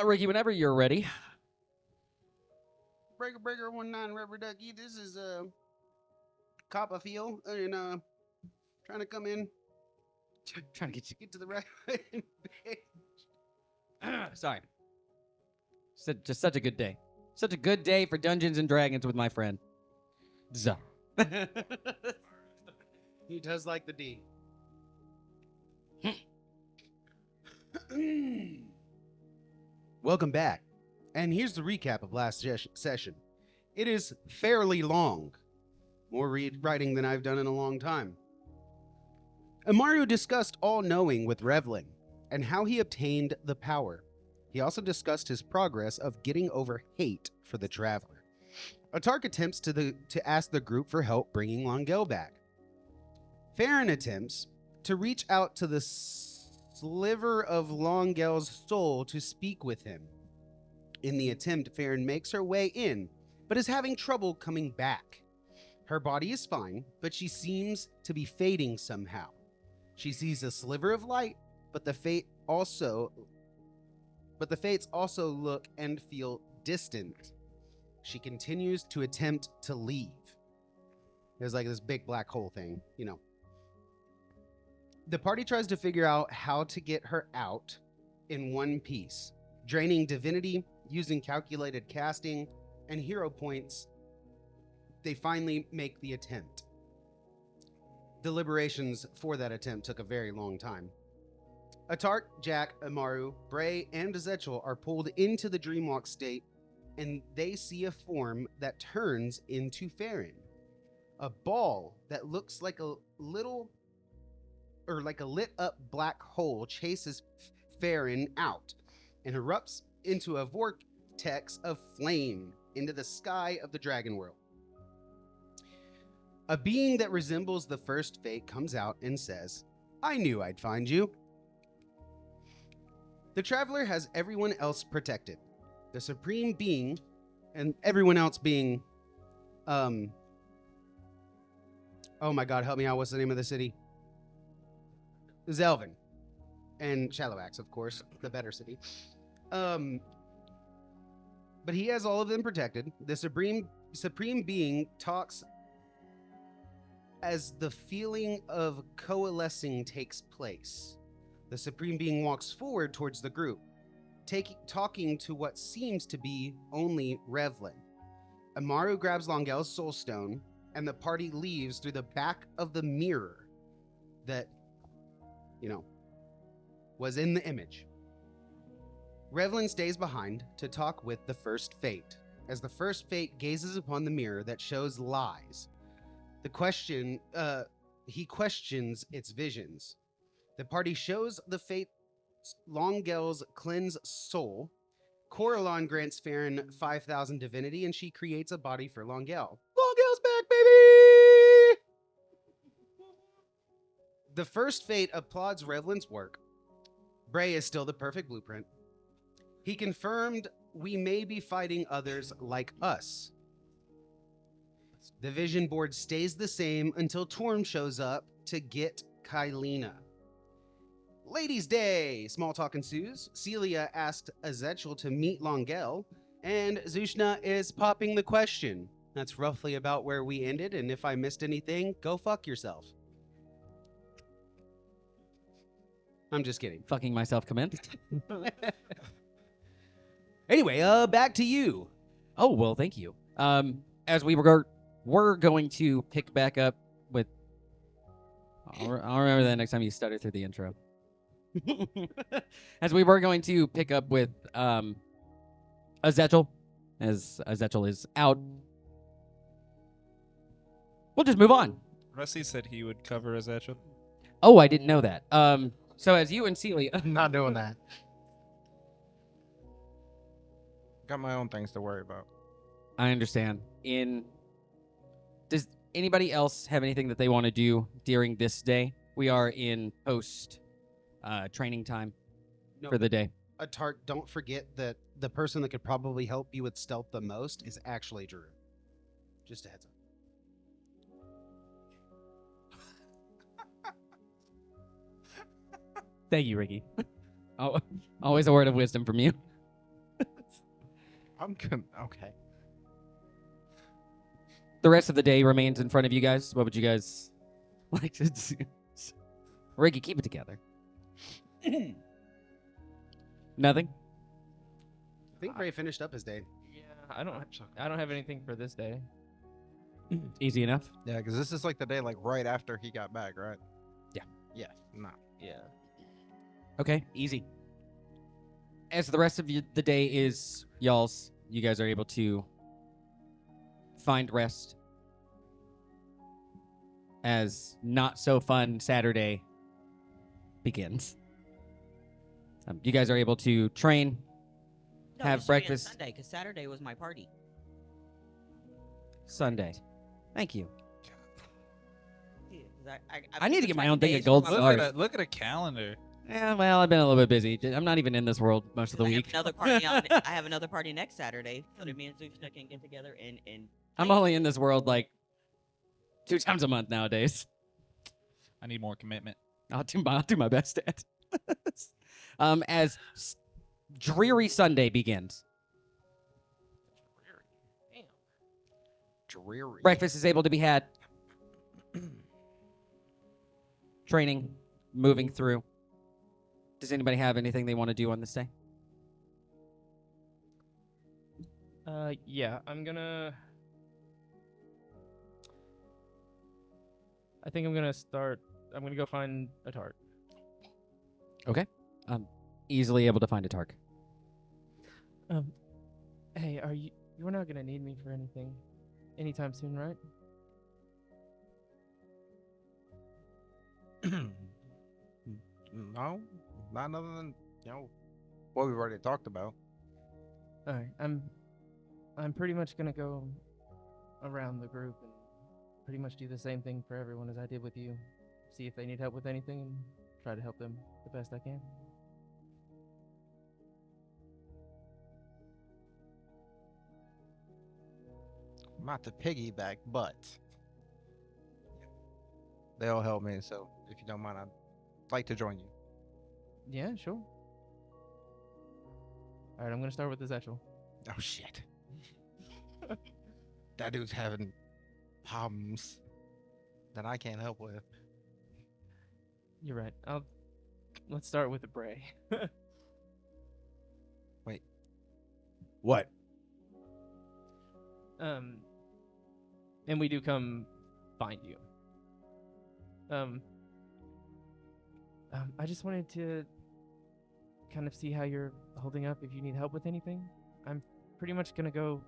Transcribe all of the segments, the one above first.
Ricky, whenever you're ready. Breaker 19 Rubber Ducky. This is Copperfield and trying to come in, Trying to get get to the right. you. Sorry. Just such a good day. Such a good day for Dungeons and Dragons with my friend. Zuh. He does like the D. Welcome back. And here's the recap of last session. It is fairly long. More writing than I've done in a long time. Amaru discussed all-knowing with Revlin and how he obtained the power. He also discussed his progress of getting over hate for the Traveler. Attark attempts to ask the group for help bringing Longel back. Farron attempts to reach out to the sliver of Longel's soul to speak with him. In the attempt, Farron makes her way in, but is having trouble coming back. Her body is fine, but she seems to be fading somehow. She sees a sliver of light, but the fates also look and feel distant. She continues to attempt to leave. There's like this big black hole thing, you know. The party tries to figure out how to get her out in one piece, draining divinity, using calculated casting, and hero points. They finally make the attempt. Deliberations for that attempt took a very long time. Attark, Jack, Amaru, Bray, and Zetchel are pulled into the Dreamwalk state, and they see a form that turns into Farron. A ball that looks like a lit up black hole chases Farron out and erupts into a vortex of flame into the sky of the Dragon World. A being that resembles the first fate comes out and says, "I knew I'd find you." The Traveler has everyone else protected. The Supreme Being, and everyone else being, oh my god, help me out, what's the name of the city? Zelvin. And Shaloax, of course, the better city. But he has all of them protected. The Supreme Being talks as the feeling of coalescing takes place. The Supreme Being walks forward towards the group, talking to what seems to be only Revlin. Amaru grabs Longel's soul stone, and the party leaves through the back of the mirror that, was in the image. Revlin stays behind to talk with the First Fate, as the First Fate gazes upon the mirror that shows lies. He questions its visions. The party shows the Fate Longel's cleansed soul. Coralon grants Farron 5,000 divinity, and she creates a body for Longel. Longel's back, baby! The First Fate applauds Revlin's work. Bray is still the perfect blueprint. He confirmed we may be fighting others like us. The vision board stays the same until Torm shows up to get Kylina. Ladies' Day! Small talk ensues. Celia asked Zetchel to meet Longel, and Zushna is popping the question. That's roughly about where we ended, and if I missed anything, go fuck yourself. I'm just kidding. Fucking myself comment. Anyway, back to you. Oh, well, thank you. As we're going to pick back up with... I'll remember that next time you stutter through the intro. As we were going to pick up with Zetchel, as Zetchel is out. We'll just move on. Rusty said he would cover Azatchel. Oh, I didn't know that. So as you and Celia... Not doing that. Got my own things to worry about. I understand. Does anybody else have anything that they want to do during this day? We are in post training time for the day. Attark, don't forget that the person that could probably help you with stealth the most is actually Drew. Just a heads up. Thank you, Ricky. Oh, always a word of wisdom from you. I'm good. Okay. The rest of the day remains in front of you guys. What would you guys like to do? Ricky, keep it together. Nothing? I think Ray finished up his day. Yeah, I don't have anything for this day. Easy enough. Yeah, because this is like the day like right after he got back, right? Yeah. Yeah. No. Yeah. Okay, easy. As the rest of the day is y'all's, you guys are able to find rest as not so fun Saturday begins. You guys are able to train, No, have it should be on breakfast. Sunday, because Saturday was my party. Sunday. Thank you. Yeah, 'cause I need to been get my tracking own thing days of for gold my stars. party. Look at a calendar. Yeah, well, I've been a little bit busy. I'm not even in this world most of the I have week. another party I have another party next Saturday, so that me and Zushna can get together and I'm only in this world like 2 times a month nowadays. I need more commitment. I'll do my best at. As dreary Sunday begins, Dreary. breakfast is able to be had. Training, moving through. Does anybody have anything they want to do on this day? Yeah, I think I'm gonna go find Attark. Easily able to find Attark. Hey, you're not gonna need me for anything anytime soon, right? No, not other than what we've already talked about. Alright, I'm pretty much gonna go around the group and pretty much do the same thing for everyone as I did with you. See if they need help with anything and try to help them the best I can. Not to piggyback, but they all help me. So if you don't mind, I'd like to join you. Yeah, sure. Alright, I'm gonna start with the Zetchel. Oh shit. That dude's having problems that I can't help with. You're right. Let's start with the Bray. What? And we do come find you. I just wanted to kind of see how you're holding up, if you need help with anything. I'm pretty much gonna go,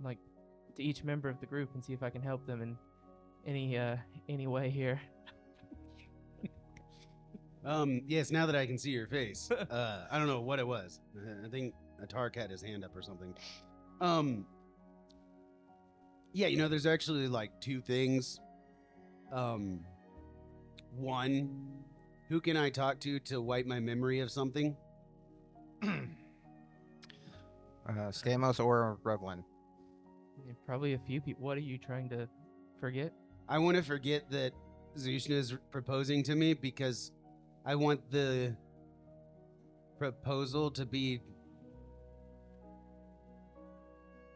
like, to each member of the group and see if I can help them in any way here. Yes, now that I can see your face. I don't know what it was. I think Attark had his hand up or something. Yeah, there's actually like 2 things. One, who can I talk to wipe my memory of something? Stamos or Revlin. Yeah, probably a few people. What are you trying to forget? I want to forget that Zushna is proposing to me because I want the proposal to be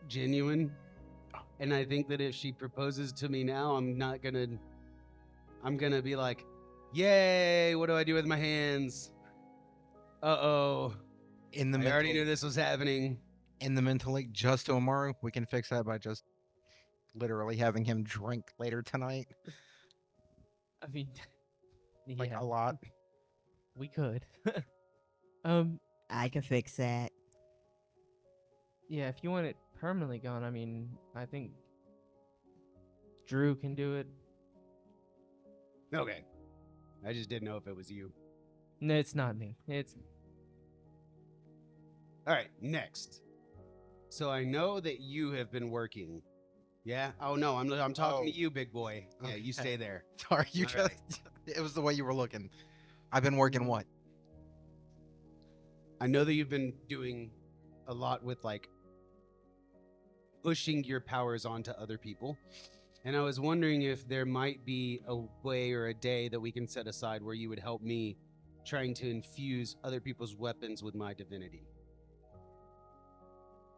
genuine. And I think that if she proposes to me now, I'm gonna be like, yay, what do I do with my hands? Uh-oh. I already knew this was happening. In the mental lake just to Amaru, we can fix that by just literally having him drink later tonight. I mean, Like yeah, a lot. we could. I can fix that. Yeah, if you want it permanently gone, I mean, I think Drew can do it. Okay. I just didn't know if it was you. No, it's not me. It's All right, next. So I know that you have been working. Yeah? Oh no, I'm talking to you, big boy. Yeah, you stay there. Sorry, you All just right. it was the way you were looking. I've been working what? I know that you've been doing a lot with like pushing your powers onto other people. And I was wondering if there might be a way or a day that we can set aside where you would help me trying to infuse other people's weapons with my divinity.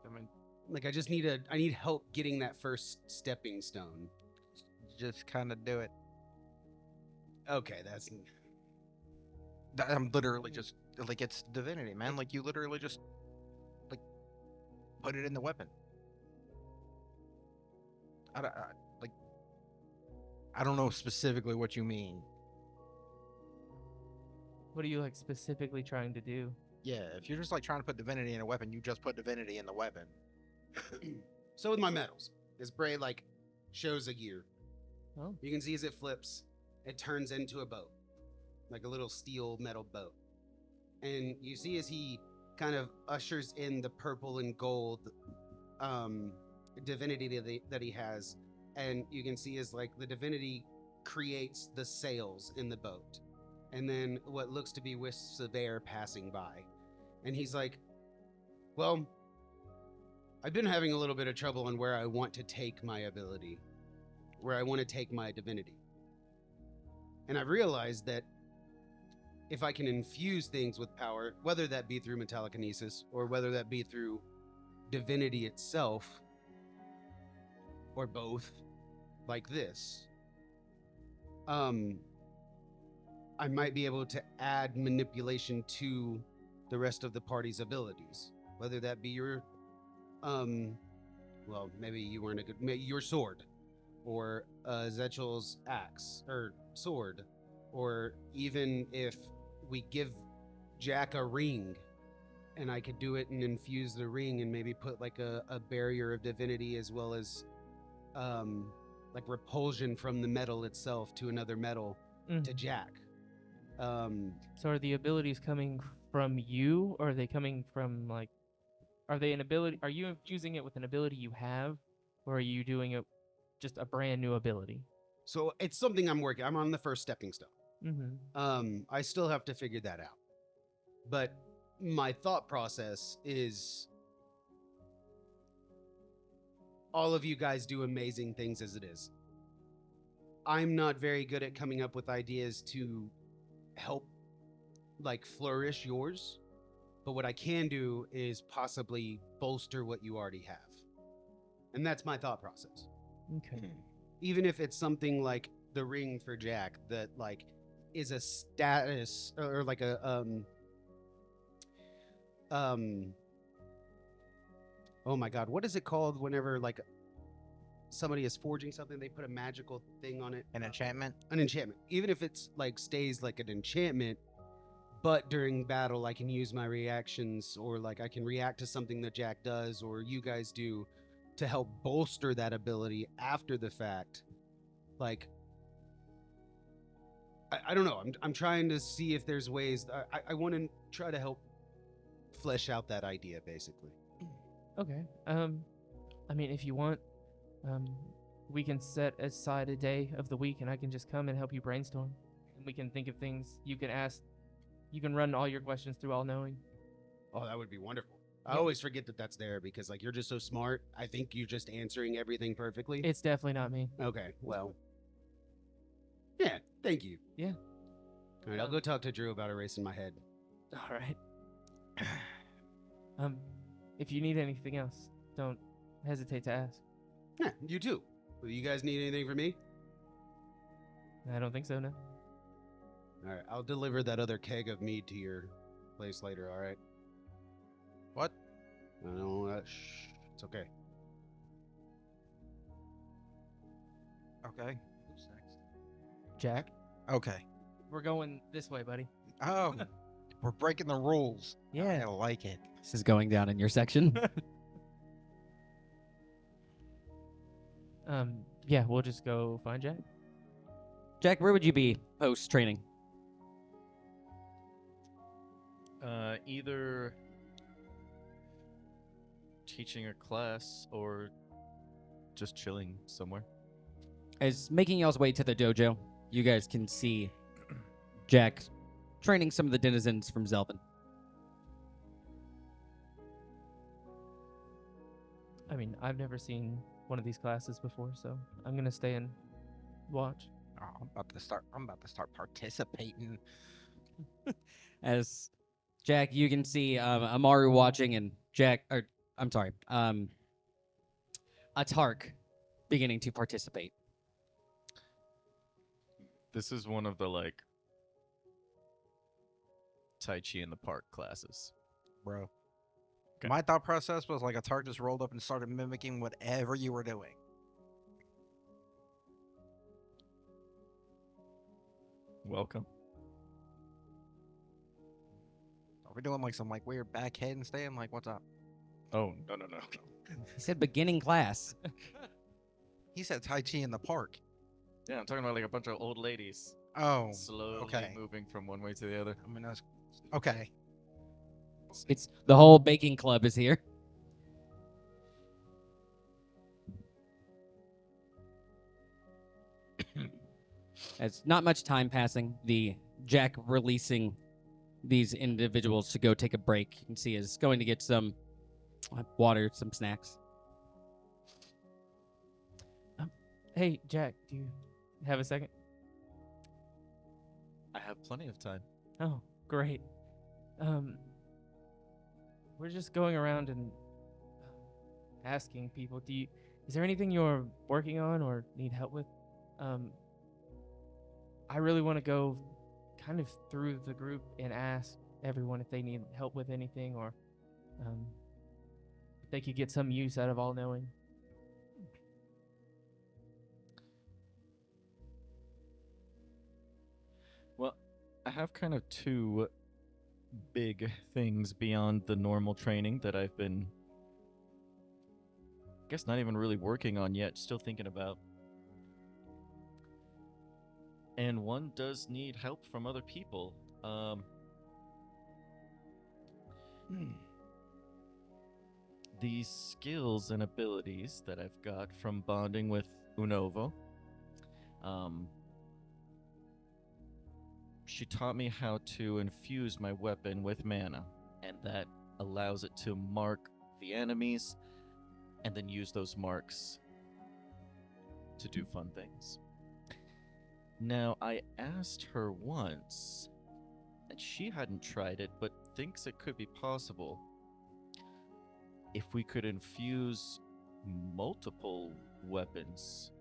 I mean, Like I need help getting that first stepping stone. Just kind of do it. Okay, that's I'm literally just like it's divinity, man. Like you literally just like put it in the weapon. Like I don't know specifically what you mean. What are you like specifically trying to do? Yeah, if you're just like trying to put divinity in a weapon, you just put divinity in the weapon. so with my medals. As Bray like shows a gear. Oh. You can see as it flips, it turns into a boat. Like a little steel metal boat. And you see as he kind of ushers in the purple and gold divinity that he has, and you can see as like the divinity creates the sails in the boat, and then what looks to be wisps of air passing by. And he's like, well, I've been having a little bit of trouble on where I want to take my ability, where I want to take my divinity. And I've realized that if I can infuse things with power, whether that be through metallokinesis or whether that be through divinity itself, or both, like this, I might be able to add manipulation to the rest of the party's abilities, whether that be your, well, maybe you weren't a good, your sword, or Zetchel's axe or sword, or even if we give Jack a ring, and I could do it and infuse the ring and maybe put like a barrier of divinity as well as like repulsion from the metal itself to another metal to Jack. So are the abilities coming from you, or are they coming from like, are they an ability? Are you infusing it with an ability you have, or are you doing it just a brand new ability? So it's something I'm on the first stepping stone. Mm-hmm. I still have to figure that out. But my thought process is all of you guys do amazing things as it is. I'm not very good at coming up with ideas to help like flourish yours, but what I can do is possibly bolster what you already have. And that's my thought process. Okay. Even if it's something like the ring for Jack that like is a status or like a oh my god, what is it called whenever like somebody is forging something, they put a magical thing on it? An enchantment? An enchantment. Even if it's like stays like an enchantment, but during battle I can use my reactions, or like I can react to something that Jack does or you guys do to help bolster that ability after the fact. Like I don't know. I'm trying to see if there's ways. I want to try to help flesh out that idea, basically. Okay. I mean, if you want, we can set aside a day of the week, and I can just come and help you brainstorm. And we can think of things you can ask. You can run all your questions through All Knowing. Oh, that would be wonderful. I Yeah. always forget that that's there because like you're just so smart. I think you're just answering everything perfectly. It's definitely not me. Okay, well, yeah. Thank you. Yeah. All right, I'll go talk to Drew about erasing my head. All right. If you need anything else, don't hesitate to ask. Yeah, you too. Well, you guys need anything from me? I don't think so, no. All right, I'll deliver that other keg of mead to your place later. All right. What? No, it's okay. Okay. Who's next? Jack, Okay. we're going this way, buddy. Oh, we're breaking the rules. I like it. This is going down in your section. Yeah, we'll just go find Jack. Jack, where would you be post training? Either teaching a class or just chilling somewhere. As making y'all's way to the dojo, you guys can see Jack training some of the denizens from Zelvin. I mean, I've never seen one of these classes before, so I'm gonna stay and watch. Oh, I'm about to start participating. As Jack, you can see Amaru watching, and Jack, or I'm sorry, Attark beginning to participate. This is one of the like Tai Chi in the Park classes. Bro. Okay. My thought process was like Attark just rolled up and started mimicking whatever you were doing. Welcome. Are we doing like some like weird back handstand? Like, what's up? Oh, no. He said beginning class. He said Tai Chi in the park. Yeah, I'm talking about like a bunch of old ladies Oh, slowly okay. moving from one way to the other. I mean, that's okay. It's the whole baking club is here. As not much time passing, the Jack releasing these individuals to go take a break. You can see is going to get some water, some snacks. Hey, Jack, do you have a second? I have plenty of time. Oh, great. We're just going around and asking people, is there anything you're working on or need help with? I really want to go kind of through the group and ask everyone if they need help with anything or if they could get some use out of all knowing. Well, I have kind of two big things beyond the normal training that I've been, I guess, not even really working on yet, still thinking about. And one does need help from other people. These skills and abilities that I've got from bonding with Unovo, she taught me how to infuse my weapon with mana, and that allows it to mark the enemies and then use those marks to do fun things. Now, I asked her once, and she hadn't tried it, but thinks it could be possible if we could infuse multiple weapons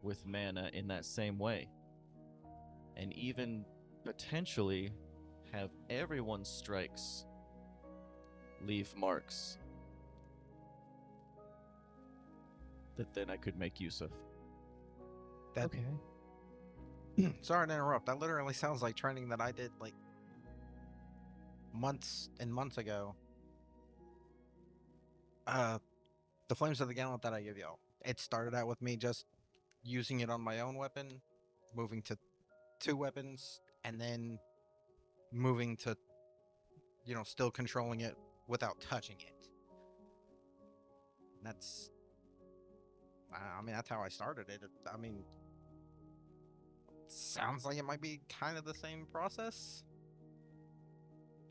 with mana in that same way, and even potentially have everyone's strikes leave marks that then I could make use of. That, Okay. Sorry to interrupt. That literally sounds like training that I did like months and months ago. The Flames of the Gallant that I give y'all. It started out with me just using it on my own weapon, moving to 2 weapons, and then moving to, still controlling it without touching it. That's, I mean, that's how I started it. I mean, sounds like it might be kind of the same process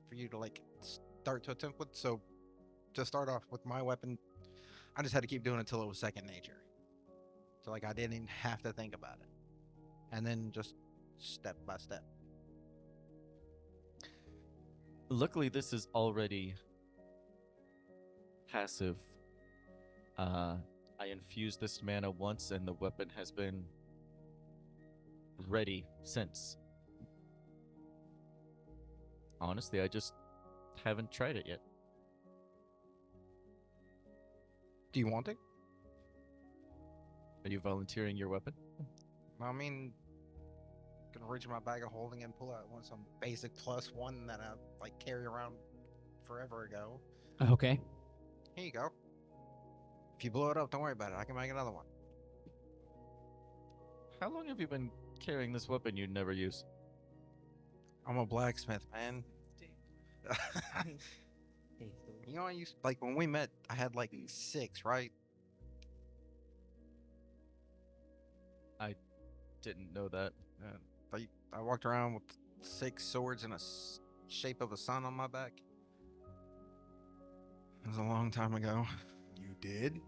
for you to like start to attempt with. So to start off with my weapon, I just had to keep doing it till it was second nature. So like I didn't even have to think about it, and then just step by step. Luckily, this is already passive. I infused this mana once, and the weapon has been ready since. Honestly, I just haven't tried it yet. Do you want it? Are you volunteering your weapon? I mean, gonna reach in my bag of holding and pull out some basic +1 that I like carry around forever ago. Okay. Here you go. If you blow it up, don't worry about it. I can make another one. How long have you been carrying this weapon you never use? I'm a blacksmith, man. I used like when we met, I had like 6, right? Didn't know that. I walked around with 6 swords in a shape of a sun on my back. It was a long time ago. You did?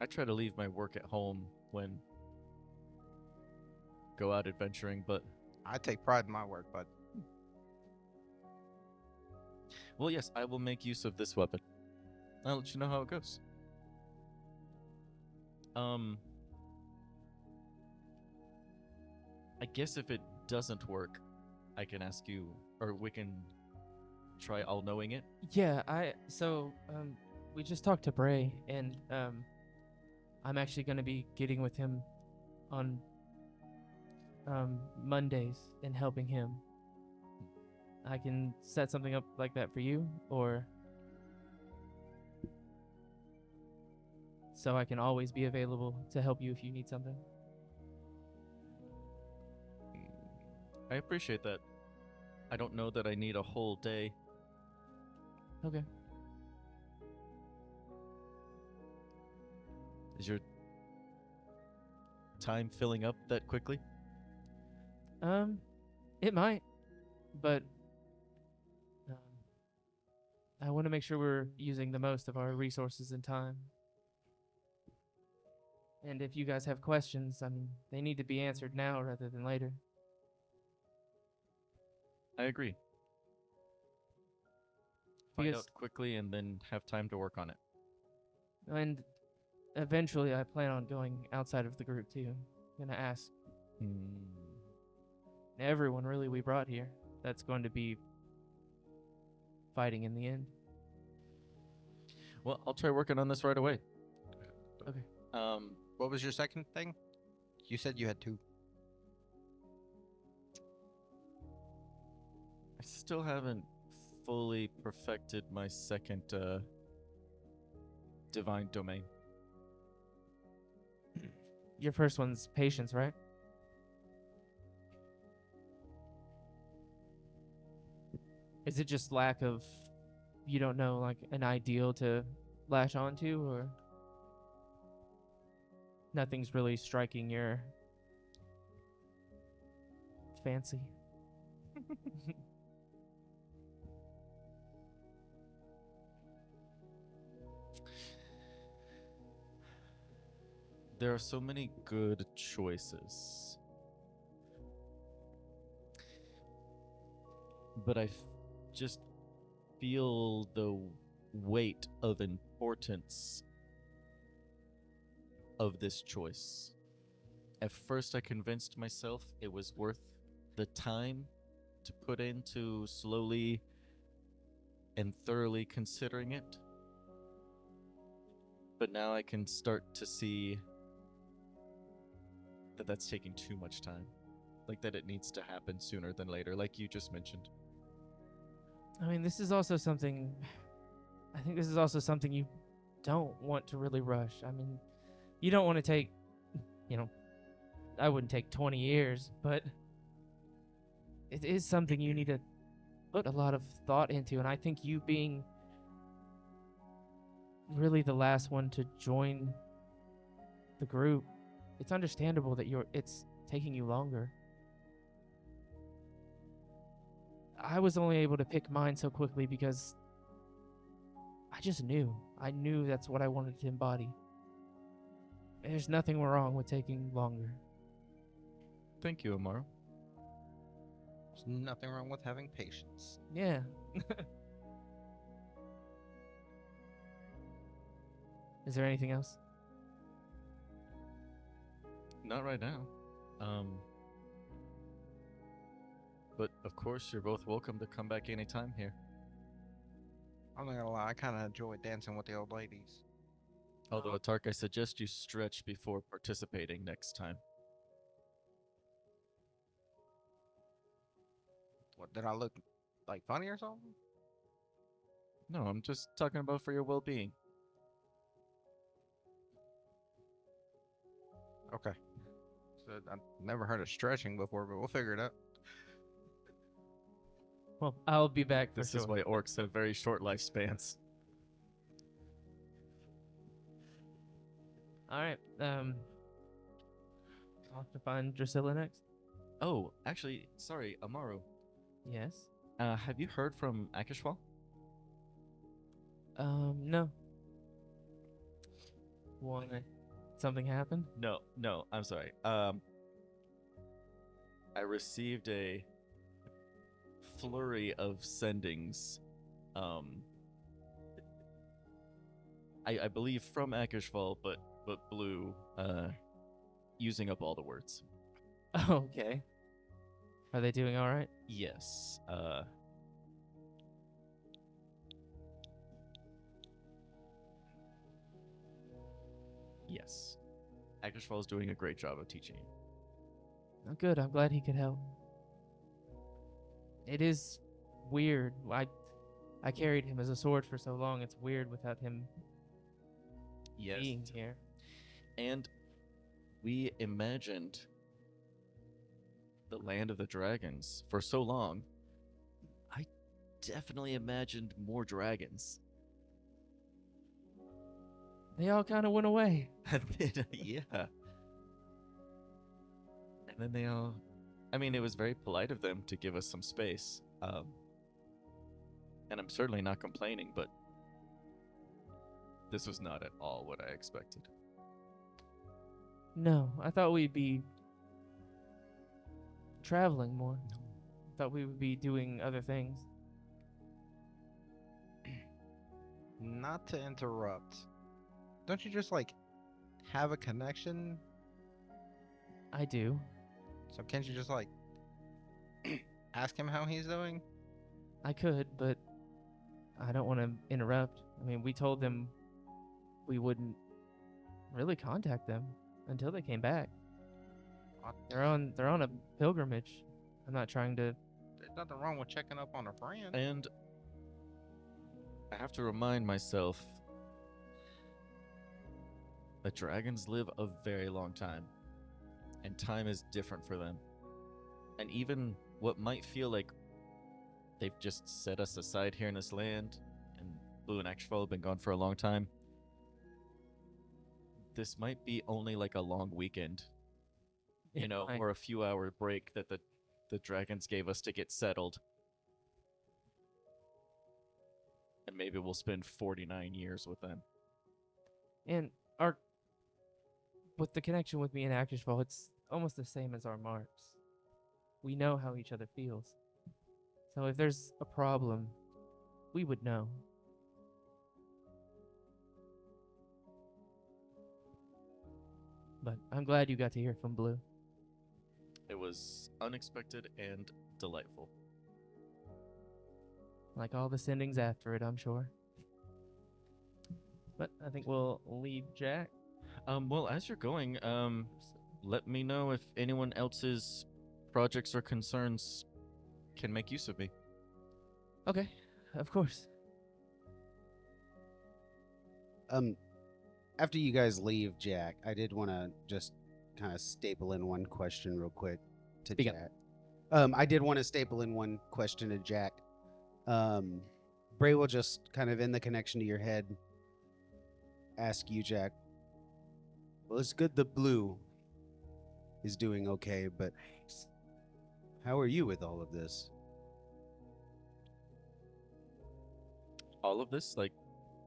I try to leave my work at home when go out adventuring, but I take pride in my work, but well, yes, I will make use of this weapon. I'll let you know how it goes. I guess if it doesn't work, I can ask you, or we can try all knowing it. Yeah, we just talked to Bray, and I'm actually gonna be getting with him on Mondays and helping him. I can set something up like that for you, or so I can always be available to help you if you need something. I appreciate that. I don't know that I need a whole day. Okay. Is your time filling up that quickly? It might, but I want to make sure we're using the most of our resources and time. And if you guys have questions, I mean, they need to be answered now rather than later. I agree. Find Because- out quickly and then have time to work on it. And eventually, I plan on going outside of the group too. I'm gonna ask everyone really we brought here that's going to be fighting in the end. Well, I'll try working on this right away. Okay. What was your second thing? You said you had two. I still haven't fully perfected my second divine domain. Your first one's patience, right? Is it just lack of, you don't know, like an ideal to lash onto, or nothing's really striking your fancy? There are so many good choices. But I just feel the weight of importance of this choice. At first, I convinced myself it was worth the time to put into slowly and thoroughly considering it. But now I can start to see that that's taking too much time. Like that it needs to happen sooner than later, like you just mentioned. I mean, this is also something. I think this is also something you don't want to really rush. I mean, you don't want to take, I wouldn't take 20 years, but it is something you need to put a lot of thought into. And I think you being really the last one to join the group, it's understandable that it's taking you longer. I was only able to pick mine so quickly because I just knew. I knew that's what I wanted to embody. There's nothing wrong with taking longer. Thank you, Amaro. There's nothing wrong with having patience. Yeah. Is there anything else? Not right now. But of course, you're both welcome to come back anytime here. I'm not gonna lie, I kind of enjoy dancing with the old ladies. Although, Attark, I suggest you stretch before participating next time. What, did I look like funny or something? No, I'm just talking about for your well-being. Okay. So I've never heard of stretching before, but we'll figure it out. Well, I'll be back for This sure. is why orcs have very short lifespans. All right. I'll have to find Drusilla next. Oh, actually, sorry, Amaru. Yes. Have you heard from Akishwal? No. Why? Something happened? No, I'm sorry. I received a flurry of sendings. I believe from Akishval, but but Blue, using up all the words. Okay. Are they doing all right? Yes. Yes. Ackersfall is doing a great job of teaching you. Oh, good. I'm glad he could help. It is weird. I carried him as a sword for so long. It's weird without him Yes. being here. And we imagined the land of the dragons for so long. I definitely imagined more dragons. They all kind of went away. Yeah. And then they all. I mean, it was very polite of them to give us some space. And I'm certainly not complaining, but this was not at all what I expected. No, I thought we'd be traveling more. Thought we would be doing other things. Not to interrupt. Don't you just like have a connection? I do. So can't you just like ask him how he's doing? I could, but I don't want to interrupt. I mean, we told them we wouldn't really contact them until they came back. They're on a pilgrimage. I'm not trying to. There's nothing wrong with checking up on a friend. And I have to remind myself that dragons live a very long time, and time is different for them. And even what might feel like they've just set us aside here in this land, and Blue and Actual have been gone for a long time, this might be only like a long weekend, you know, I- or a few hour break that the dragons gave us to get settled. And maybe we'll spend 49 years with them. And with the connection with me and Actorsfall, it's almost the same as our marks. We know how each other feels. So if there's a problem, we would know. But I'm glad you got to hear from Blue. It was unexpected and delightful. Like all the sendings after it, I'm sure. But I think we'll leave Jack. Well, as you're going, let me know if anyone else's projects or concerns can make use of me. Okay, of course. After you guys leave, Jack, I did want to just kind of staple in one question real quick to Speak up. Jack. I did want to staple in one question to Jack. Bray will just kind of in the connection to your head ask you, Jack. Well, it's good the Blue is doing okay, but how are you with all of this? All of this, like,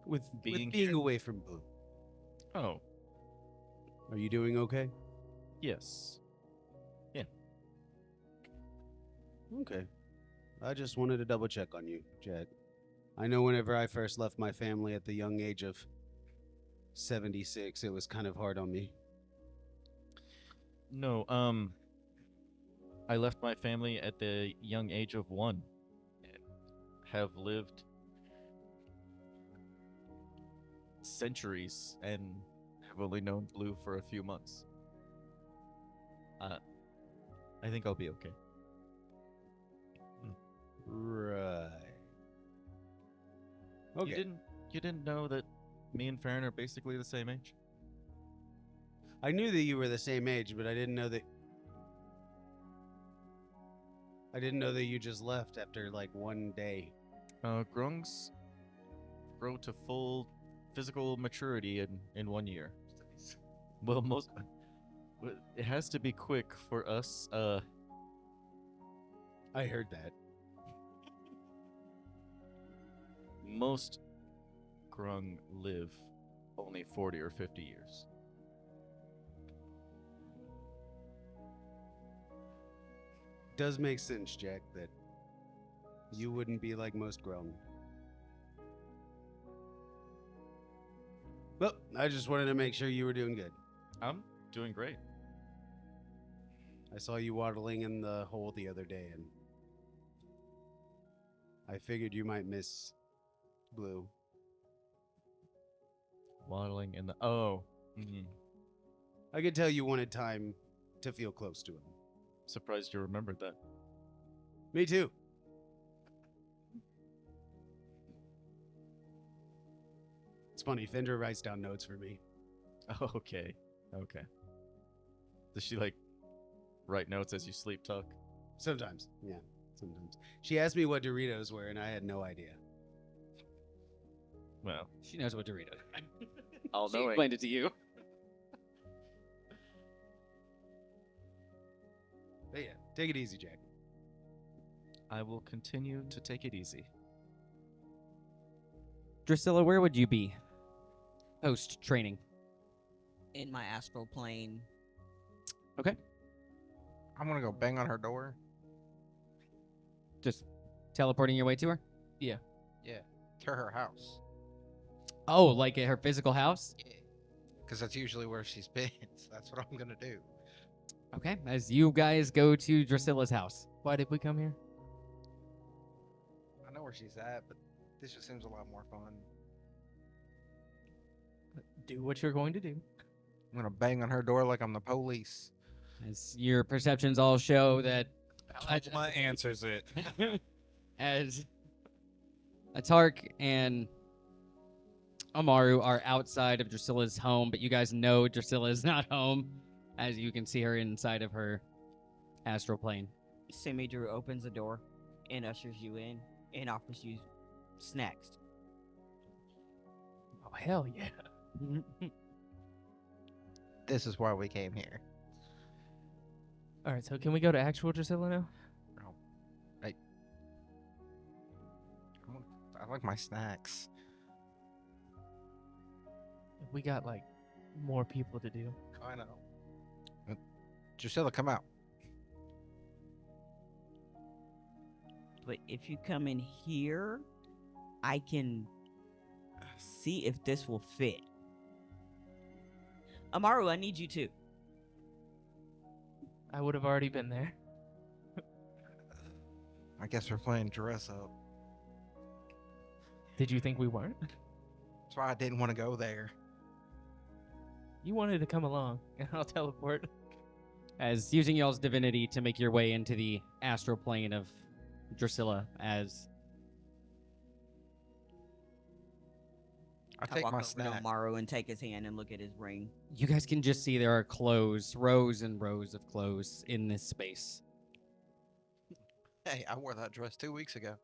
With being being here? away from Blue. Oh, Are you doing okay? yes. Okay. I just wanted to double check on you, Jack. I know whenever I first left my family at the young age of 76, it was kind of hard on me. No, I left my family at the young age of 1. And have lived centuries and have only known Blue for a few months. I think I'll be okay. Right. Okay. You didn't know that me and Farron are basically the same age? I knew that you were the same age, but I didn't know that you just left after like one day. Grungs grow to full physical maturity in 1 year. Well, it has to be quick for us. I heard that. Most Grung live only 40 or 50 years. Does make sense, Jack, that you wouldn't be like most grown. Well, I just wanted to make sure you were doing good. I'm doing great. I saw you waddling in the hole the other day, and I figured you might miss Blue. Waddling in the. Oh. Mhm. I could tell you wanted time to feel close to him. Surprised you remembered that. Me too. It's funny, Fender writes down notes for me. Oh, okay. Okay. Does she, like, write notes as you sleep talk? Sometimes, yeah, sometimes. She asked me what Doritos were, and I had no idea. Well, She knows what Doritos. all She knowing. explained it to you. But yeah, take it easy, Jack. I will continue to take it easy. Drusilla, where would you be post training? In my astral plane. I'm gonna go bang on her door. Just teleporting your way to her? Yeah, to her house. Oh, like at her physical house? Yeah, because that's usually where she's been. So that's what I'm gonna do. Okay, as you guys go to Drusilla's house. Why did we come here? I know where she's at, but this just seems a lot more fun. Do what you're going to do. I'm gonna bang on her door like I'm the police. As your perceptions all show that My answer's it. as Attark and Amaru are outside of Drusilla's home, but you guys know Drusilla is not home, as you can see her inside of her astral plane. Semi-Drew opens the door and ushers you in and offers you snacks. Oh, hell yeah. This is why we came here. All right, so can we go to actual Drusilla now? I like my snacks. We got, like, more people to do. I know. Drusilla, come out. But if you come in here, I can see if this will fit. Amaru, I need you too. I would have already been there. I guess we're playing dress up. Did you think we weren't? That's why I didn't want to go there. You wanted to come along, and I'll teleport. As using y'all's divinity to make your way into the astral plane of Drusilla, as I I take walk my over to snack. Amaru and take his hand and look at his ring. you guys can just see there are clothes, rows and rows of clothes in this space. Hey, I wore that dress 2 weeks ago.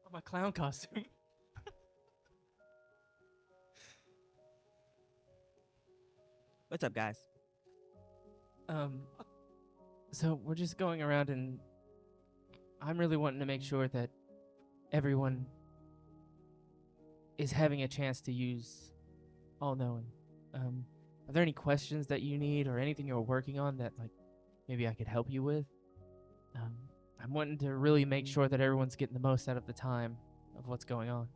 Oh, my clown costume. What's up, guys? So we're just going around, and I'm really wanting to make sure that everyone is having a chance to use All-Knowing. Are there any questions that you need or anything you're working on that, like, maybe I could help you with? I'm wanting to really make sure that everyone's getting the most out of the time of what's going on.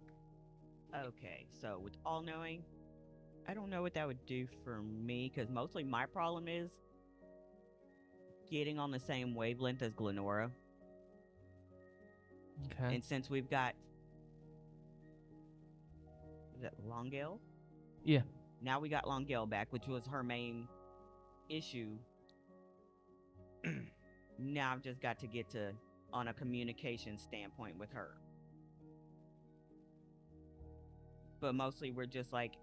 Okay, so with all-knowing, I don't know what that would do for me, because mostly my problem is getting on the same wavelength as Glenora. Okay. And since we've got... Is that Longale? Yeah. Now we got Longale back, which was her main issue. Now I've just got to get to on a communication standpoint with her. But mostly we're just like,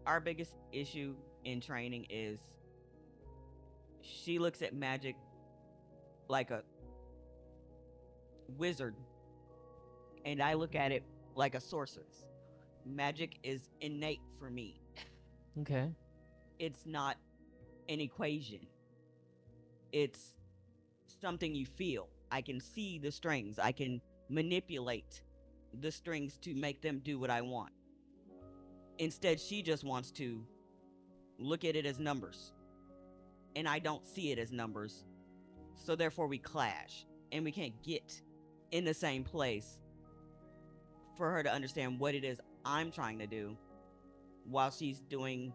our biggest issue in training is she looks at magic like a wizard, and I look at it like a sorceress. Magic is innate for me. Okay. It's not an equation. It's something you feel. I can see the strings. I can manipulate the strings to make them do what I want. Instead, she just wants to look at it as numbers. And I don't see it as numbers. So therefore we clash. And we can't get in the same place for her to understand what it is I'm trying to do while she's doing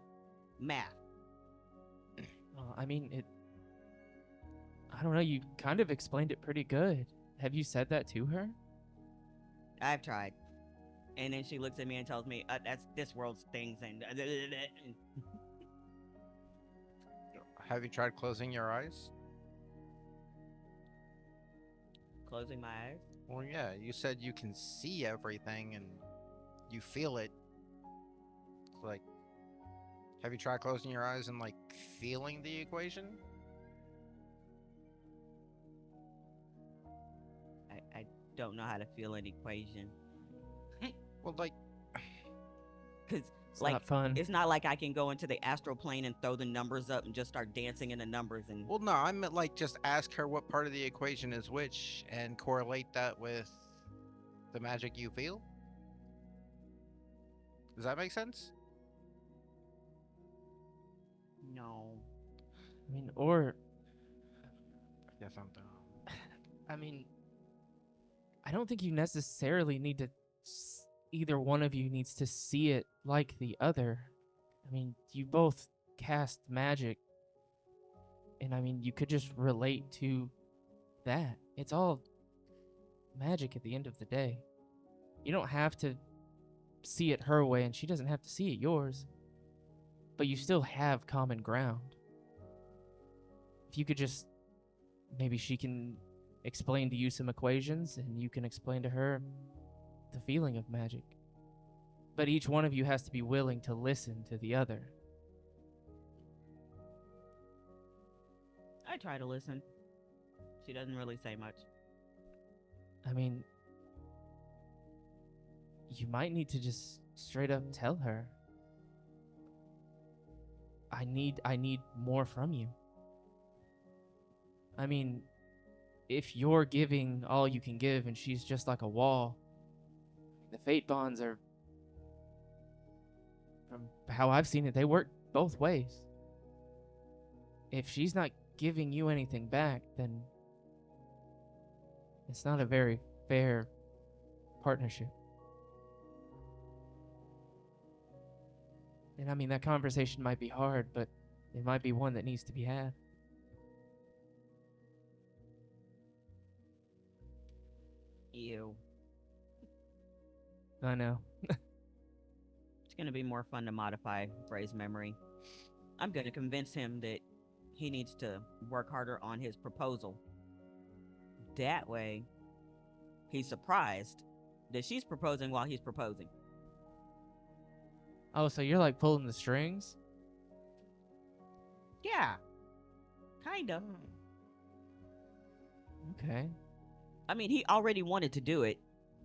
math. I mean, I don't know. You kind of explained it pretty good. Have you said that to her? I've tried. And then she looks at me and tells me, that's this world's things and Have you tried closing your eyes? closing my eyes. Well, yeah, you said you can see everything and you feel it. Like, have you tried closing your eyes and, like, feeling the equation? I don't know how to feel an equation. Well, like, Because, It's like, not fun. it's not like I can go into the astral plane and throw the numbers up and just start dancing in the numbers and. well, no, I meant, like, just ask her what part of the equation is which and correlate that with the magic you feel. Does that make sense? No. I mean, or Yes, I'm dumb. I mean, I don't think you necessarily need to. Either one of you needs to see it like the other. I mean, you both cast magic, and I mean, you could just relate to that. It's all magic at the end of the day. You don't have to see it her way, and she doesn't have to see it yours. But you still have common ground. If you could just. Maybe she can explain to you some equations, and you can explain to her the feeling of magic. But each one of you has to be willing to listen to the other. I try to listen. She doesn't really say much. I mean, you might need to just straight up tell her, I need more from you. I mean, if you're giving all you can give and she's just like a wall, the fate bonds are, from how I've seen it, they work both ways. If she's not giving you anything back, then it's not a very fair partnership. And I mean, that conversation might be hard, but it might be one that needs to be had. Ew. I know. It's going to be more fun to modify Bray's memory. I'm going to convince him that he needs to work harder on his proposal. That way, he's surprised that she's proposing while he's proposing. Oh, so you're like pulling the strings? Yeah. Kinda. Okay. I mean, he already wanted to do it.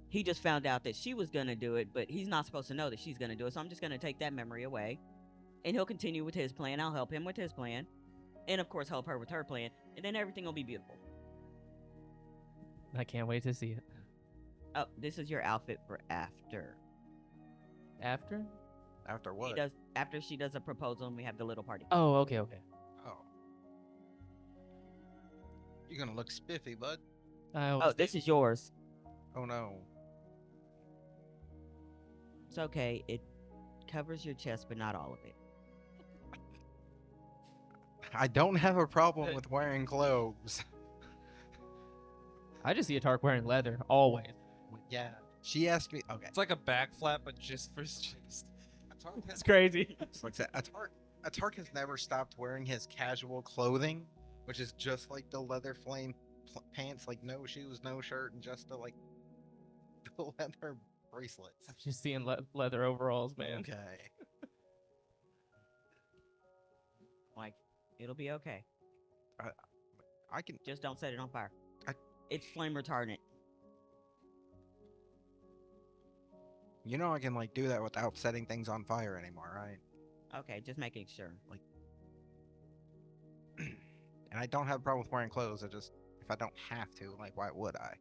He just found out that she was going to do it, but he's not supposed to know that she's going to do it. So I'm just going to take that memory away. And he'll continue with his plan. I'll help him with his plan. And of course, help her with her plan. And then everything will be beautiful. I can't wait to see it. Oh, this is your outfit for after. After? After He what? does after she does a proposal and we have the little party. Oh, okay. Oh. You're gonna look spiffy, bud. Oh, this is yours. Oh no. It's okay. It covers your chest, but not all of it. I don't have a problem with wearing clothes. I just see Attark wearing leather, always. Yeah. She asked me. Okay. It's like a back flap, but just for his chest. Attark has, crazy. like I said, Attark has never stopped wearing his casual clothing, which is just like the leather flame pants, like no shoes, no shirt, and just the the leather bracelets. I'm just seeing leather overalls, man. Okay. Like, it'll be okay. I can. Just don't set it on fire. I- It's flame retardant. You know I can like do that without setting things on fire anymore, right? Okay, just making sure. And I don't have a problem with wearing clothes. I just, if I don't have to, like, why would I?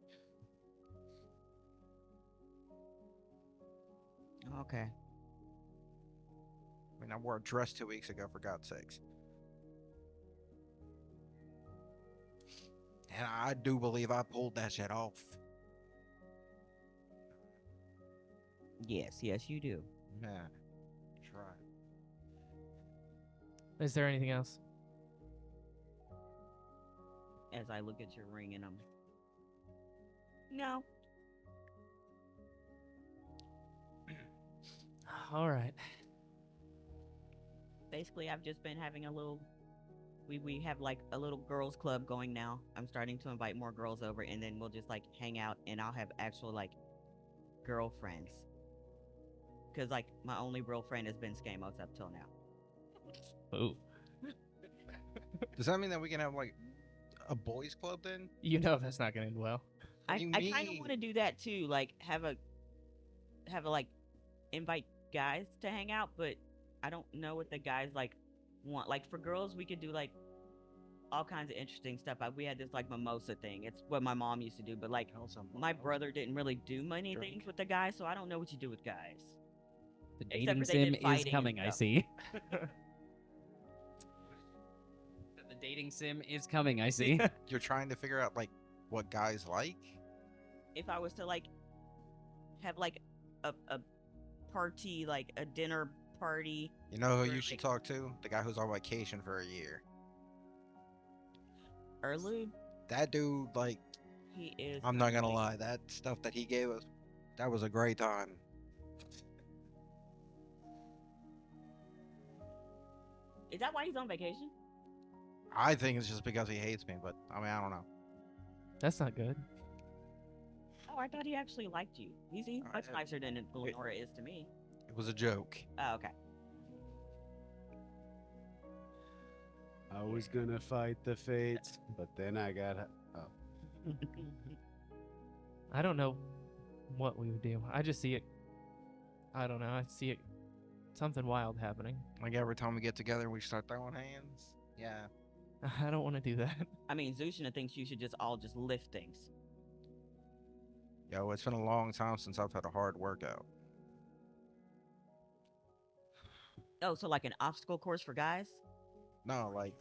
Okay. I mean, I wore a dress 2 weeks ago, for God's sakes. And I do believe I pulled that shit off. Yes, yes, you do. Man, try. Is there anything else? As I look at your ring and no. All right. Basically, I've just been having a little. We have like a little girls club going now. I'm starting to invite more girls over, and then we'll just like hang out, and I'll have actual like girlfriends. Cause like my only real friend has been Skamos up till now. Oh. Does that mean that we can have like a boys' club then? You know that's not gonna end well. What do you I kind of mean? want to do that too. Like have a like invite guys to hang out, but I don't know what the guys like want. Like for girls, we could do like all kinds of interesting stuff. We had this like mimosa thing. It's what my mom used to do, but like my brother didn't really do many things with the guys, so I don't know what you do with guys. The Except dating for they did sim is fighting and coming, I stuff. see. The dating sim is coming, I see. You're trying to figure out like what guys like? If I was to like have like a party, like a dinner party. You know who Or, you should like- talk to? The guy who's on vacation for a year. Erlu, That dude, like, he is. I'm not gonna amazing. lie, that stuff that he gave us, that was a great time. Is that why he's on vacation? I think it's just because he hates me, but I mean, I don't know. That's not good. Oh, I thought he actually liked you. He's much I- nicer than Lenora is to me. It was a joke. Oh, okay. I was gonna fight the fates, but then I got. Oh. I don't know what we would do. I just see it. I don't know. I see it. Something wild happening. Like every time we get together, we start throwing hands. Yeah. I don't want to do that. I mean, Zushina thinks you should just all just lift things. Yo, it's been a long time since I've had a hard workout. Oh, so like an obstacle course for guys? No, like,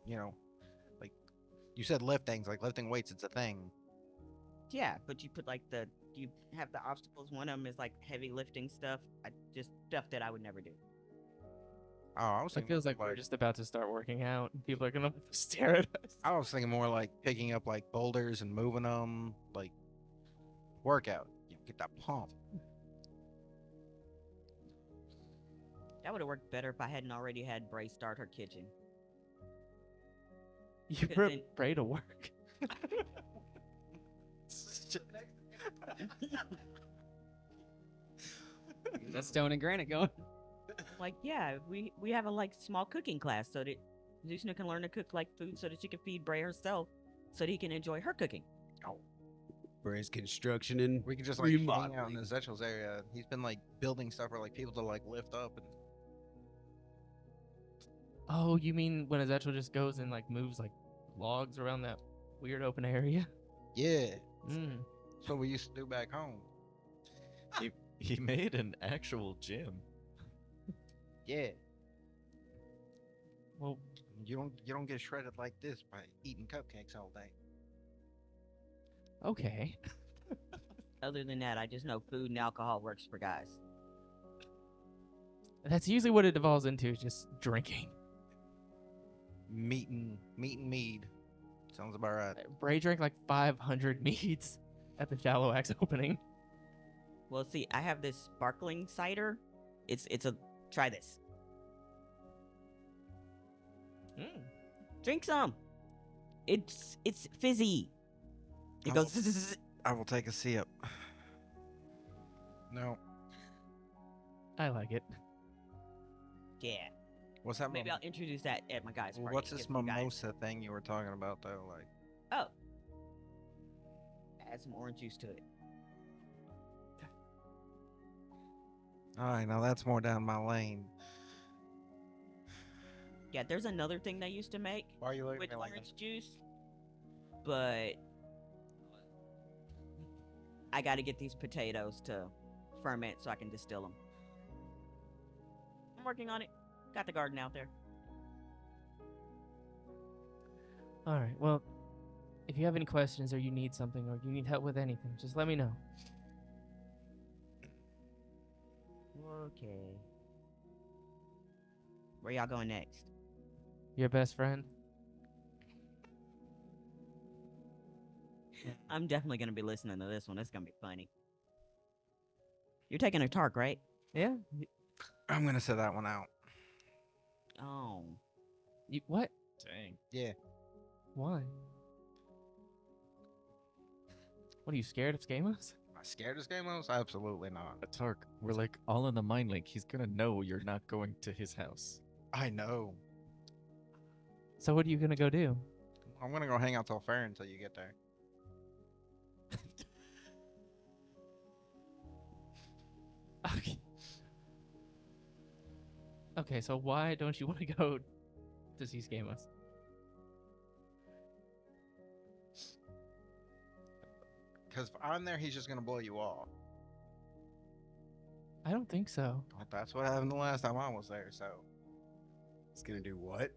you know, like you said lift things, like lifting weights, it's a thing. Yeah, but you put like you have the obstacles. One of them is like heavy lifting stuff. Just stuff that I would never do. Oh, I was It thinking feels like we're just about to start working out, and people are gonna stare at us. I was thinking more like picking up like boulders and moving them, like workout. You know, get that pump. That would have worked better if I hadn't already had Bray start her kitchen. You Because brought then- Bray to work. That's stone and granite going. Like, yeah, we have a like small cooking class so that Zushina can learn to cook like food so that she can feed Bray herself, so that he can enjoy her cooking. Bray's construction and We could just like hang out in remodeling. the Zetchel's area. He's been like building stuff for like people to like lift up and Oh, you mean when Ezekiel just goes and like moves like logs around that weird open area? yeah. Mm. That's what we used to do back home. He made an actual gym. Yeah. Well, You don't get shredded like this by eating cupcakes all day. okay. Other than that, I just know food and alcohol works for guys. That's usually what it devolves into, is just drinking. Meat and mead. Sounds about right. Bray drank like 500 meads at the Shallow Axe opening. Well, see, I have this sparkling cider. It's a try this. Mm. Drink some. It's fizzy. It Oh. goes. Zzz. I will take a sip. No. I like it. Yeah. What's that? Maybe I'll introduce that at my guys' party. What's this get some guys- mimosa thing you were talking about though? Like, Oh. Add some orange juice to it. all right, now that's more down my lane. Yeah, there's another thing they used to make Why are you looking with at me like orange juice, but I got to get these potatoes to ferment so I can distill them. I'm working on it. Got the garden out there. All right. Well, if you have any questions or you need something or you need help with anything, just let me know. Okay. Where y'all going next? Your best friend? I'm definitely gonna be listening to this one. It's gonna be funny. You're taking Attark, right? Yeah. I'm gonna set that one out. Oh. You what? Dang. Yeah. Why? What are you scared of Skamos? Am I scared of Skamos? Absolutely not. Attark, we're like all in the mind link. He's gonna know you're not going to his house. I know. So what are you gonna go do? I'm gonna go hang out till fair until you get there. Okay. Okay, so why don't you want to go to see Skamos? Because if I'm there, he's just gonna blow you off. I don't think so. But that's what happened the last time I was there. So It's gonna do what?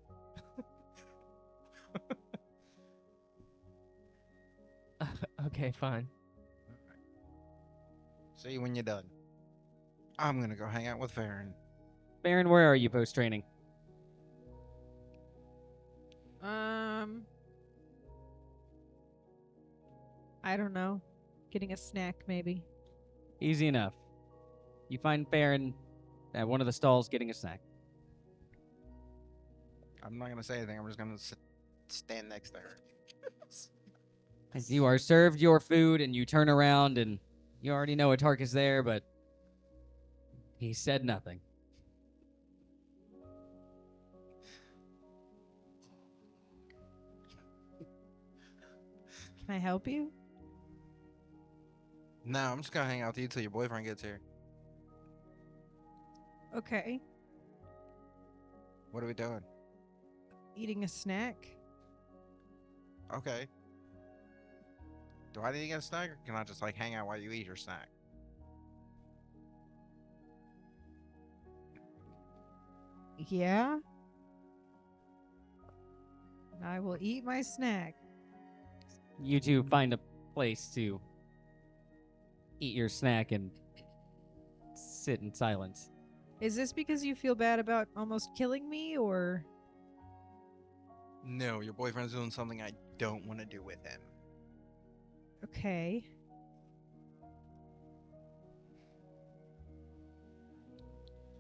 Okay, fine. see you when you're done. I'm gonna go hang out with Farron. Baron, where are you post training? I don't know. Getting a snack, maybe. Easy enough. You find Baron at one of the stalls getting a snack. I'm not gonna say anything. I'm just gonna stand next to her. As you are served your food and you turn around and you already know Attark is there, but he said nothing. Can I help you? No, I'm just gonna hang out with you till your boyfriend gets here. Okay. What are we doing? Eating a snack? Okay. Do I need to get a snack, or can I just like hang out while you eat your snack? Yeah. I will eat my snack. You two find a place to eat your snack and sit in silence. Is this because you feel bad about almost killing me, or? No, your boyfriend's doing something I don't want to do with him. Okay.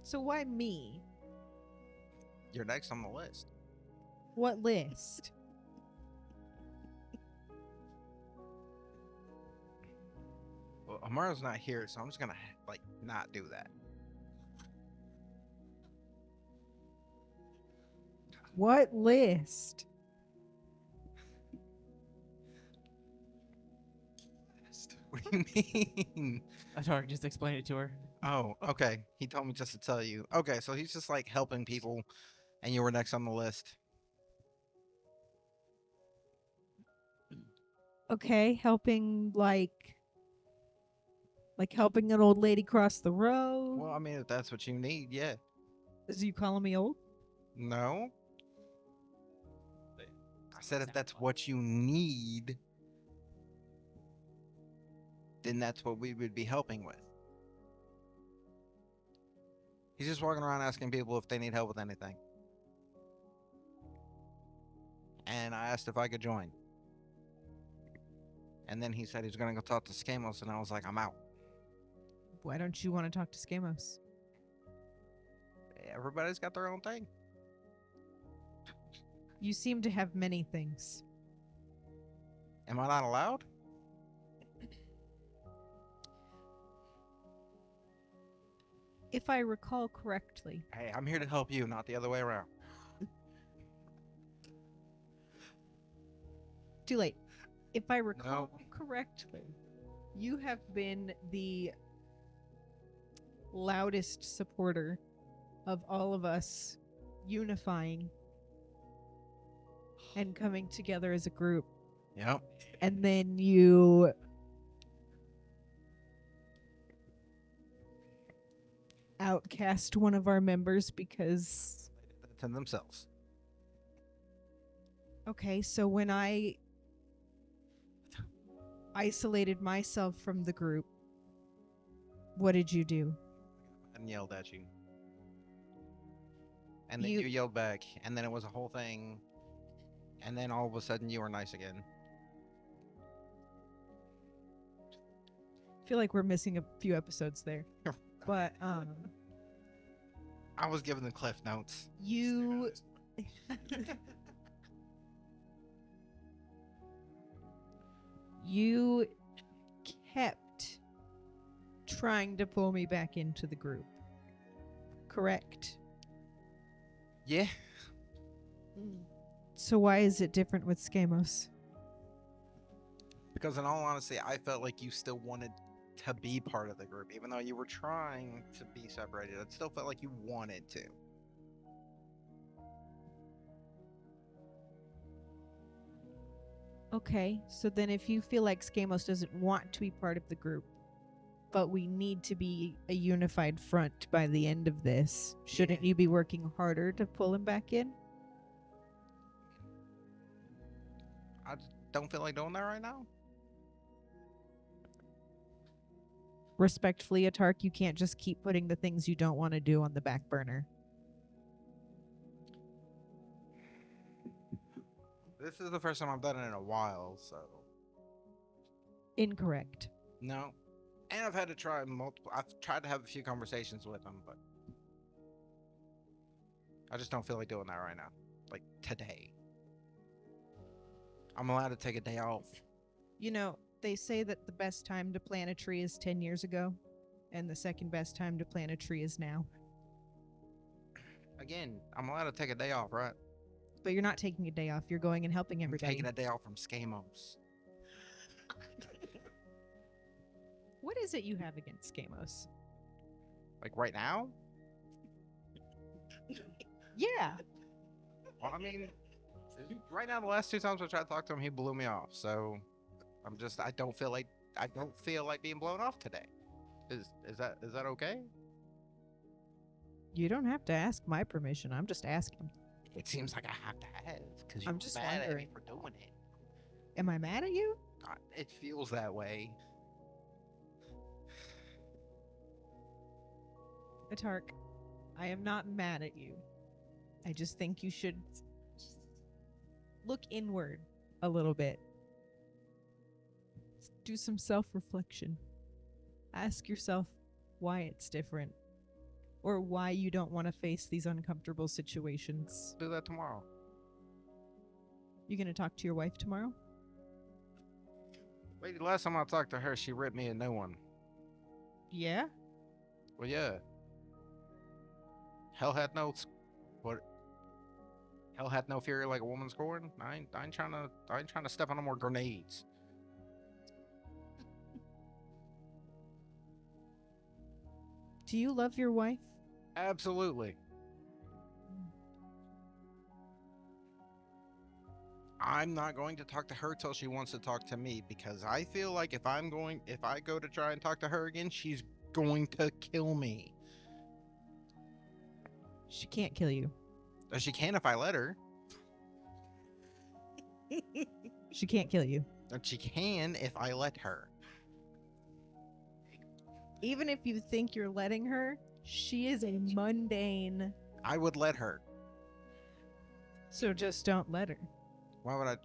So why me? You're next on the list. What list? Well, Amaro's not here, so I'm just gonna like not do that. What list? What do you mean? Attark, just explain it to her. Oh, okay. He told me just to tell you. Okay, so he's just like helping people, and you were next on the list. Okay, helping like helping an old lady cross the road. Well, I mean, if that's what you need, yeah. Is you calling me old? No. I said if that's what you need, then that's what we would be helping with. He's just walking around asking people if they need help with anything. And I asked if I could join. And then he said he was going to go talk to Skamos, and I was like, I'm out. Why don't you want to talk to Skamos? Everybody's got their own thing. You seem to have many things. Am I not allowed? If I recall correctly, Hey, I'm here to help you, not the other way around. too late. If I recall correctly, you have been the loudest supporter of all of us unifying and coming together as a group. Yep. And then you outcast one of our members because They did that to themselves. okay, so when I isolated myself from the group, what did you do? and yelled at you. And then You- you yelled back, and then it was a whole thing. And then all of a sudden you were nice again. I feel like we're missing a few episodes there. But I was given the cliff notes. you you kept trying to pull me back into the group. Correct? Yeah. So why is it different with Skamos? Because in all honesty, I felt like you still wanted to be part of the group. Even though you were trying to be separated, it still felt like you wanted to. Okay, so then if you feel like Skamos doesn't want to be part of the group, but we need to be a unified front by the end of this, shouldn't you be working harder to pull him back in? I just don't feel like doing that right now. Respectfully, Attark, you can't just keep putting the things you don't want to do on the back burner. This is the first time I've done it in a while, so Incorrect. no. And I've had to try multiple. I've tried to have a few conversations with him, but I just don't feel like doing that right now. Like today. I'm allowed to take a day off. You know, they say that the best time to plant a tree is 10 years ago, and the second best time to plant a tree is now. Again, I'm allowed to take a day off, right? But you're not taking a day off, you're going and helping I'm everybody. taking a day off from Skamos. What is it you have against Skamos? Like right now? Yeah. Well, I mean, right now, the last two times I tried to talk to him, he blew me off. So I don't feel like being blown off today. Is that okay? You don't have to ask my permission. I'm just asking. It seems like I have to ask because I'm you're just mad at me wondering. for doing it. Am I mad at you? It feels that way. Attark, I am not mad at you. I just think you should look inward a little bit. Do some self-reflection. Ask yourself why it's different, or why you don't want to face these uncomfortable situations. Do that tomorrow. You gonna talk to your wife tomorrow? Lady, last time I talked to her, she ripped me a new one. Yeah? Well, yeah. Hell had no fury like a woman's scorn. I ain't trying to step on no more grenades. Do you love your wife? Absolutely. I'm not going to talk to her till she wants to talk to me because I feel like if I go to try and talk to her again, she's going to kill me. She can't kill you. She can if I let her. She can't kill you. And she can if I let her. Even if you think you're letting her, she is a mundane. I would let her. So just don't let her. Why would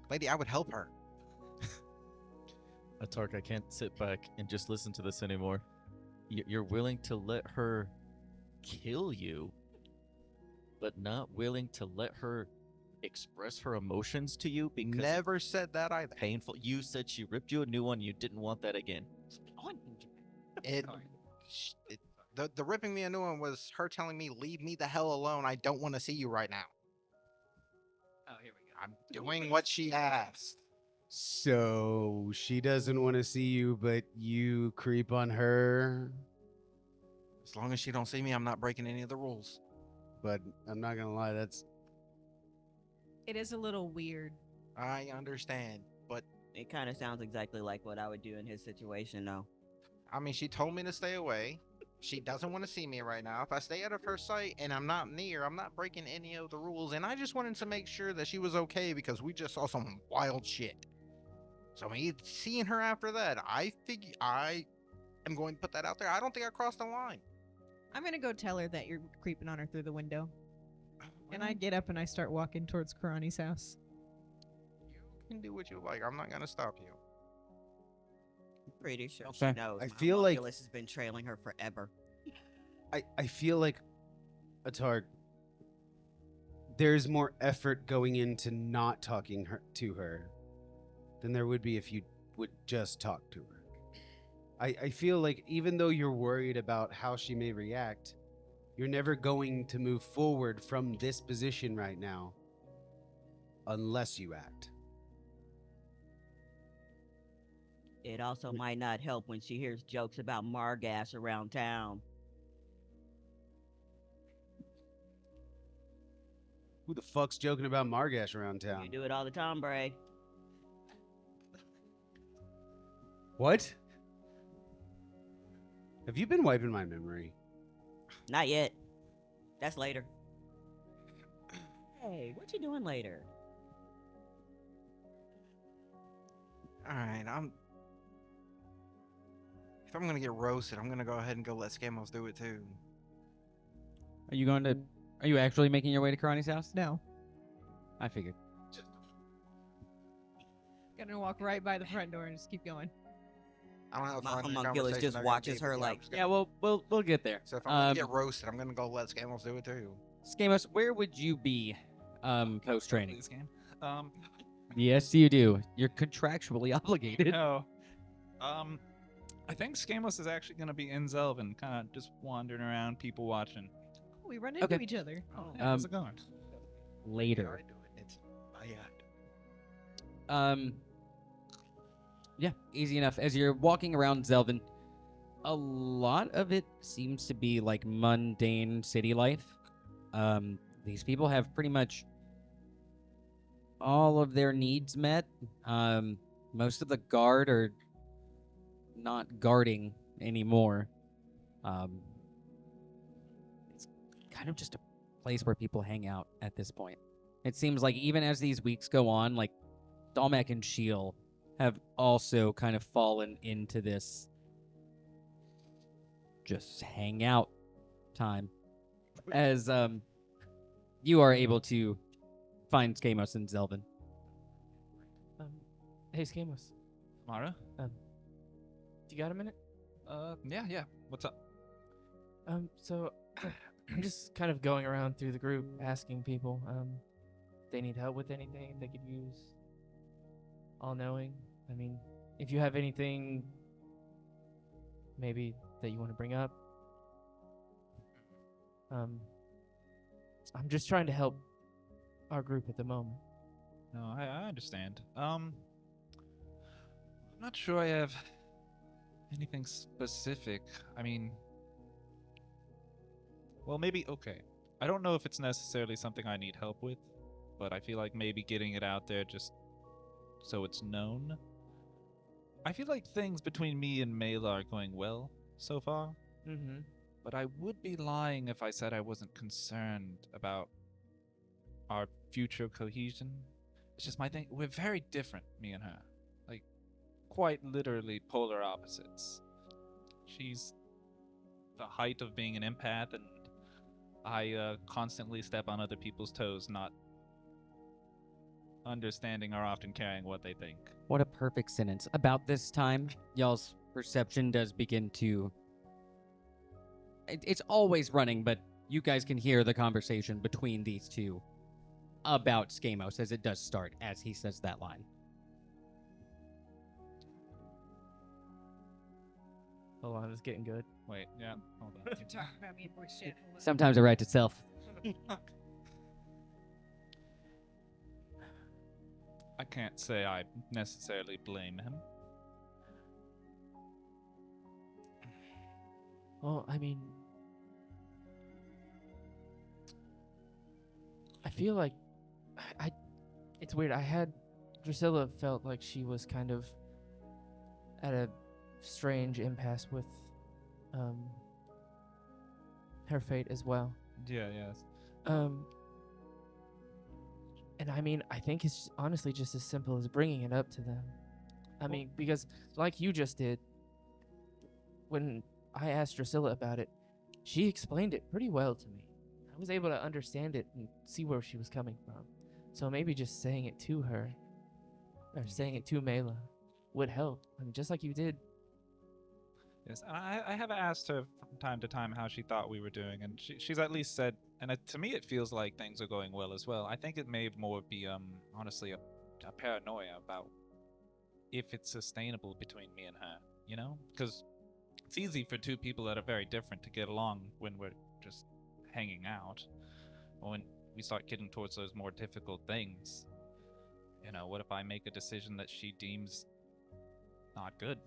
lady, I would help her. Attark, I can't sit back and just listen to this anymore. You're willing to let her kill you, but not willing to let her express her emotions to you because Never said that either. painful. You said she ripped you a new one. You didn't want that again. The ripping me a new one was her telling me, "Leave me the hell alone. I don't want to see you right now." Oh, here we go. I'm doing what she asked. So she doesn't want to see you, but you creep on her. As long as she don't see me, I'm not breaking any of the rules. But I'm not gonna lie, that's It is a little weird. I understand, but It kind of sounds exactly like what I would do in his situation, though. I mean, she told me to stay away. She doesn't want to see me right now. If I stay out of her sight and I'm not near, I'm not breaking any of the rules. And I just wanted to make sure that she was okay because we just saw some wild shit. So me seeing her after that, I I'm going to put that out there. I don't think I crossed the line. I'm gonna go tell her that you're creeping on her through the window. And I get up and I start walking towards Karani's house. You can do what you like. I'm not gonna stop you. Pretty sure Okay. she knows. I My feel like- Oculus has been trailing her forever. I feel like, Attark, there's more effort going into not talking to her than there would be if you would just talk to her. I feel like even though you're worried about how she may react, you're never going to move forward from this position right now unless you act. It also might not help when she hears jokes about Margas around town. Who the fuck's joking about Margash around You town? do it all the time, Bray. What? Have you been wiping my memory? Not yet. That's later. Hey, what you doing later? All right, if I'm gonna get roasted, I'm gonna go ahead and go let Scamos do it too. Are you actually making your way to Karani's house? No. I figured. Gonna walk right by the front door and just keep going. I don't have My fun in the homunculus conversation just they're gonna watches keep her with you. like, I'm just Yeah, gonna- we'll get there. So if I'm gonna get roasted, I'm gonna go let Scamos do it too. Skamos, where would you be post training? This game. Yes, you do. You're contractually obligated. No. I think Scamos is actually gonna be in Zelvin, kind of just wandering around, people watching. We run into Okay. each other. Oh, how's it going? Later. It's bad. Yeah, easy enough. As you're walking around Zelvin, a lot of it seems to be like mundane city life. These people have pretty much all of their needs met. Most of the guard are not guarding anymore. It's kind of just a place where people hang out at this point. It seems like even as these weeks go on, like Dalmek and Shiel have also kind of fallen into this just hang out time. As you are able to find Skamos and Zelvin. Hey, Scamos, Mara? do you got a minute? Yeah. What's up? So I'm just kind of going around through the group asking people, if they need help with anything they could use. All knowing. I mean, if you have anything maybe that you want to bring up. I'm just trying to help our group at the moment. No, I understand. I'm not sure I have anything specific. I mean, well, maybe, okay. I don't know if it's necessarily something I need help with, but I feel like maybe getting it out there just so it's known. I feel like things between me and Mela are going well so far, Mm-hmm. but I would be lying if I said I wasn't concerned about our future cohesion. It's just my thing. We're very different, me and her. Like, quite literally polar opposites. She's the height of being an empath, and I constantly step on other people's toes, not understanding or often caring what they think. What a perfect sentence. About this time, y'all's perception does begin to. It's always running, but you guys can hear the conversation between these two about Skamos as it does start as he says that line. Hold on, it's getting good. Wait, yeah, hold on. You're talking about me, boy, shit. Sometimes it writes itself. I can't say I necessarily blame him. Well, I mean, I feel like it's weird. Drusilla felt like she was kind of at a strange impasse with her fate as well. Yeah, yes. And I mean, I think it's honestly just as simple as bringing it up to them. I mean, because like you just did, when I asked Drusilla about it, she explained it pretty well to me. I was able to understand it and see where she was coming from. So maybe just saying it to her, or saying it to Mela, would help. I mean, just like you did. Yes, and I have asked her from time to time how she thought we were doing, and she's at least said, and to me it feels like things are going well as well. I think it may more be honestly a paranoia about if it's sustainable between me and her, you know? Because it's easy for two people that are very different to get along when we're just hanging out. But when we start getting towards those more difficult things, you know, what if I make a decision that she deems not good?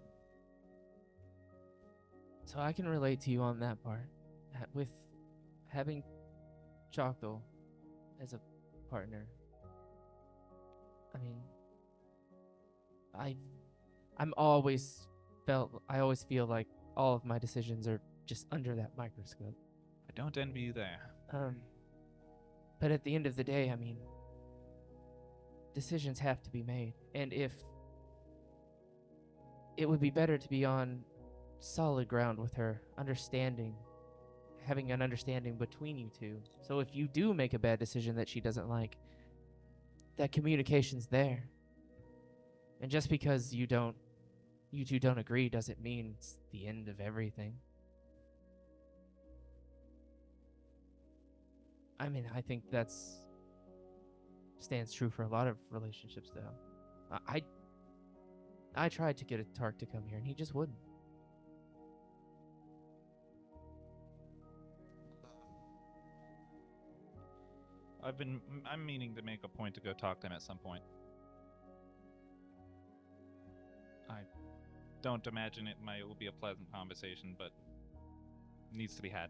So I can relate to you on that part. With having Choctaw as a partner, I mean, I always feel like all of my decisions are just under that microscope. I don't envy you there. But at the end of the day, I mean, decisions have to be made. And if it would be better to be on solid ground with her, having an understanding between you two. So if you do make a bad decision that she doesn't like, that communication's there. And just because you two don't agree doesn't mean it's the end of everything. I mean, I think that's stands true for a lot of relationships, though. I tried to get Attark to come here, and he just wouldn't. I'm meaning to make a point to go talk to him at some point. I don't imagine it will be a pleasant conversation, but it needs to be had.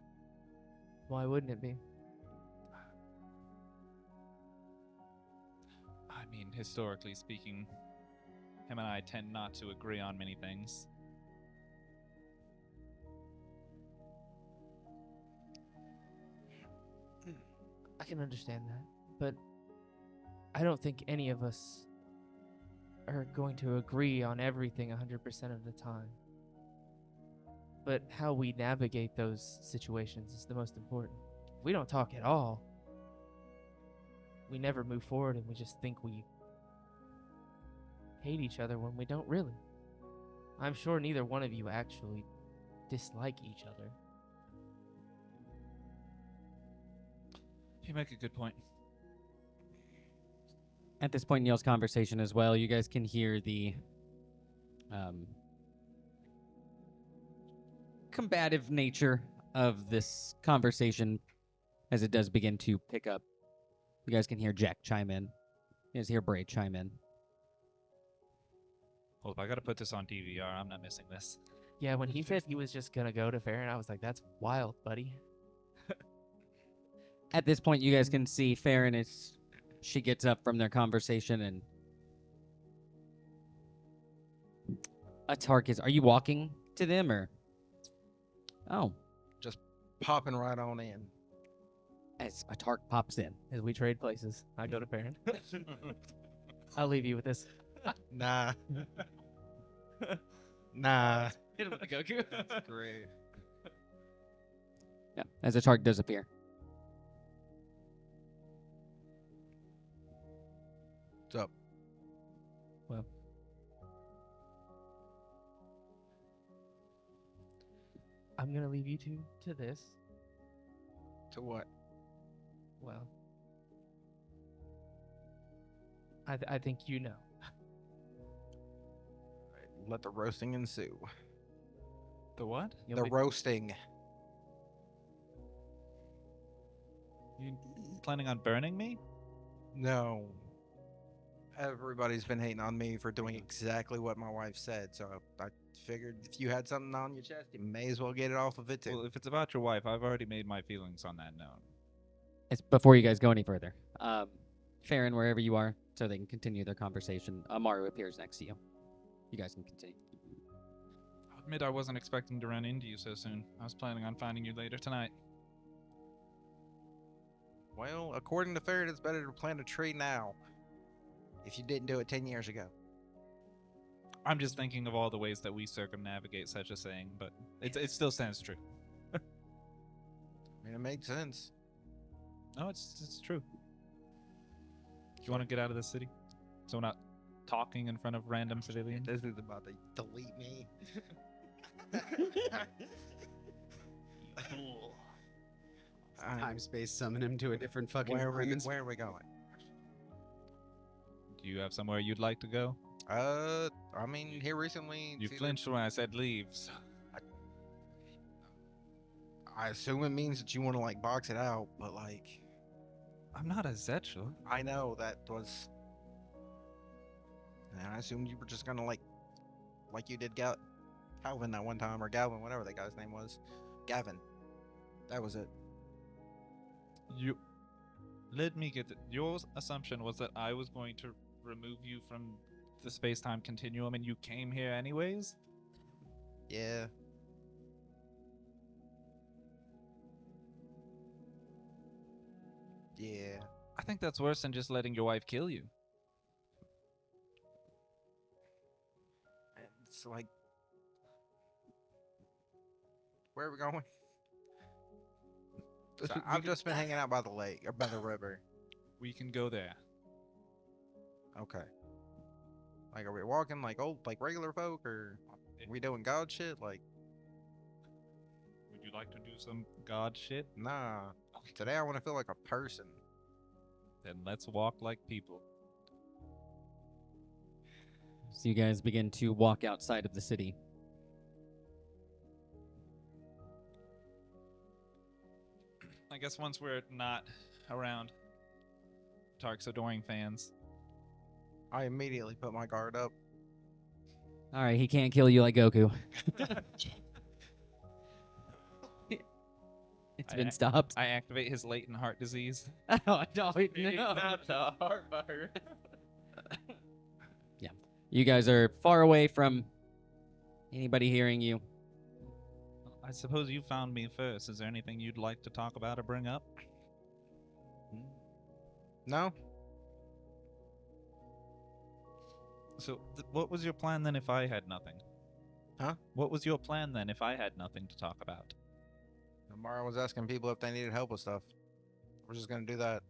Why wouldn't it be? I mean, historically speaking, him and I tend not to agree on many things. I can understand that, but I don't think any of us are going to agree on everything 100% of the time. But how we navigate those situations is the most important. If we don't talk at all, we never move forward, and we just think we hate each other when we don't really. I'm sure neither one of you actually dislike each other. You make a good point. At this point in Neil's conversation as well, you guys can hear the combative nature of this conversation as it does begin to pick up. You guys can hear Jack chime in. You guys hear Bray chime in. Well, if I gotta put this on DVR, I'm not missing this. Yeah, when he said he was just gonna go to Farron, I was like, that's wild, buddy. At this point, you guys can see Farron as she gets up from their conversation, and Attark is. Are you walking to them, or? Oh, Popping right on in. as Attark pops in. As we trade places, I go to Farron. I'll leave you with this. Nah. Nah. Hit him with the Goku. That's great. Yeah, as Attark does appear. What's up? Well, I'm gonna leave you two to this. To what? Well, I think you know. Let the roasting ensue. The what? You'll The be- roasting. You planning on burning me? No. Everybody's been hating on me for doing exactly what my wife said, so I figured if you had something on your chest, you may as well get it off of it too. Well, if it's about your wife, I've already made my feelings on that known. It's before you guys go any further. Farron, wherever you are, so they can continue their conversation. Amaru appears next to you. You guys can continue. I'll admit I wasn't expecting to run into you so soon. I was planning on finding you later tonight. Well, according to Ferret, it's better to plant a tree now if you didn't do it 10 years ago. I'm just thinking of all the ways that we circumnavigate such a saying, but it still stands true. I mean, it makes sense. No, it's true. Do you want to get out of the city? So we're not talking in front of random civilians? This is about to delete me. Time space summon him to a different fucking Where time. are we going? Do you have somewhere you'd like to go? I mean, here recently. You it's either- flinched when I said leave. So. I assume it means that you want to like box it out, but like, I'm not a Zetchel. I know that was. And I assumed you were just gonna like you did Calvin that one time, or Galvin, whatever that guy's name was. Gavin. That was it. You let me get your assumption was that I was going to remove you from the space-time continuum and you came here anyways? Yeah. Yeah. I think that's worse than just letting your wife kill you. It's like, where are we going? So I've just been hanging out by the lake or by the river. We can go there. Okay. Like, are we walking like regular folk, or are we doing god shit? Like, Would you like to do some god shit? nah. Today I want to feel like a person. Then let's walk like people. So you guys begin to walk outside of the city. I guess once we're not around Tark's adoring fans. I immediately put my guard up. All right, he can't kill you like Goku. It's been stopped. I activate his latent heart disease. Oh, no, no. a heart fire. You guys are far away from anybody hearing you. I suppose you found me first. Is there anything you'd like to talk about or bring up? No? So, what was your plan then if I had nothing? Huh? What was your plan then if I had nothing to talk about? Amara was asking people if they needed help with stuff. We're just gonna do that.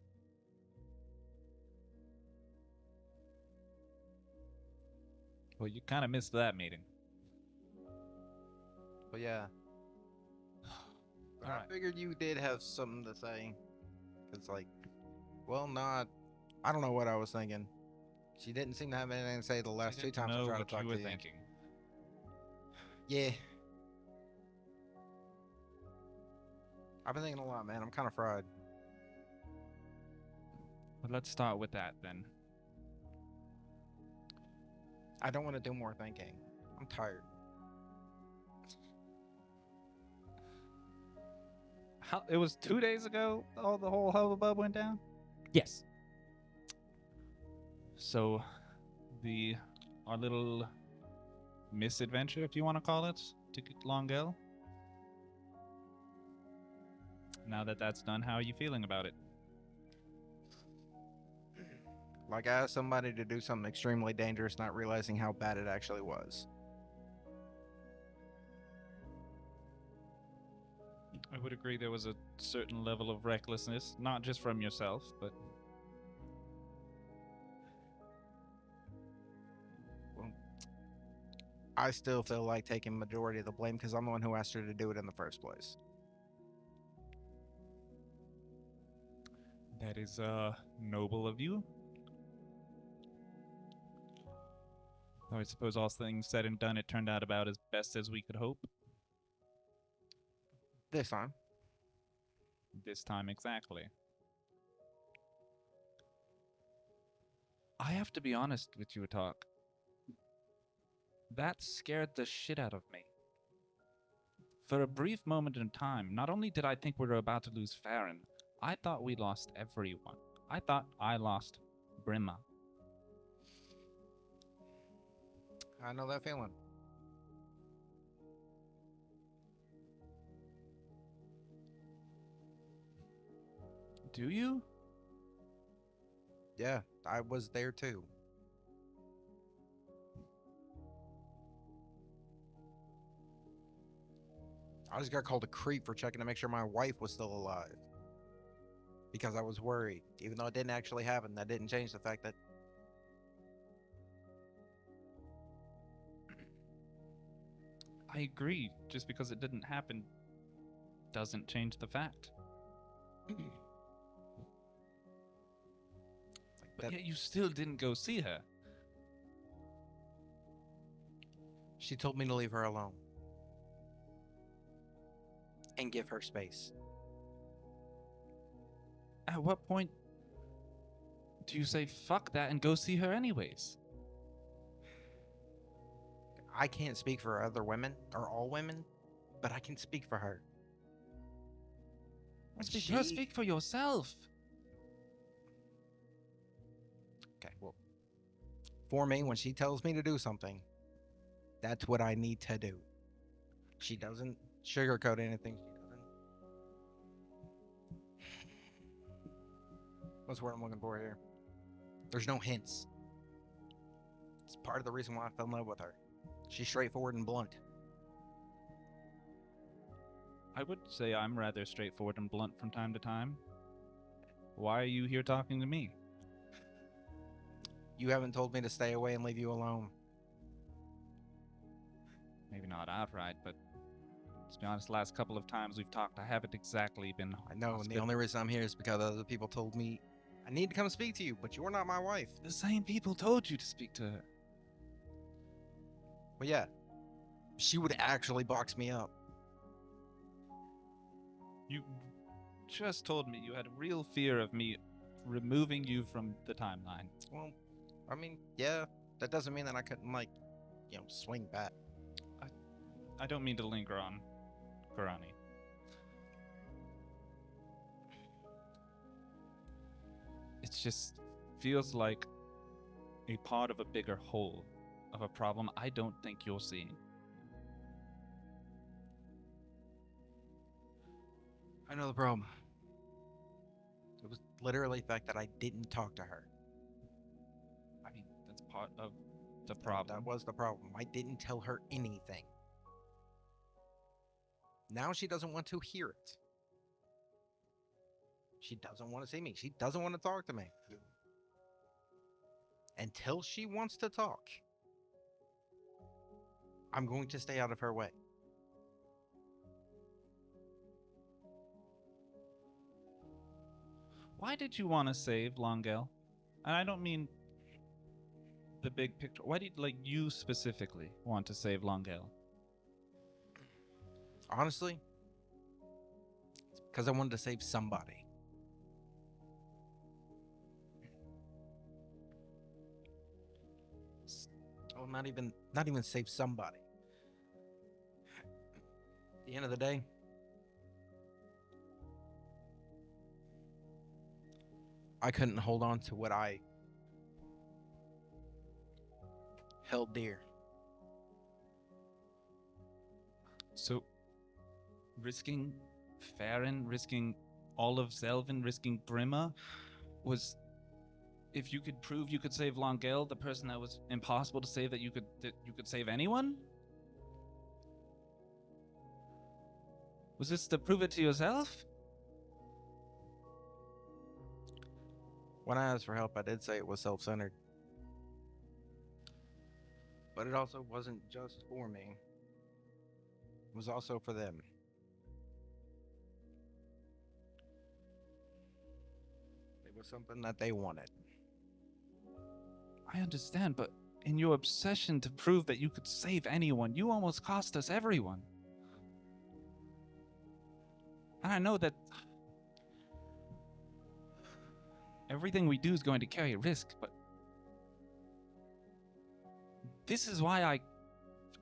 Well, you kind of missed that meeting. But yeah. But I Alright. figured you did have something to say. It's like, well, not. I don't know what I was thinking. She didn't seem to have anything to say the last two times I know tried to what talk you to were you. thinking. Yeah. I've been thinking a lot, man. I'm kind of fried. But let's start with that then. I don't want to do more thinking. I'm tired. It was 2 days ago the whole hubbub went down? Yes. So, our little misadventure, if you want to call it, to Longell. Now that that's done, how are you feeling about it? Like, I asked somebody to do something extremely dangerous, not realizing how bad it actually was. I would agree there was a certain level of recklessness, not just from yourself, but I still feel like taking majority of the blame because I'm the one who asked her to do it in the first place. that is noble of you. Though I suppose all things said and done, it turned out about as best as we could hope. This time. This time exactly. I have to be honest with you, Attark. That scared the shit out of me. For a brief moment in time, not only did I think we were about to lose Farron, I thought we lost everyone. I thought I lost Brimma. I know that feeling. Do you? Yeah, I was there too. I just got called a creep for checking to make sure my wife was still alive. Because I was worried. Even though it didn't actually happen, that didn't change the fact that I agree. Just because it didn't happen doesn't change the fact. But that yet you still didn't go see her. she told me to leave her alone. And give her space. At what point do you say fuck that and go see her anyways? I can't speak for other women, or all women, but I can speak for her. Speak for yourself. Okay, well, for me, when she tells me to do something, that's what I need to do. She doesn't sugarcoat anything. She doesn't. What's the word I'm looking for here? There's no hints. It's part of the reason why I fell in love with her. She's straightforward and blunt. I would say I'm rather straightforward and blunt from time to time. Why are you here talking to me? You haven't told me to stay away and leave you alone. Maybe not outright, but to be honest, the last couple of times we've talked, I haven't exactly been. I know, and the only reason I'm here is because other people told me I need to come speak to you, but you're not my wife. The same people told you to speak to her. Well, yeah, she would actually box me up. You just told me you had a real fear of me removing you from the timeline. Well, I mean, yeah, that doesn't mean that I couldn't, like, swing back. I don't mean to linger on, Karani. It just feels like a part of a bigger whole of a problem I don't think you're seeing. I know the problem. It was literally the fact that I didn't talk to her. I mean, that's part of the problem. That was the problem. I didn't tell her anything. Now she doesn't want to hear it. She doesn't want to see me. She doesn't want to talk to me. Until she wants to talk, I'm going to stay out of her way. Why did you want to save Longale? And I don't mean the big picture. Why did you specifically want to save Longale? Honestly, it's because I wanted to save somebody. Oh, not even save somebody. At the end of the day, I couldn't hold on to what I held dear. So, risking Farron, risking all of Zelvin, risking Brimma was, if you could prove you could save Longale, the person that was impossible to save, that you could save anyone? Was this to prove it to yourself? When I asked for help, I did say it was self-centered. But it also wasn't just for me. It was also for them. It was something that they wanted. I understand, but in your obsession to prove that you could save anyone, you almost cost us everyone. And I know that everything we do is going to carry a risk, but this is why I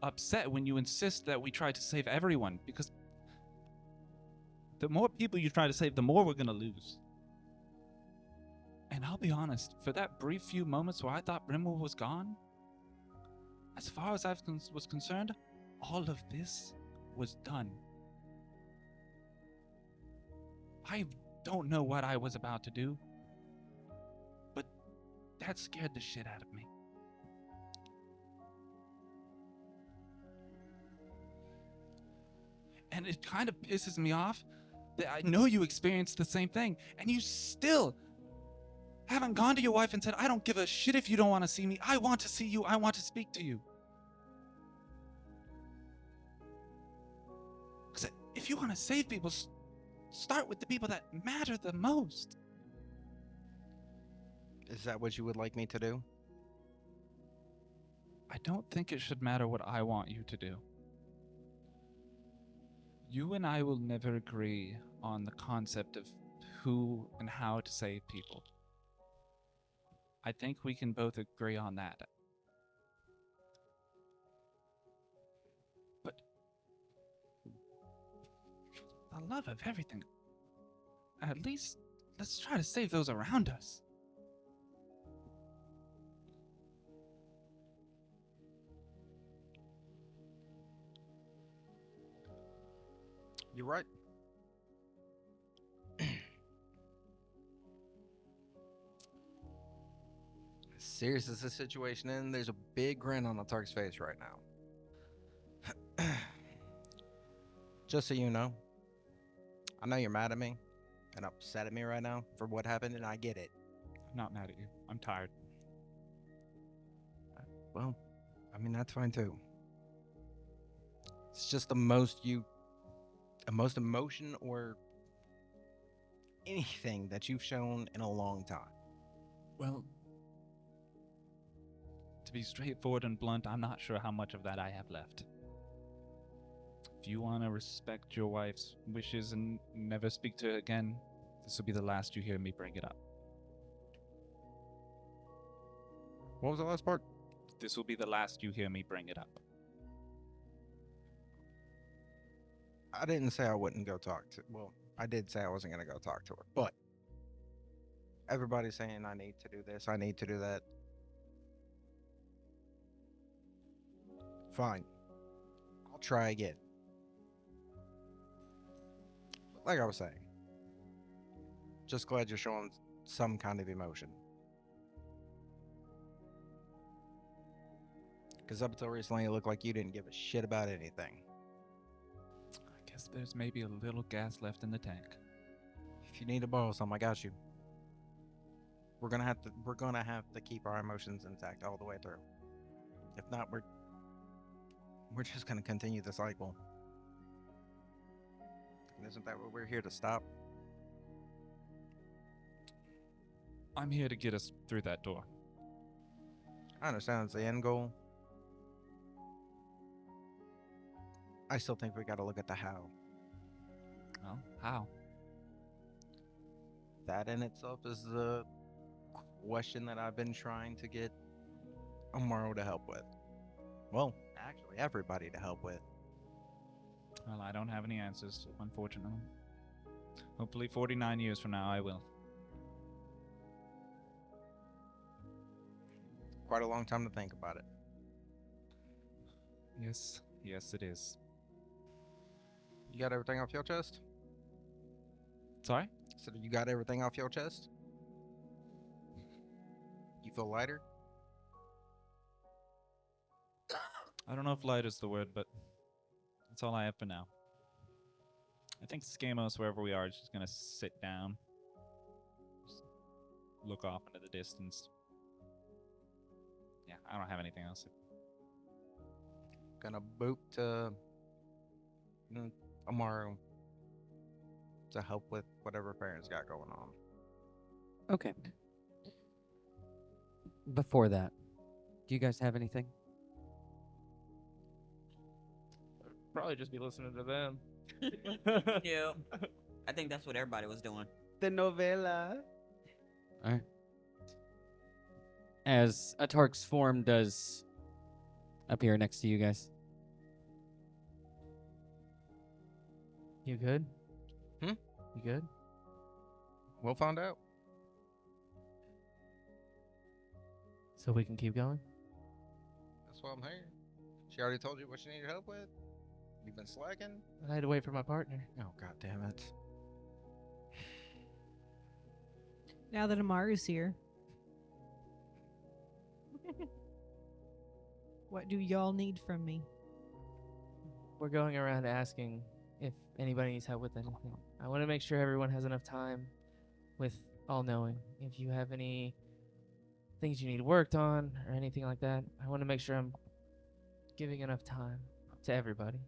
upset when you insist that we try to save everyone, because the more people you try to save, the more we're going to lose. And I'll be honest, for that brief few moments where I thought Brimwell was gone, as far as I was concerned, all of this was done. I don't know what I was about to do, but that scared the shit out of me. And it kind of pisses me off that I know you experienced the same thing, and you still haven't gone to your wife and said, I don't give a shit if you don't want to see me. I want to see you. I want to speak to you. Because if you want to save people, start with the people that matter the most. Is that what you would like me to do? I don't think it should matter what I want you to do. You and I will never agree on the concept of who and how to save people. I think we can both agree on that. But the love of everything, at least let's try to save those around us. You're right. As serious as this situation is, there's a big grin on Attark's face right now. Just so you know, I know you're mad at me and upset at me right now for what happened, and I get it. I'm not mad at you. I'm tired. Well, I mean, that's fine too. It's just the most emotion or anything that you've shown in a long time. Well, to be straightforward and blunt, I'm not sure how much of that I have left. If you want to respect your wife's wishes and never speak to her again, this will be the last you hear me bring it up. What was the last part? This will be the last you hear me bring it up. I didn't say I wouldn't go talk to. Well, I did say I wasn't going to go talk to her, but everybody's saying I need to do this, I need to do that. Fine. I'll try again. Like I was saying, just glad you're showing some kind of emotion. Because up until recently, it looked like you didn't give a shit about anything. I guess there's maybe a little gas left in the tank. If you need to borrow some, I got you. We're gonna have to keep our emotions intact all the way through. If not, we're just gonna continue the cycle. And isn't that what we're here to stop? I'm here to get us through that door. I understand it's the end goal. I still think we gotta look at the how. Well, how? That in itself is the question that I've been trying to get Amaro to help with. Well, actually, everybody to help with. Well, I don't have any answers, unfortunately. Hopefully 49 years from now I will. Quite a long time to think about it. Yes, it is. You got everything off your chest? Sorry? So you got everything off your chest? You feel lighter? I don't know if light is the word, but that's all I have for now. I think Skamos, wherever we are, is just gonna sit down. Just look off into the distance. Yeah, I don't have anything else. Gonna boot to Amaro to help with whatever parents got going on. Okay. Before that, do you guys have anything? Probably just be listening to them. Yeah. I think that's what everybody was doing. The novella. All right. As Attark's form does appear next to you guys. You good? Hmm? You good? We'll find out. So we can keep going? That's why I'm here. She already told you what she needed help with? You've been slacking? I had to wait for my partner. Oh, god damn it. Now that Amaru's here. What do y'all need from me? We're going around asking if anybody needs help with anything. I want to make sure everyone has enough time with all knowing. If you have any things you need worked on or anything like that, I want to make sure I'm giving enough time to everybody.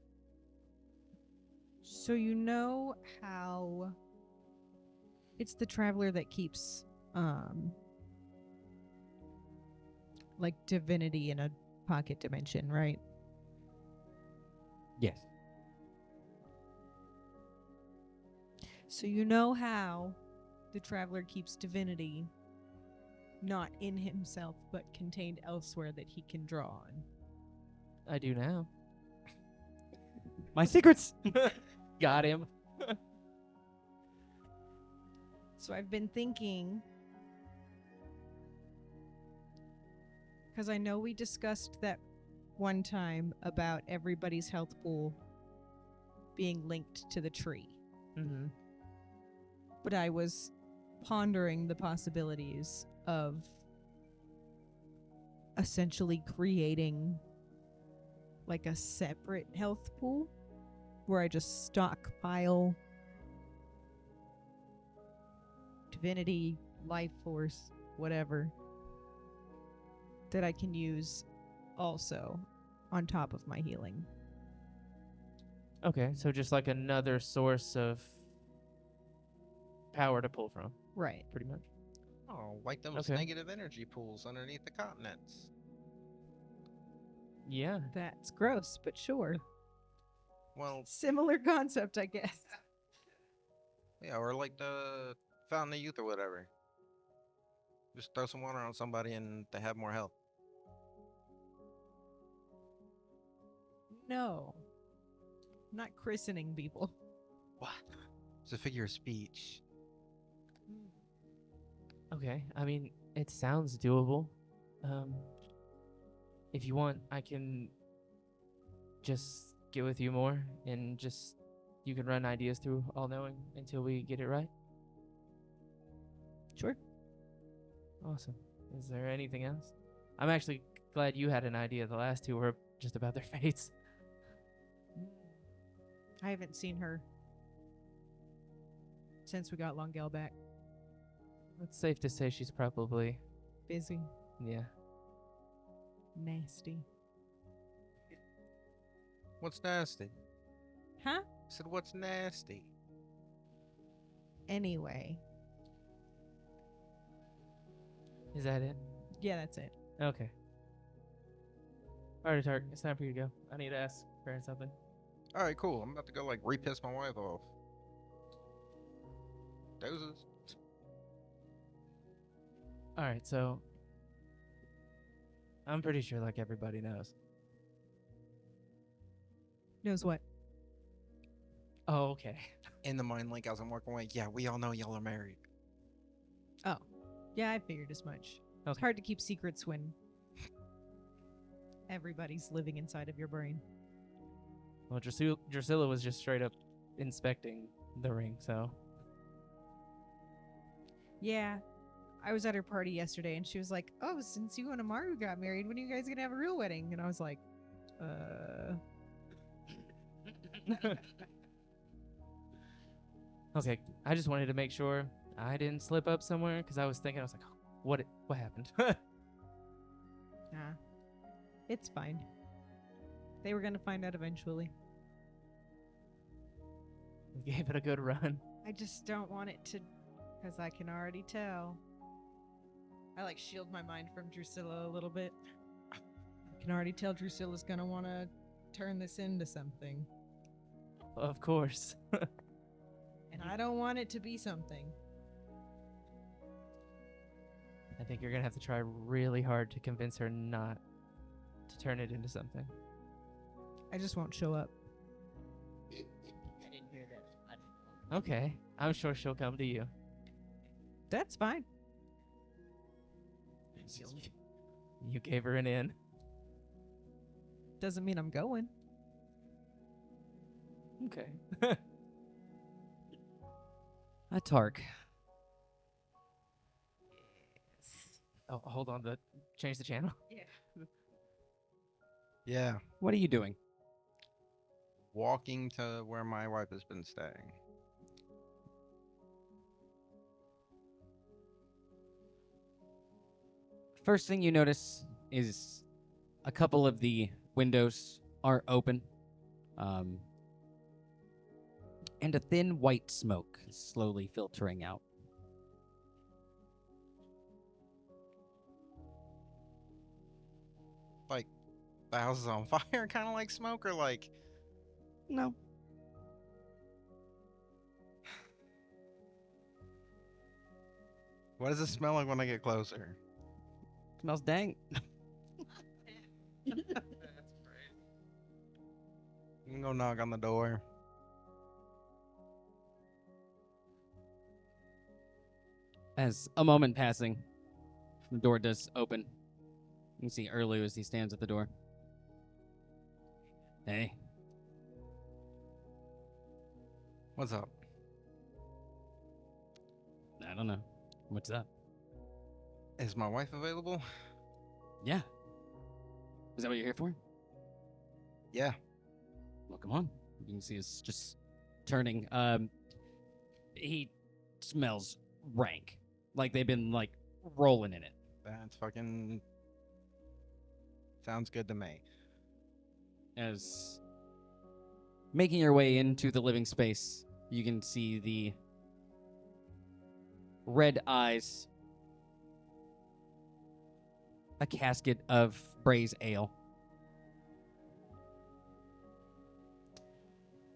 So you know how it's the traveler that keeps like divinity in a pocket dimension, right? Yes. So you know how the traveler keeps divinity not in himself but contained elsewhere that he can draw on. I do now. My secrets. Got him. So I've been thinking, because I know we discussed that one time about everybody's health pool being linked to the tree. Mm-hmm. But I was pondering the possibilities of essentially creating like a separate health pool where I just stockpile divinity, life force, whatever that I can use also on top of my healing. Okay, so just like another source of power to pull from, Right. pretty much. Oh, like those Okay. negative energy pools underneath the continents. Yeah. That's gross, but sure. Well, Similar concept, I guess. yeah, or like the Fountain of Youth or whatever. Just throw some water on somebody and they have more health. No. Not christening people. What? It's a figure of speech. Okay, I mean, it sounds doable. If you want, I can just get with you more and just you can run ideas through all knowing until we get it right. Sure. Awesome. Is there anything else? I'm actually glad you had an idea. The last two were just about their fates. I haven't seen her since we got Longale back. It's safe to say she's probably, Busy. yeah. Nasty. What's nasty? Huh? I said, what's nasty? Anyway. Is that it? Yeah, that's it. Okay. Alright, Attark, it's time for you to go. I need to ask Baron something. Alright, cool. I'm about to go, like, re-piss my wife off. Doses. Alright, so I'm pretty sure like everybody knows. Knows what? Oh, okay. In the mind link as I'm walking away, yeah, we all know y'all are married. Oh. Yeah, I figured as much. It's Okay. hard to keep secrets when everybody's living inside of your brain. Well, Drusilla was just straight up inspecting the ring, so. Yeah. I was at her party yesterday and she was like, "Oh, since you and Amaru got married, when are you guys gonna have a real wedding?" And I was like, Okay, I just wanted to make sure I didn't slip up somewhere because I was thinking, I was like, oh, what happened? Nah. It's fine. They were gonna find out eventually. We gave it a good run. I just don't want it to, because I can already tell. I like shield my mind from Drusilla a little bit. I can already tell Drusilla's gonna want to turn this into something. Of course. And I don't want it to be something. I think you're gonna have to try really hard to convince her not to turn it into something. I just won't show up. I didn't hear that. I didn't. Okay, I'm sure she'll come to you. That's fine. You gave her an in. Doesn't mean I'm going. Okay. Attark. Oh, hold on. Change the channel. Yeah. What are you doing? walking to where my wife has been staying. First thing you notice is a couple of the windows are open, um, and a thin white smoke is slowly filtering out. Like the house is on fire, kind of like smoke, or like No. what does it smell like when I get closer? Smells dank. You can go knock on the door. As a moment passing, the door does open. You can see Erlu as he stands at the door. Hey, What's up? I don't know. What's up? Is my wife available? Yeah. Is that what you're here for? Yeah. Well, come on. You can see it's just turning. He smells rank. Like they've been like rolling in it. That's fucking sounds good to me. As making your way into the living space, you can see the red eyes, a casket of braised ale,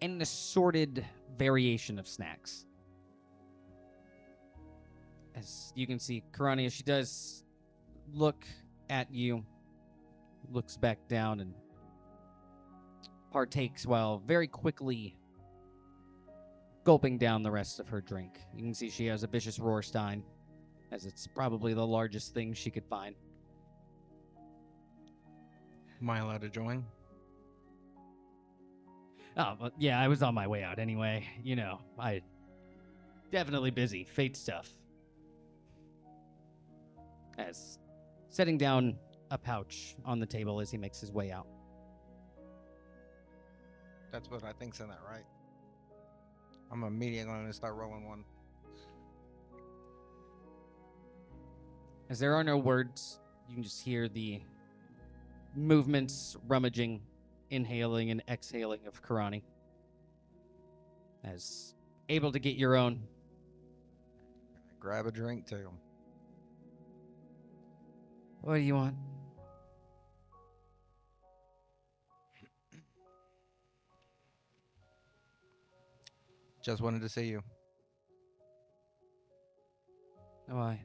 and an assorted variation of snacks. As you can see, Karani, as she does look at you, looks back down and partakes while very quickly gulping down the rest of her drink. You can see she has a vicious Rohrstein, as it's probably the largest thing she could find. Am I allowed to join? Oh, but yeah, I was on my way out anyway. You know, I definitely busy. Fate stuff. As setting down a pouch on the table as he makes his way out. That's what I think's in that, right? I'm immediately going to start rolling one. As there are no words, you can just hear the movements, rummaging, inhaling, and exhaling of Karani. As able to get your own. Grab a drink too. What do you want? Just wanted to see you. Why?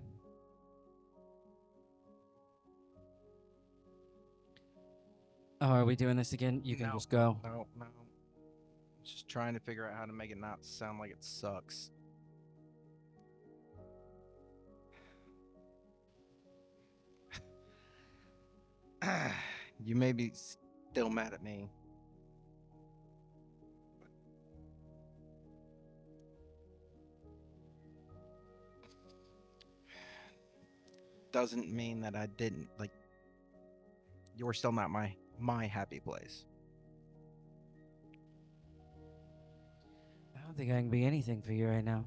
Oh, are we doing this again? You can No. just go. No. Just trying to figure out how to make it not sound like it sucks. You may be still mad at me. Doesn't mean that I didn't, like, you're still not my happy place. I don't think I can be anything for you right now.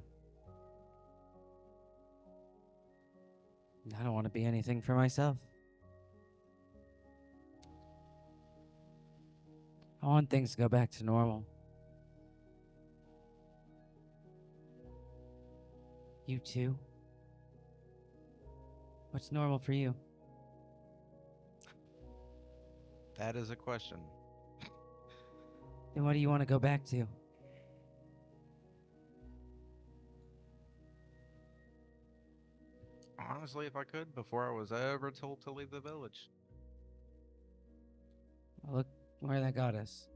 I don't want to be anything for myself. I want things to go back to normal. You too? What's normal for you? That is a question. Then what do you want to go back to? Honestly, if I could, before I was ever told to leave the village. Well, look where that got us.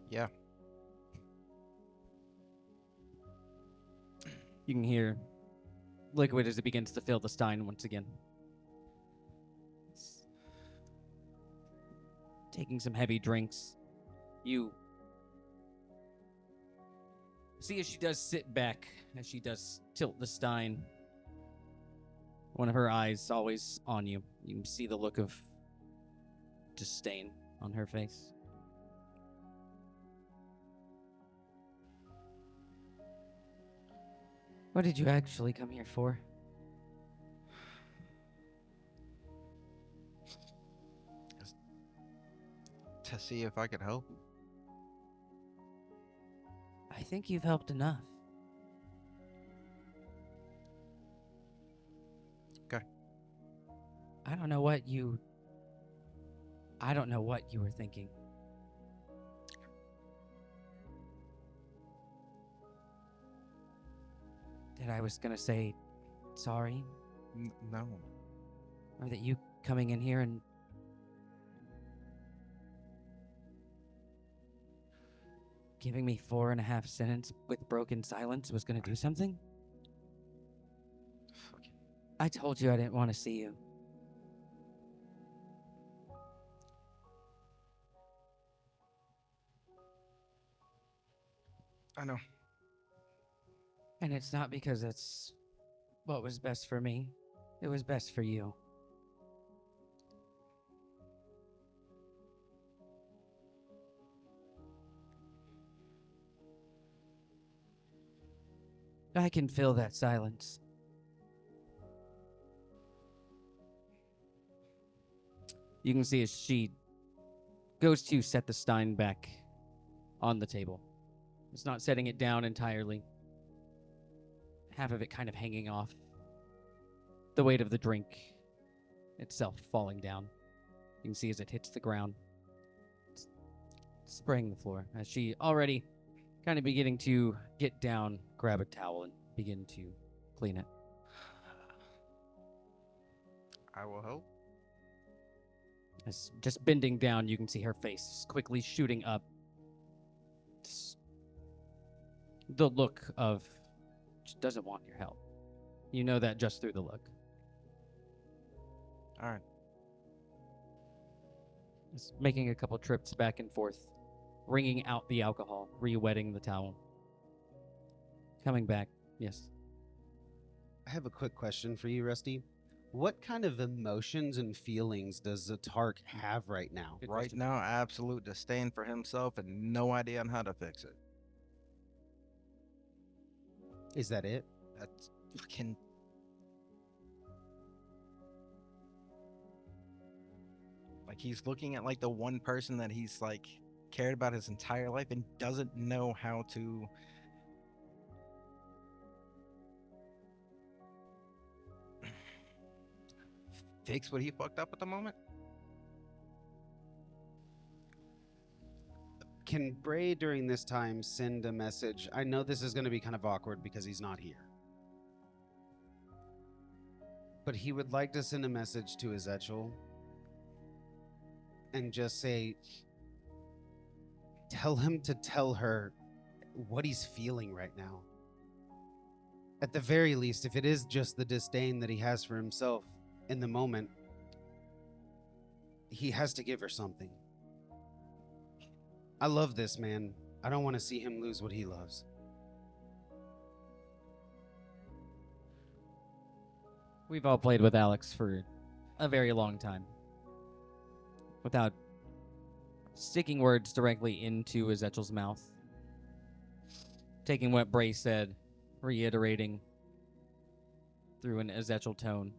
Yeah. You can hear liquid as it begins to fill the stein once again. Taking some heavy drinks. You see as she does sit back, as she does tilt the stein. One of her eyes always on you. You can see the look of disdain on her face. What did you actually come here for? To see if I could help. I think you've helped enough. Okay. I don't know what you were thinking. That I was gonna say sorry, No. or that you coming in here and giving me 4.5 sentence with broken silence was gonna do something? Fucking. I told you I didn't want to see you. I know. And it's not because it's what was best for me. It was best for you. I can feel that silence. You can see as she goes to set the stein back on the table. It's not setting it down entirely. Half of it kind of hanging off. The weight of the drink itself falling down. You can see as it hits the ground, spraying the floor. As she already kind of beginning to get down, grab a towel, and begin to clean it. I will help. As just bending down, you can see her face quickly shooting up. The look of she doesn't want your help. You know that just through the look. All right. Just making a couple trips back and forth, wringing out the alcohol, re-wetting the towel. Coming back, yes. I have a quick question for you, Rusty. What kind of emotions and feelings does Attark have right now? Good Right question. now, absolute disdain for himself and no idea on how to fix it. Is that it? That's fucking. Like he's looking at like the one person that he's like cared about his entire life and doesn't know how to fix what he fucked up at the moment. Can Bray during this time send a message? I know this is going to be kind of awkward because he's not here. But he would like to send a message to Ezekiel and just say, tell him to tell her what he's feeling right now. At the very least, if it is just the disdain that he has for himself in the moment, he has to give her something. I love this man. I don't want to see him lose what he loves. We've all played with Alex for a very long time. Without sticking words directly into Ezekiel's mouth. Taking what Bray said, reiterating through an Ezekiel tone.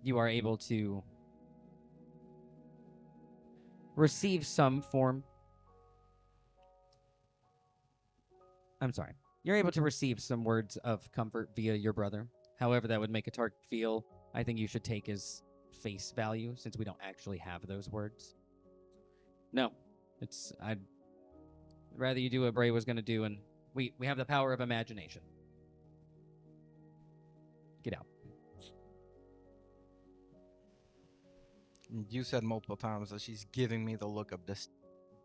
You are able to receive some form. I'm sorry. You're able to receive some words of comfort via your brother. However, that would make Attark feel, I think you should take as face value, since we don't actually have those words. No, I'd rather you do what Bray was going to do, and we have the power of imagination. Get out. You said multiple times that she's giving me the look of this,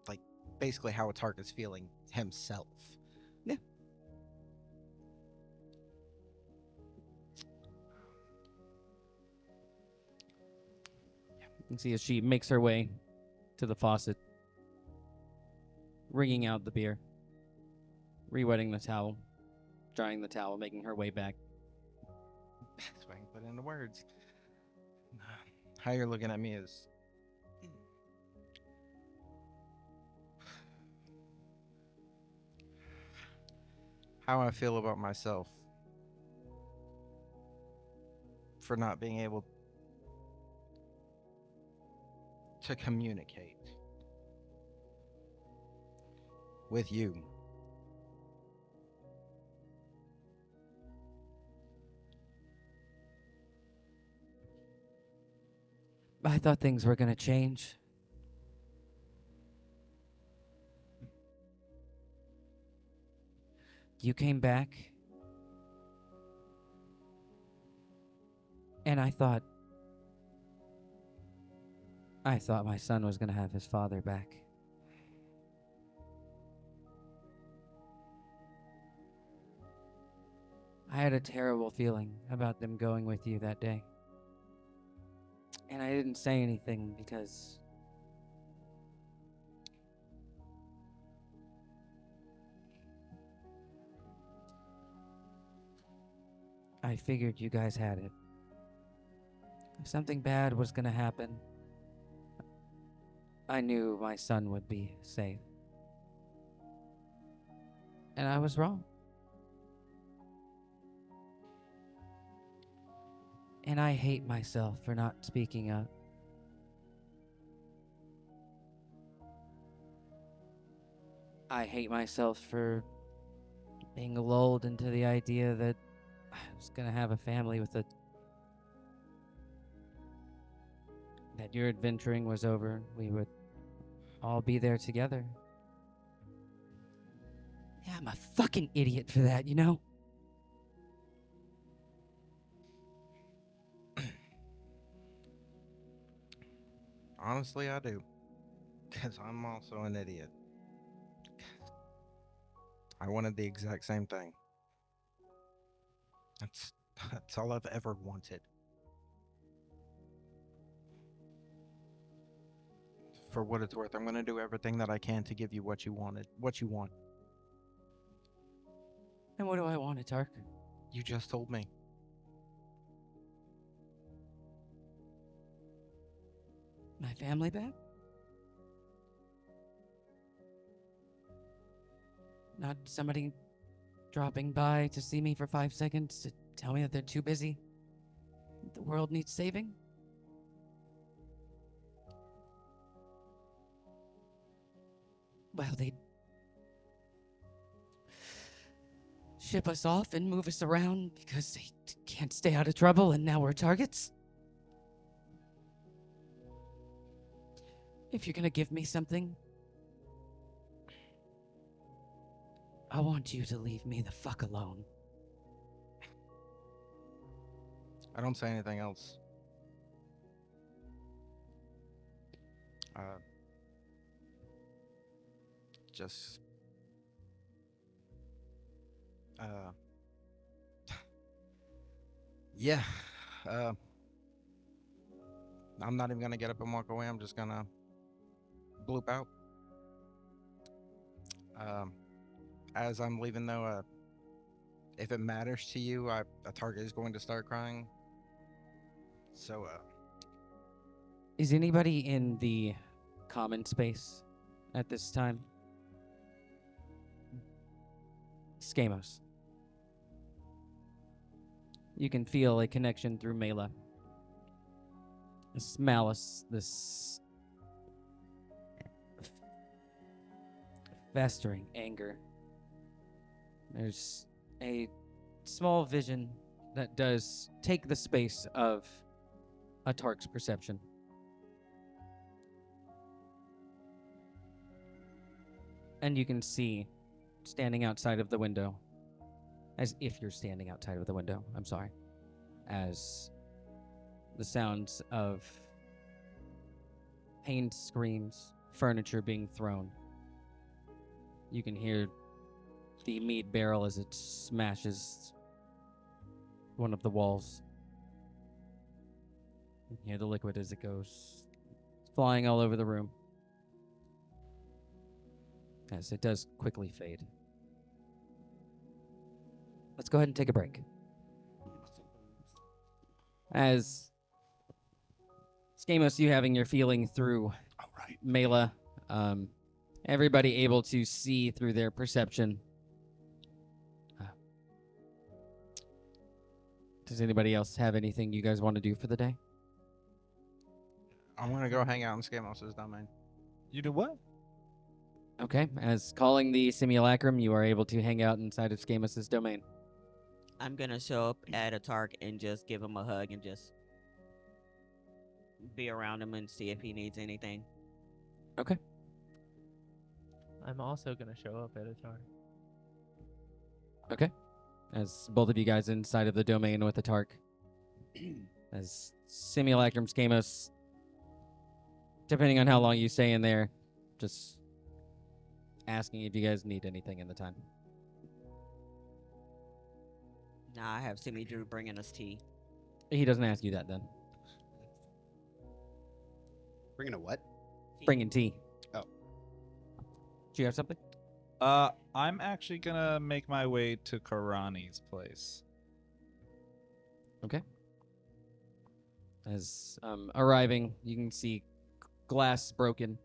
like, basically how Attark is feeling himself. Yeah. You can see as she makes her way to the faucet, wringing out the beer, re-wetting the towel, drying the towel, making her way back. So I can put it into words. how you're looking at me is how I feel about myself for not being able to communicate with you. I thought things were gonna change. You came back, and I thought my son was gonna have his father back. I had a terrible feeling about them going with you that day. And I didn't say anything because I figured you guys had it. If something bad was gonna happen, I knew my son would be safe. And I was wrong. And I hate myself for not speaking up. I hate myself for being lulled into the idea that I was gonna have a family with a... that your adventuring was over. We would all be there together. Yeah, I'm a fucking idiot for that, you know? Honestly, I do. Because I'm also an idiot. I wanted the exact same thing. That's all I've ever wanted. For what it's worth, I'm going to do everything that I can to give you what you wanted, what you want. And what do I want, Attark? You just told me. My family back? Not somebody dropping by to see me for 5 seconds to tell me that they're too busy? The world needs saving? Well, they'd ship us off and move us around because they can't stay out of trouble and now we're targets? If you're gonna give me something, I want you to leave me the fuck alone. I don't say anything else. Just yeah. I'm not even gonna get up and walk away. I'm just gonna bloop out. As I'm leaving, though, if it matters to you, a target is going to start crying. So, Is anybody in the common space at this time? Skamos. You can feel a connection through Mela. This malice, this festering anger. There's a small vision that does take the space of Attark's perception. And you can see, standing outside of the window, as if you're standing outside of the window, I'm sorry, as the sounds of pained screams, furniture being thrown. You can hear the mead barrel as it smashes one of the walls. You can hear the liquid as it goes flying all over the room. Yes, it does quickly fade. Let's go ahead and take a break. As Skamos, you having your feeling through All right. Mela. Everybody able to see through their perception. Does anybody else have anything you guys want to do for the day? I'm gonna go hang out in Scamos's domain. You do what? Okay, as calling the simulacrum, you are able to hang out inside of Skamos' domain. I'm gonna show up at Attark and just give him a hug and just be around him and see if he needs anything. I'm also gonna show up at Attark. Okay. As both of you guys inside of the domain with Attark. As simulacrum Skamos, depending on how long you stay in there, just asking if you guys need anything in the time. Nah, I have Simi Drew bringing us tea. He doesn't ask you that then. Bringing a what? Bringing tea. Oh. Do you have something? I'm actually gonna make my way to Karani's place. As arriving, you can see glass broken.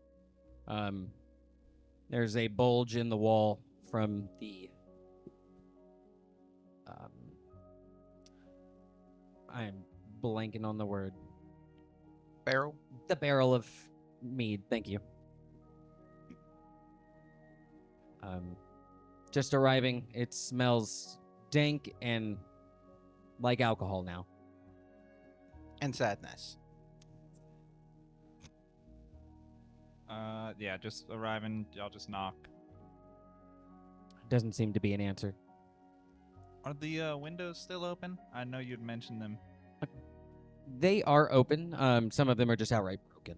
There's a bulge in the wall from the. I'm blanking on the word. Barrel. The barrel of mead. Thank you. Just arriving, it smells dank and like alcohol now. And sadness. Yeah, just arriving. I'll just knock. Doesn't seem to be an answer. Are the windows still open? I know you'd mentioned them. They are open. Some of them are just outright broken.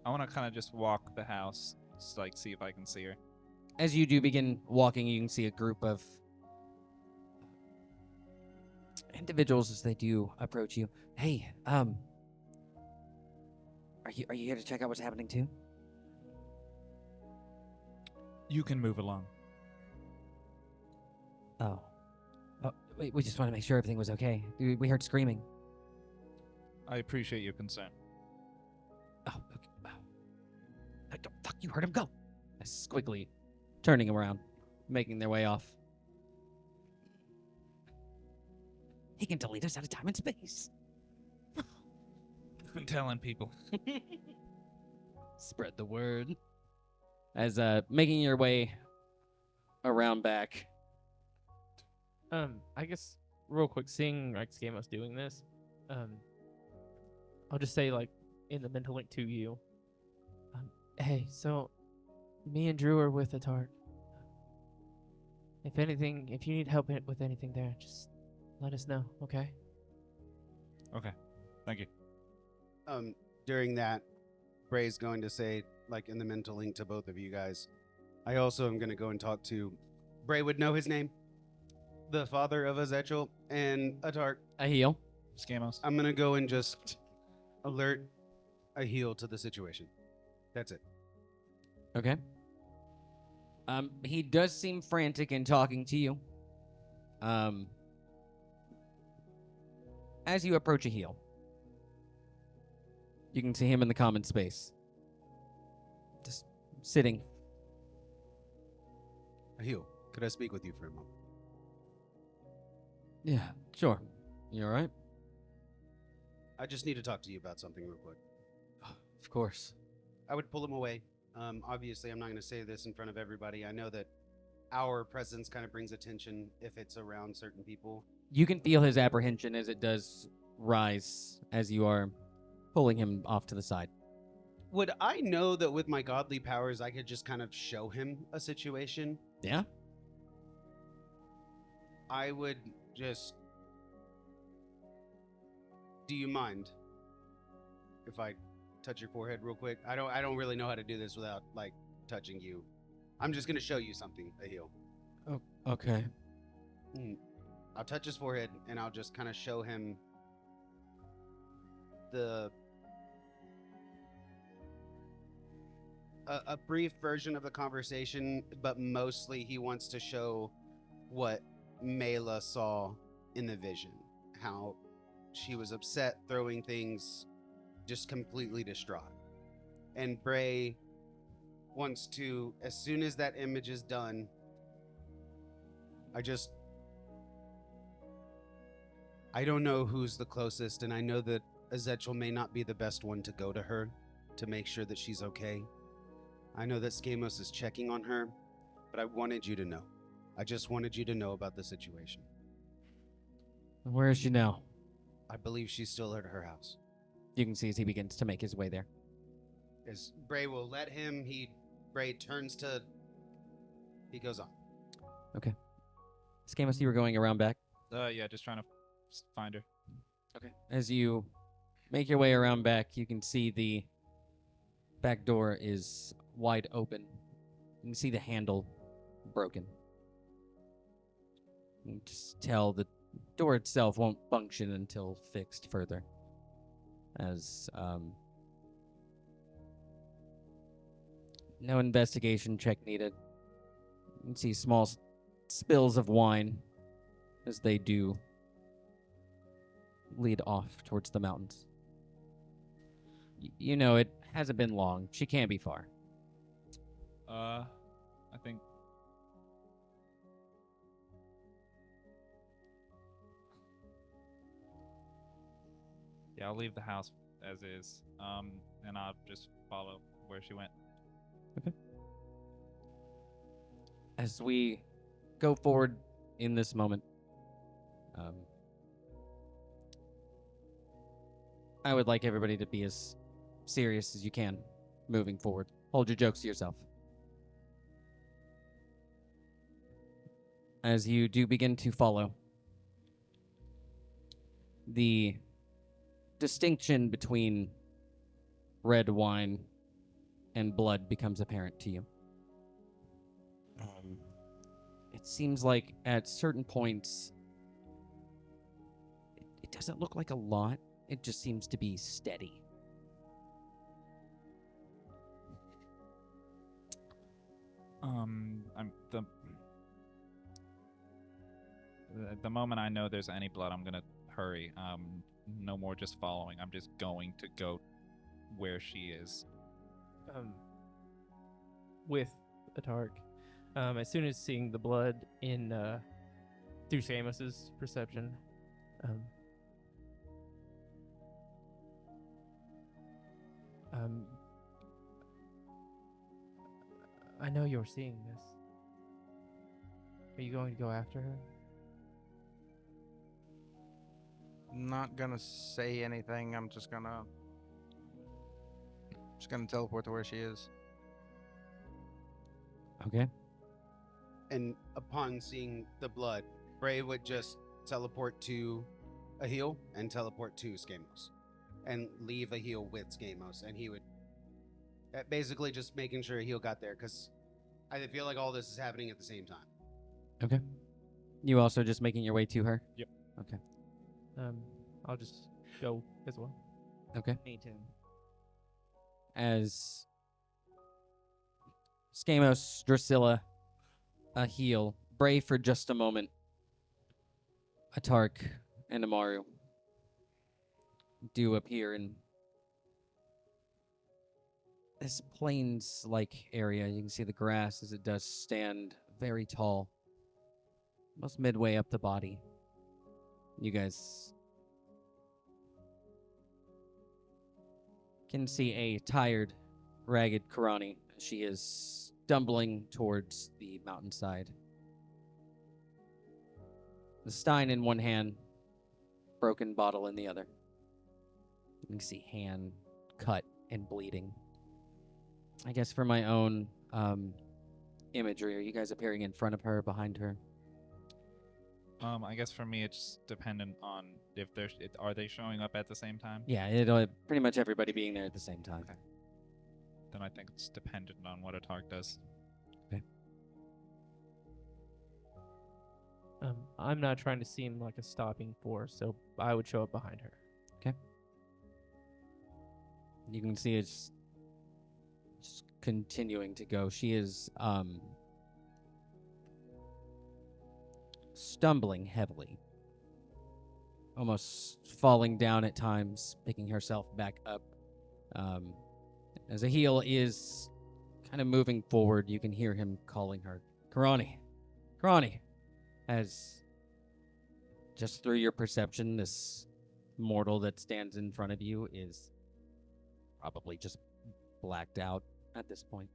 I want to kind of just walk the house, just like see if I can see her. As you do begin walking, you can see a group of individuals as they do approach you. Hey, are you here to check out what's happening too? You can move along. Oh, wait, we just want to make sure everything was okay. We heard screaming. I appreciate your concern. Oh, okay. Fuck, you heard him go. As quickly turning around, making their way off. He can delete us out of time and space. I've been telling people. Spread the word. As making your way around back. I guess real quick, seeing like Scamos doing this, I'll just say like in the mental link to you. Hey, so me and Drew are with Attark. If anything, if you need help with anything there, just let us know, okay? Okay, thank you. During that, Bray's going to say, like in the mental link to both of you guys, I also am going to go and talk to. Bray would know his name. The father of Ezekiel and Attark. A heal. Scamos. I'm going to go and just alert a heal to the situation. That's it. Okay. He does seem frantic in talking to you. As you approach a heal, you can see him in the common space. Just sitting. A heal. Could I speak with you for a moment? Yeah, sure. You all right? I just need to talk to you about something real quick. Of course. I would pull him away. Obviously, I'm not going to say this in front of everybody. I know that our presence kind of brings attention if it's around certain people. You can feel his apprehension as it does rise as you are pulling him off to the side. Would I know that with my godly powers, I could just kind of show him a situation? Yeah? I would just... Do you mind if I touch your forehead real quick? I don't really know how to do this without, like, touching you. I'm just going to show you something, a heal. Oh, okay. I'll touch his forehead, and I'll just kind of show him a brief version of the conversation, but mostly he wants to show what Mela saw in the vision. How she was upset, throwing things just completely distraught. And Bray wants to, as soon as that image is done, I don't know who's the closest, and I know that Ezekiel may not be the best one to go to her to make sure that she's okay. I know that Skamos is checking on her, but I wanted you to know. I just wanted you to know about the situation. Where is she now? I believe she's still at her house. You can see as he begins to make his way there. As Bray will let him, Bray turns to, he goes on. Skamos, you were going around back. Yeah, just trying to find her. Okay. As you make your way around back, you can see the back door is wide open. You can see the handle broken. You can just tell the door itself won't function until fixed further. As no investigation check needed. You can see small spills of wine as they do lead off towards the mountains. You know, it hasn't been long. She can't be far. I think. Yeah, I'll leave the house as is. And I'll just follow where she went. As we go forward in this moment, I would like everybody to be as serious as you can moving forward. Hold your jokes to yourself. As you do begin to follow, the distinction between red wine and blood becomes apparent to you. It seems like at certain points, it doesn't look like a lot. It just seems to be steady. I'm the moment I know there's any blood, I'm gonna hurry. No more just following. I'm just going to go where she is. With Attark, as soon as seeing the blood in through Samos's perception, I know you're seeing this. Are you going to go after her? Not gonna say anything. I'm just gonna teleport to where she is. Okay. And upon seeing the blood, Bray would just teleport to a heal and teleport to Skamos. And leave a heal with Skamos. And he would basically just making sure a heal got there, because I feel like all this is happening at the same time. Okay. You also just making your way to her? Yep. Okay. I'll just go as well. Okay. Me too. As Skamos, Drusilla, a heal, Bray for just a moment, Attark, and Amaru do appear in this plains-like area. You can see the grass as it does stand very tall, almost midway up the body. You guys can see a tired, ragged Karani. She is stumbling towards the mountainside. The stein in one hand, broken bottle in the other. You can see hand cut and bleeding. I guess for my own imagery, are you guys appearing in front of her, behind her? I guess for me, it's dependent on if are they showing up at the same time? Yeah, it'll pretty much everybody being there at the same time. Okay. Then I think it's dependent on what Attark does. I'm not trying to seem like a stopping force, so I would show up behind her. You can see it's just continuing to go. She is stumbling heavily, almost falling down at times, picking herself back up Um, as a heel is kind of moving forward, you can hear him calling her, Karani, Karani. As just through your perception, this mortal that stands in front of you is probably just blacked out at this point.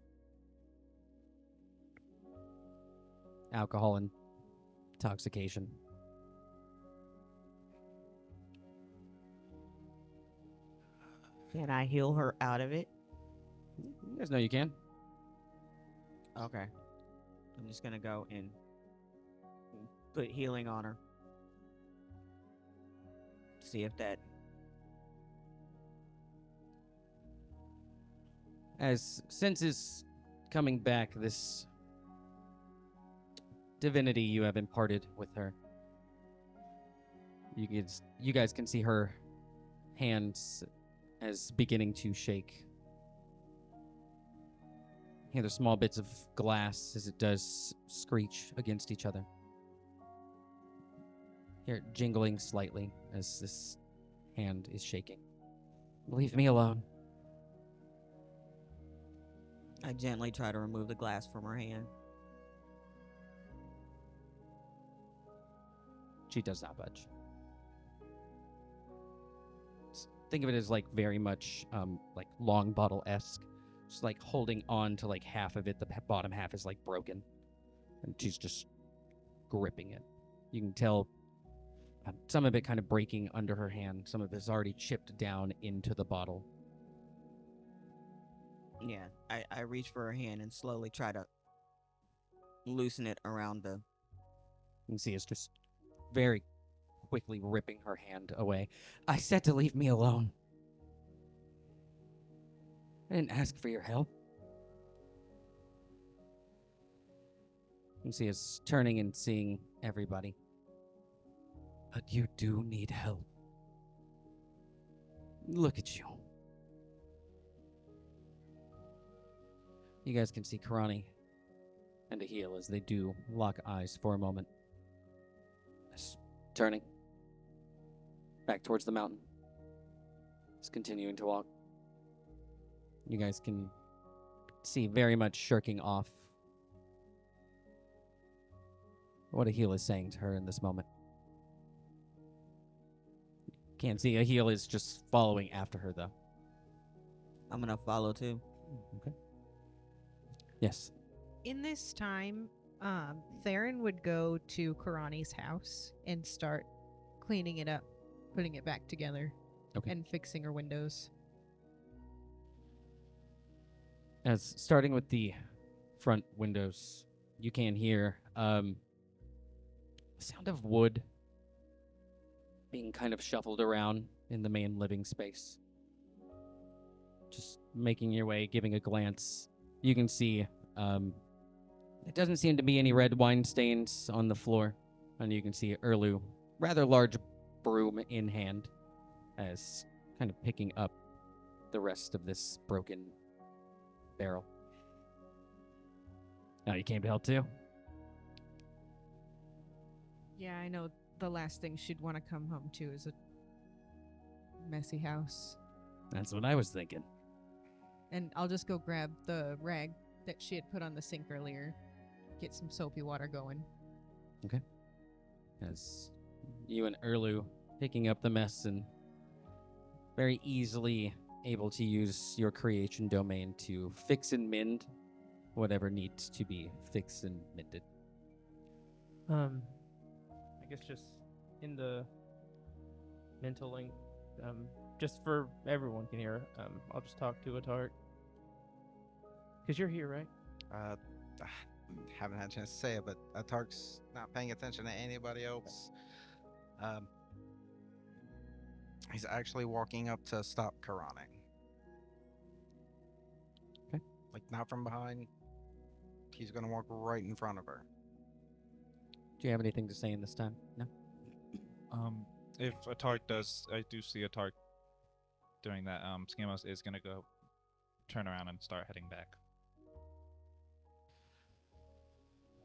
Alcohol and intoxication. Can I heal her out of it? You guys know you can. Okay. I'm just gonna go and put healing on her. See if that. As senses coming back, this divinity you have imparted with her. You guys can see her hands as beginning to shake. Hear the small bits of glass as it does screech against each other. Hear it jingling slightly as this hand is shaking. Leave me alone. I gently try to remove the glass from her hand. She does not budge. Think of it as like very much like long bottle-esque. Just like holding on to like half of it. The bottom half is like broken. And she's just gripping it. You can tell some of it kind of breaking under her hand. Some of it's already chipped down into the bottle. Yeah, I reach for her hand and slowly try to loosen it around the. You can see it's just very quickly ripping her hand away. I said to leave me alone. I didn't ask for your help. You can see us turning and seeing everybody. But you do need help. Look at you. You guys can see Karani and a heel as they do lock eyes for a moment. Just turning back towards the mountain. Just continuing to walk. You guys can see very much shirking off what a heel is saying to her in this moment. Can't see. A heel is just following after her, though. I'm gonna follow too. Okay. Yes. In this time, Theron would go to Karani's house and start cleaning it up, putting it back together, Okay. and fixing her windows. As starting with the front windows, you can hear the sound of wood being kind of shuffled around in the main living space. Just making your way, giving a glance, you can see it doesn't seem to be any red wine stains on the floor, and you can see Erlu, rather large broom in hand, as kind of picking up the rest of this broken barrel. Now you came to help too? Yeah, I know the last thing she'd want to come home to is a messy house. That's what I was thinking. And I'll just go grab the rag that she had put on the sink earlier, get some soapy water going. As you and Erlu picking up the mess and very easily able to use your creation domain to fix and mend whatever needs to be fixed and mended. I guess just in the mental link, just for everyone can hear, I'll just talk to Attark. Because you're here, right? Haven't had a chance to say it, but Attark's not paying attention to anybody else. He's actually walking up to stop Karani. Okay. Like, not from behind. He's gonna walk right in front of her. Do you have anything to say in this time? No? If Attark does, I do see Attark doing that. Schemos is gonna go turn around and start heading back.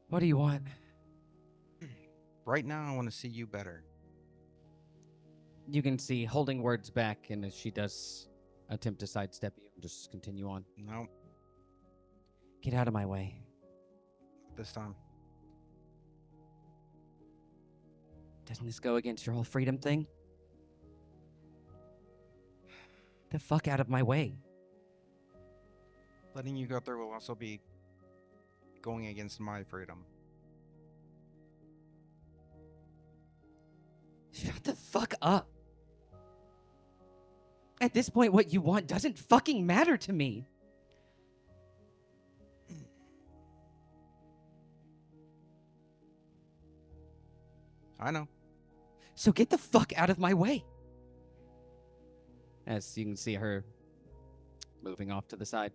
What do you want? Right now, I want to see you better. You can see holding words back, and as she does attempt to sidestep you and just continue on. No, Get out of my way. this time. Doesn't this go against your whole freedom thing? The fuck out of my way. Letting you go through will also be going against my freedom. Shut the fuck up. At this point, what you want doesn't fucking matter to me. I know. So get the fuck out of my way. As you can see her moving off to the side.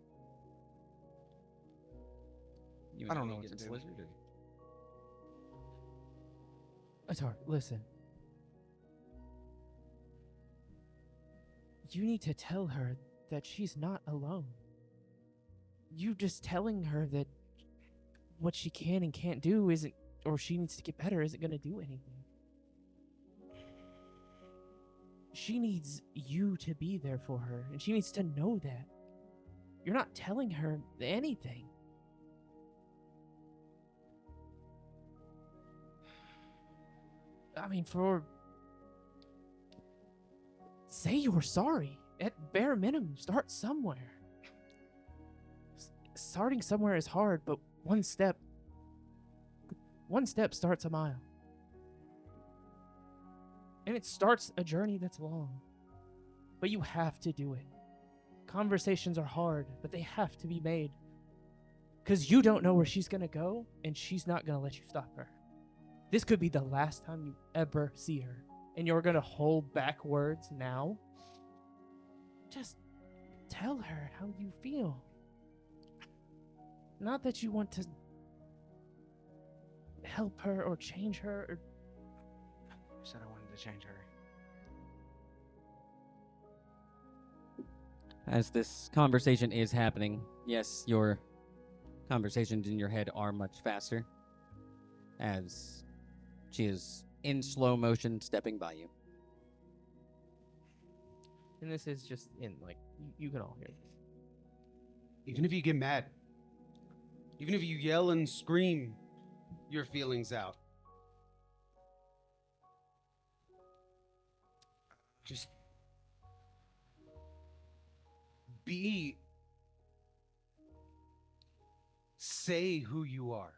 You I don't know anything what to against do. Lizard, or- Attark, listen. You need to tell her that she's not alone. You just telling her that what she can and can't do isn't, or she needs to get better, isn't going to do anything. She needs you to be there for her, and she needs to know that. You're not telling her anything. I mean, say you're sorry. At bare minimum, start somewhere. Starting somewhere is hard, but one step starts a mile. And it starts a journey that's long. But you have to do it. Conversations are hard, but they have to be made. Because you don't know where she's going to go, and she's not going to let you stop her. This could be the last time you ever see her. And you're going to hold back words now? Just tell her how you feel. Not that you want to help her or change her or I said I wanted to change her. As this conversation is happening, yes, your conversations in your head are much faster. As she is in slow motion stepping by you. And this is just in, like, you can all hear this. Even if you get mad, even if you yell and scream your feelings out, just say who you are.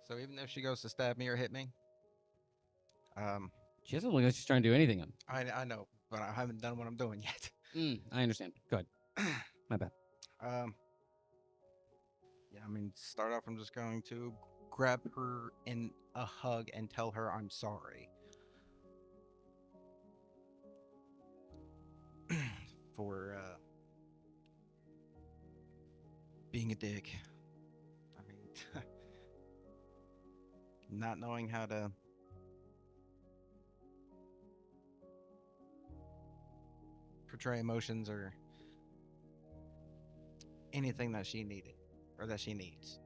So even if she goes to stab me or hit me, She doesn't look like she's trying to do anything. I know, but I haven't done what I'm doing yet. I understand. Go ahead. My bad. Yeah, I mean, start off, I'm just going to grab her in a hug and tell her I'm sorry. For, being a dick. I mean, not knowing how to portray emotions or anything that she needed or that she needs.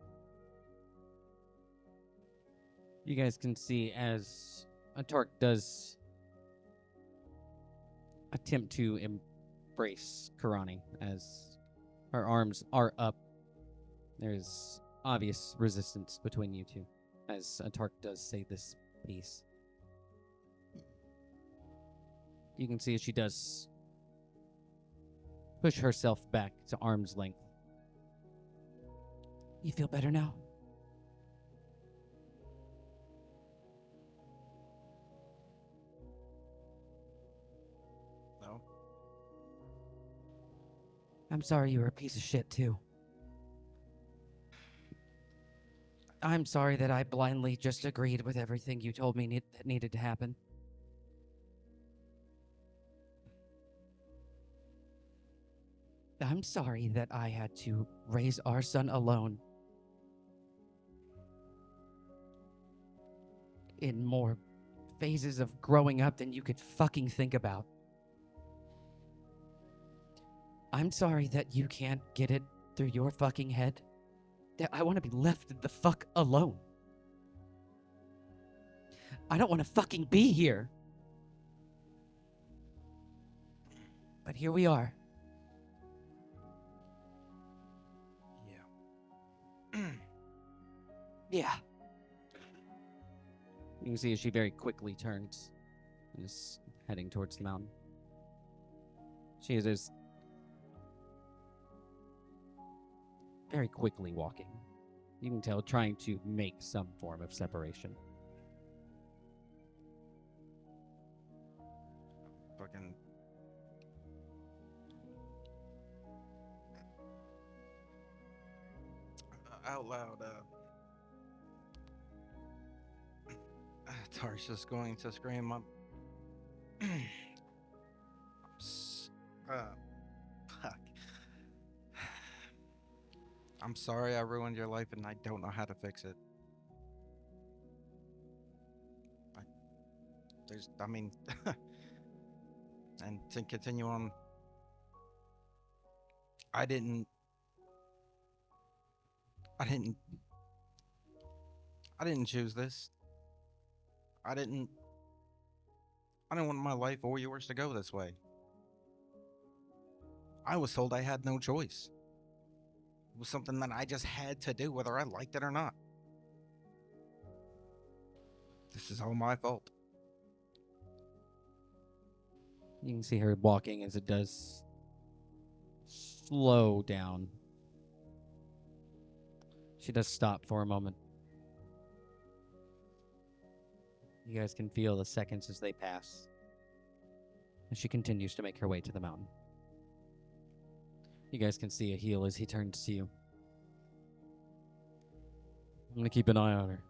You guys can see as Attark does attempt to embrace Karani as her arms are up. There's obvious resistance between you two as Attark does say this piece. You can see as she does push herself back to arm's length. You feel better now? No? I'm sorry you were a piece of shit, too. I'm sorry that I blindly just agreed with everything you told me that needed to happen. I'm sorry that I had to raise our son alone. In more phases of growing up than you could fucking think about. I'm sorry that you can't get it through your fucking head that I want to be left the fuck alone. I don't want to fucking be here. But here we are. Yeah. Yeah. You can see as she very quickly turns and is heading towards the mountain. She is very quickly walking. You can tell, trying to make some form of separation. Fucking. Out loud, Tar's just going to scream. Fuck. I'm sorry I ruined your life and I don't know how to fix it. I mean, and to continue on, I didn't choose this. I didn't want my life or yours to go this way. I was told I had no choice. It was something that I just had to do, whether I liked it or not. This is all my fault. You can see her walking as it does slow down. She does stop for a moment. You guys can feel the seconds as they pass, as she continues to make her way to the mountain. You guys can see a heel as he turns to you. I'm gonna keep an eye on her.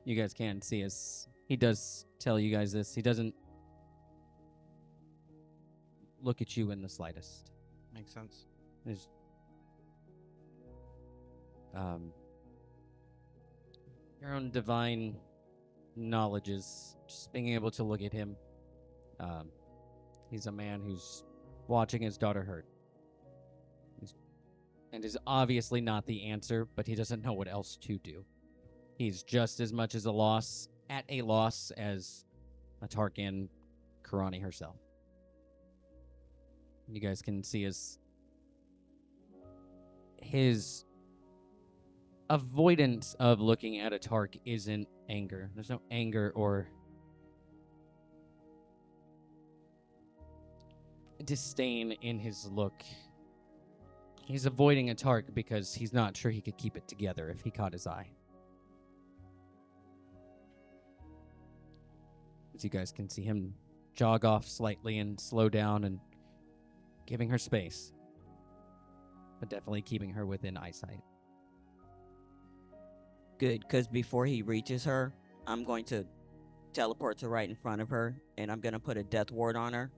You guys can see as he does tell you guys this. He doesn't look at you in the slightest. Makes sense. There's your own divine knowledges, just being able to look at him. He's a man who's watching his daughter hurt. And is obviously not the answer, but he doesn't know what else to do. He's just as much as at a loss as Attark and Karani herself. You guys can see his avoidance of looking at Attark isn't anger. There's no anger or disdain in his look. He's avoiding Attark because he's not sure he could keep it together if he caught his eye. As you guys can see him jog off slightly and slow down and giving her space, but definitely keeping her within eyesight. Good, because before he reaches her, I'm going to teleport to right in front of her, and I'm going to put a death ward on her.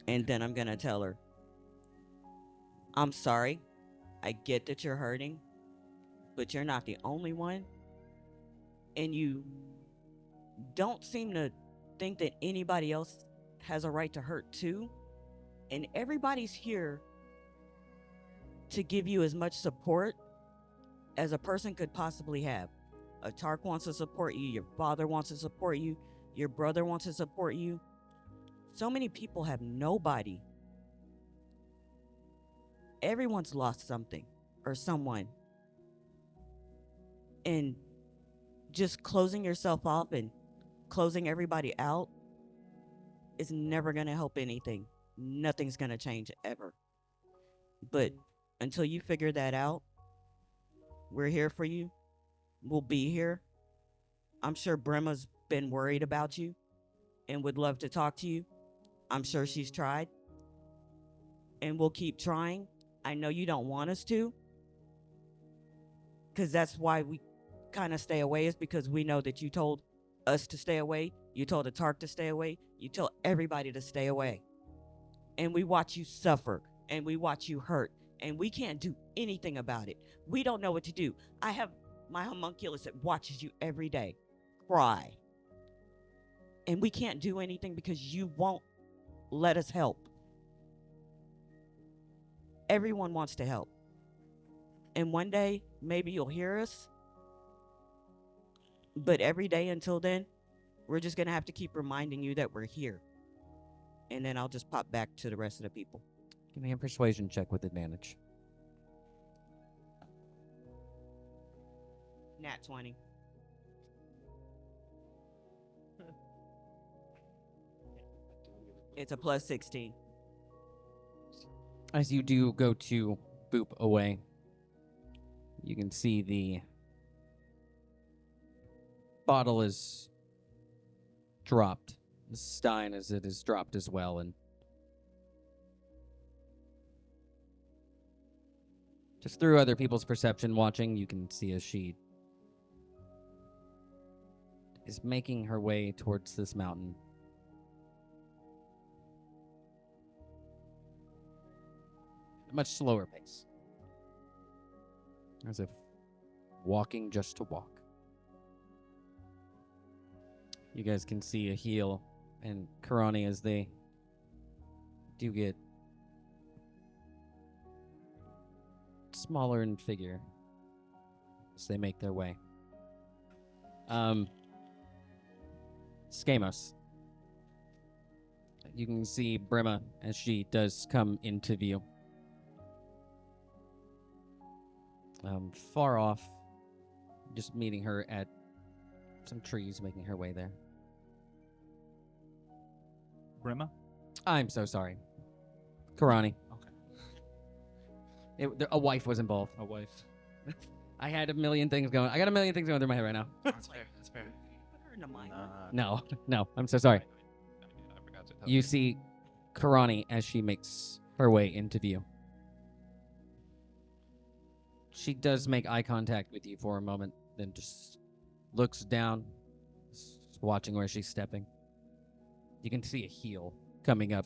And then I'm going to tell her, I'm sorry. I get that you're hurting, but you're not the only one. And you don't seem to think that anybody else has a right to hurt too. And everybody's here to give you as much support as a person could possibly have. Attark wants to support you. Your father wants to support you. Your brother wants to support you. So many people have nobody. Everyone's lost something or someone. And just closing yourself off and closing everybody out is never going to help anything. Nothing's going to change ever. But until you figure that out, we're here for you. We'll be here. I'm sure Brema's been worried about you and would love to talk to you. I'm sure she's tried. And we'll keep trying. I know you don't want us to, because that's why we kind of stay away, is because we know that you told us to stay away. You told Attark to stay away. You tell everybody to stay away. And we watch you suffer. And we watch you hurt. And we can't do anything about it. We don't know what to do. I have my homunculus that watches you every day cry. And we can't do anything because you won't let us help. Everyone wants to help. And one day, maybe you'll hear us But every day until then, we're just gonna have to keep reminding you that we're here. And then I'll just pop back to the rest of the people. Give me a persuasion check with advantage. Nat 20. It's a plus 16. As you do go to boop away, you can see the bottle is dropped. The stein as it is dropped as well, and just through other people's perception watching, you can see as she is making her way towards this mountain. At a much slower pace. As if walking just to walk. You guys can see a heel and Karani as they do get smaller in figure as they make their way. Skamos. You can see Brima as she does come into view. Far off, just meeting her at some trees, making her way there. Brima? I'm so sorry. Karani. Okay. A wife was involved. A wife. I had a million things going. I got a million things going through my head right now. That's fair. That's fair. Put her in the mind. No, I'm so sorry. I forgot to tell You see Karani as she makes her way into view. She does make eye contact with you for a moment, then just looks down, just watching where she's stepping. You can see a heel coming up,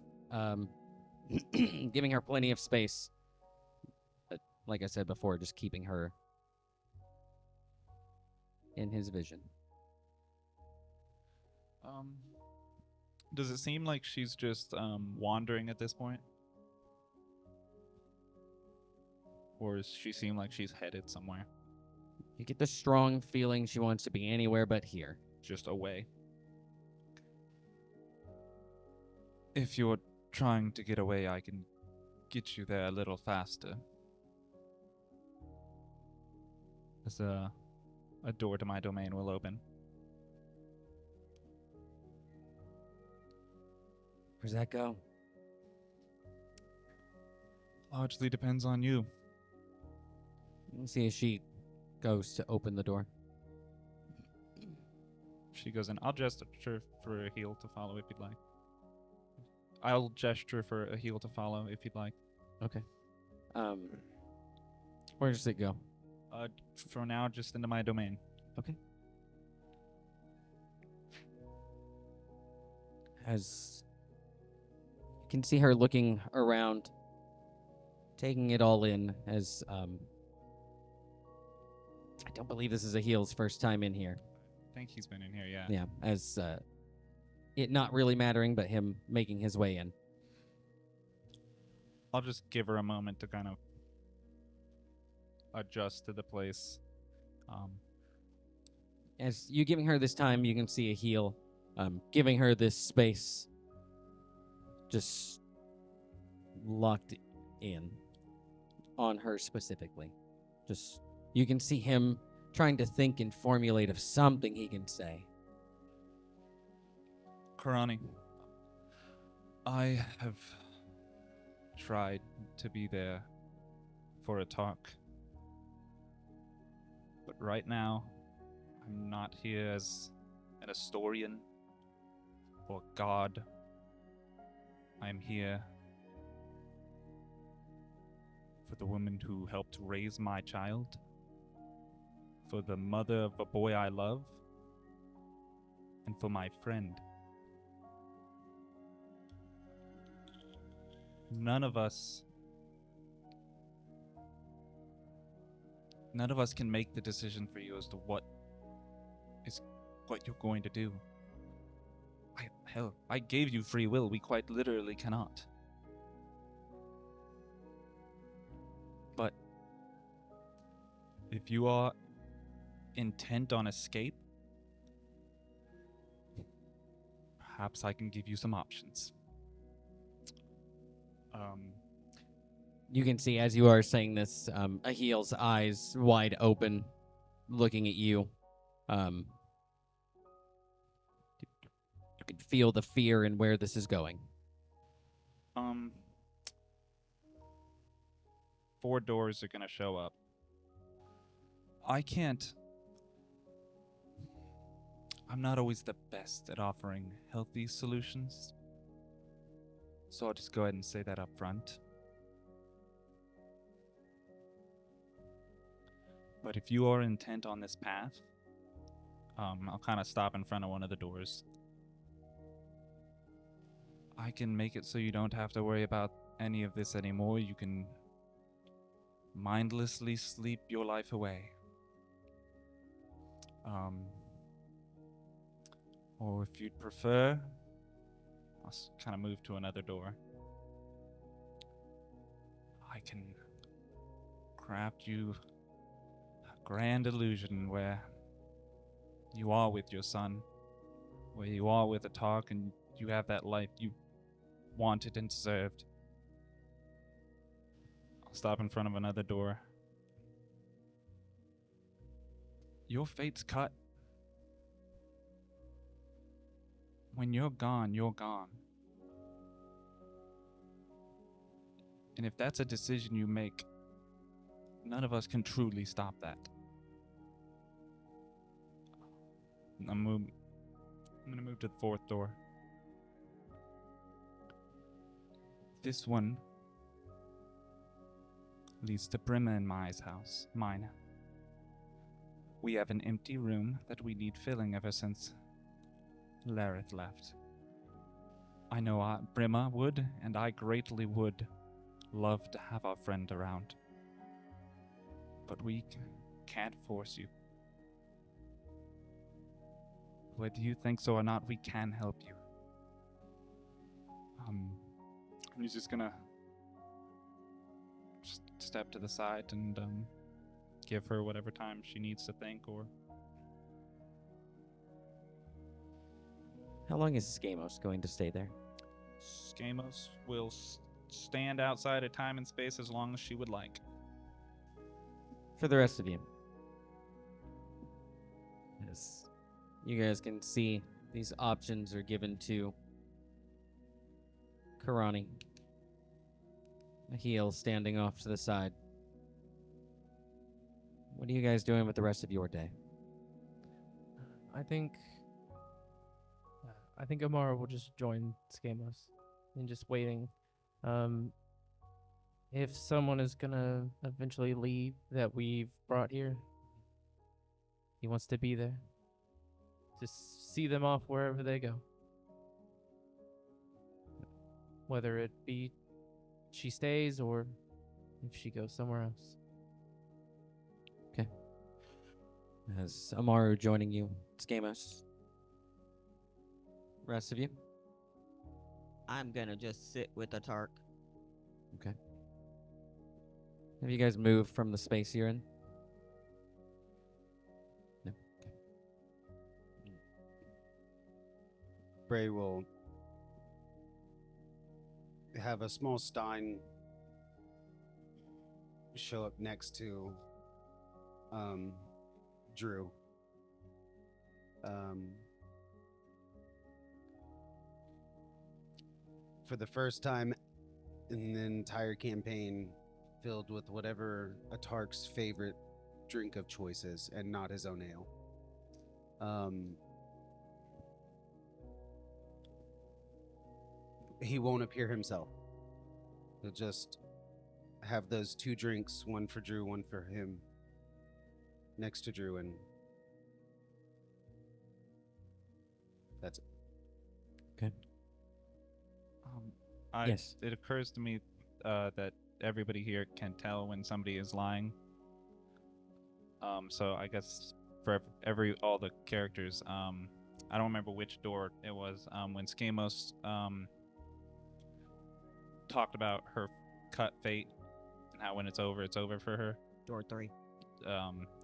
giving her plenty of space. But like I said before, just keeping her in his vision. Does it seem like she's just wandering at this point? Or does she seem like she's headed somewhere? You get the strong feeling she wants to be anywhere but here. Just away. If you're trying to get away, I can get you there a little faster. As a door to my domain will open. Where's that go? Largely depends on you. You can see as she goes to open the door. She goes in. I'll gesture for a heel to follow if you'd like. I'll gesture for a heel to follow if you'd like. Okay. Where does it go? For now, just into my domain. Okay. As you can see her looking around, taking it all in as I don't believe this is a heel's first time in here. I think he's been in here, yeah. Yeah, as it not really mattering, but him making his way in. I'll just give her a moment to kind of adjust to the place. As you giving her this time, you can see a heel giving her this space, just locked in on her specifically. Just you can see him trying to think and formulate of something he can say. Karani, I have tried to be there for a talk. But right now, I'm not here as an historian or god. I'm here for the woman who helped raise my child, for the mother of a boy I love, and for my friend. None of us can make the decision for you as to what you're going to do. I gave you free will. We quite literally cannot. But if you are intent on escape, perhaps I can give you some options. You can see as you are saying this, Ahil's eyes wide open, looking at you. You can feel the fear in where this is going. 4 doors are gonna show up. I'm not always the best at offering healthy solutions. So I'll just go ahead and say that up front. But if you are intent on this path, I'll kind of stop in front of one of the doors. I can make it so you don't have to worry about any of this anymore. You can mindlessly sleep your life away. Or if you'd prefer, I'll kind of move to another door. I can craft you a grand illusion where you are with your son, where you are with Attark, and you have that life you wanted and deserved. I'll stop in front of another door. Your fate's cut. When you're gone, you're gone. And if that's a decision you make, none of us can truly stop that. I'm gonna move to the 4th door. This one leads to Brimma and Mai's house, mine. We have an empty room that we need filling ever since Lareth left. I know Brimma would, and I greatly would, love to have our friend around. But we can't force you. Whether you think so or not, we can help you. He's just gonna step to the side and give her whatever time she needs to think. Or How long is Skamos going to stay there? Skamos will stand outside of time and space as long as she would like. For the rest of you. Yes. You guys can see these options are given to Karani. A heel standing off to the side. What are you guys doing with the rest of your day? I think Amara will just join Skamos and just waiting. If someone is gonna eventually leave that we've brought here, he wants to be there. Just see them off wherever they go. Whether it be she stays or if she goes somewhere else. As Amaru joining you, Skamos. Rest of you? I'm gonna just sit with Attark. Okay. Have you guys moved from the space you're in? No. Okay. Bray will have a small stein show up next to Drew. For the first time in the entire campaign, filled with whatever Attark's favorite drink of choice is, and not his own ale. He won't appear himself. He'll just have those 2 drinks, one for Drew, one for him, next to Drew, and that's it. Okay. Yes. It occurs to me that everybody here can tell when somebody is lying. So I guess for all the characters, I don't remember which door it was. When Skamos talked about her cut fate and how when it's over for her. Door 3.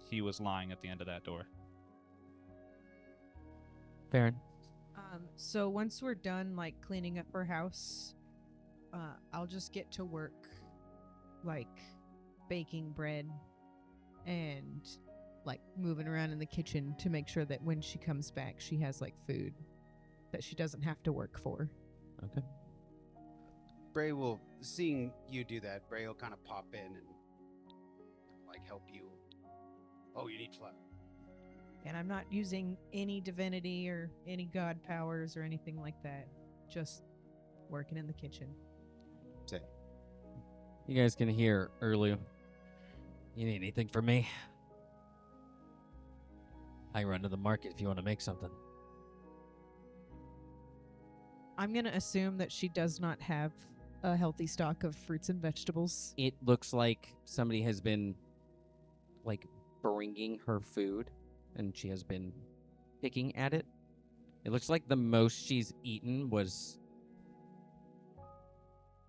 He was lying at the end of that door. Farron? So once we're done, like cleaning up her house, I'll just get to work, like baking bread and like moving around in the kitchen to make sure that when she comes back, she has like food that she doesn't have to work for. Okay. Bray will, seeing you do that, Bray will kind of pop in and like help you. Oh, you need flour. And I'm not using any divinity or any god powers or anything like that. Just working in the kitchen. Say, You guys can hear earlier. You need anything from me? I run to the market if you want to make something. I'm going to assume that she does not have a healthy stock of fruits and vegetables. It looks like somebody has been, like, bringing her food, and she has been picking at it. It looks like the most she's eaten was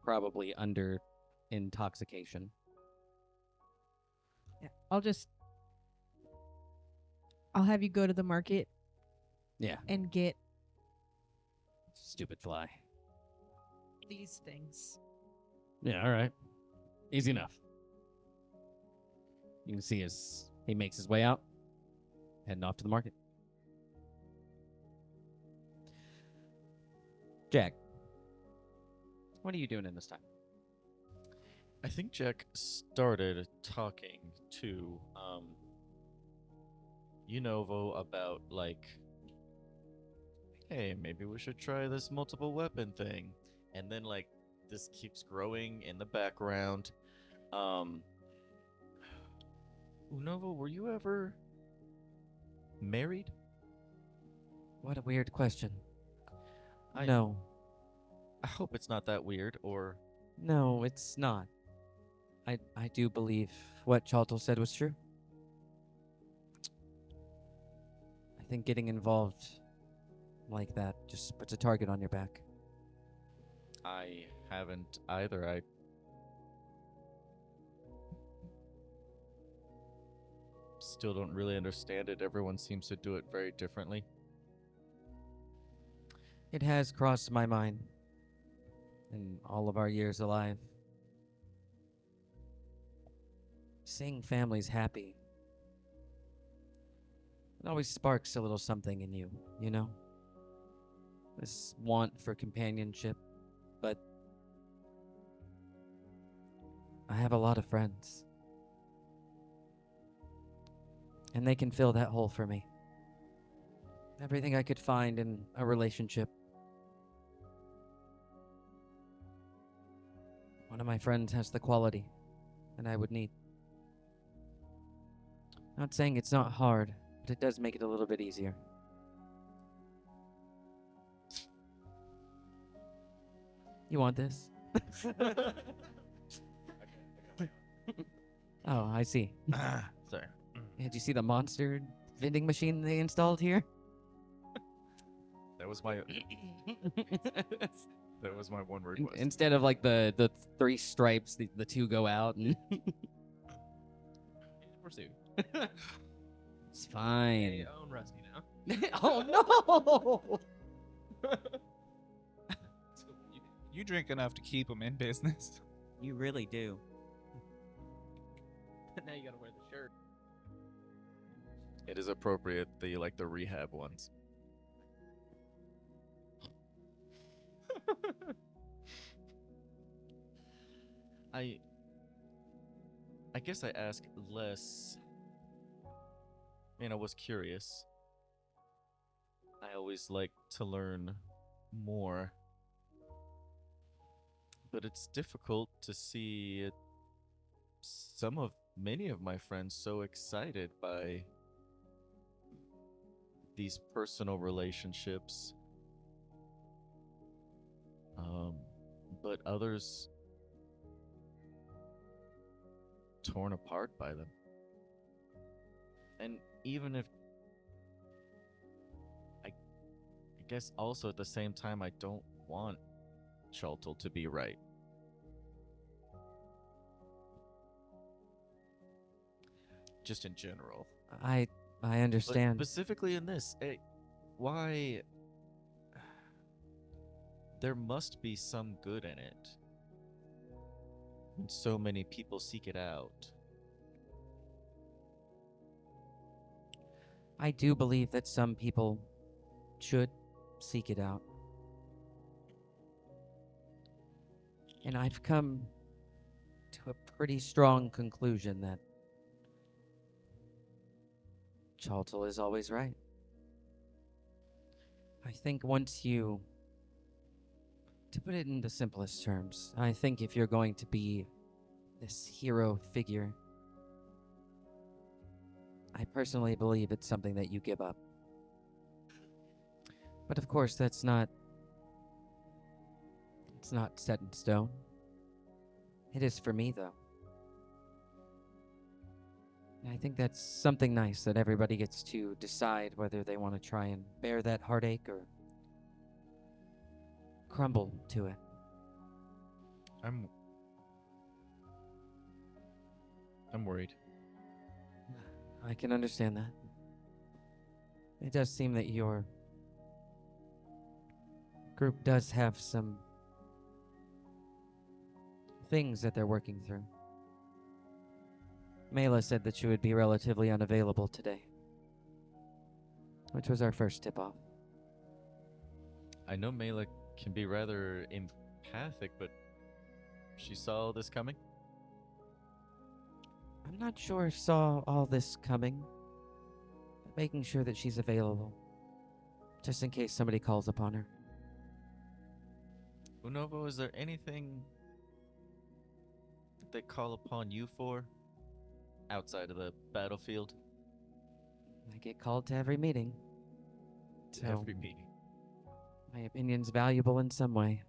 probably under intoxication. Yeah, I'll have you go to the market. Yeah. And get Stupid fly. these things. Yeah, all right. Easy enough. You can see as he makes his way out, heading off to the market. Jack, what are you doing in this time? I think Jack started talking to Unovo about like, hey, maybe we should try this multiple weapon thing. And then like this keeps growing in the background. Unovo, were you ever married? What a weird question. I- No. I hope it's not that weird, or No, it's not. I do believe what Chaltel said was true. I think getting involved like that just puts a target on your back. I haven't either. I still don't really understand it. Everyone seems to do it very differently. It has crossed my mind in all of our years alive. Seeing families happy, it always sparks a little something in you, you know? This want for companionship, but I have a lot of friends. And they can fill that hole for me. Everything I could find in a relationship. One of my friends has the quality that I would need. Not saying it's not hard, but it does make it a little bit easier. You want this? Oh, I see. Sorry. Did you see the monster vending machine they installed here? That was my one request. Instead of like the three stripes, the two go out and Pursue. it's fine. Hey, own Rusty now. Oh no! You drink enough to keep him in business. You really do. Now you gotta wear the shirt. It is appropriate that you like the rehab ones. I guess I ask less. I was curious. I always like to learn more. But it's difficult to see many of my friends so excited by these personal relationships. But others torn apart by them. And even if I guess also at the same time I don't want Chaltel to be right. Just in general. I But understand. specifically in this, why There must be some good in it. When so many people seek it out. I do believe that some people should seek it out. And I've come to a pretty strong conclusion that Chaltel is always right. I think once you, to put it in the simplest terms, I think if you're going to be this hero figure, I personally believe it's something that you give up. But of course, it's not set in stone. It is for me, though. And I think that's something nice that everybody gets to decide whether they want to try and bear that heartache or crumble to it. I'm worried. I can understand that. It does seem that your group does have some things that they're working through. Mela said that she would be relatively unavailable today, which was our first tip-off. I know Mela can be rather empathic, but she saw all this coming? I'm not sure if saw all this coming, but making sure that she's available, just in case somebody calls upon her. Unovo, is there anything that they call upon you for outside of the battlefield? I get called to every meeting, To so every meeting. my opinion's valuable in some way.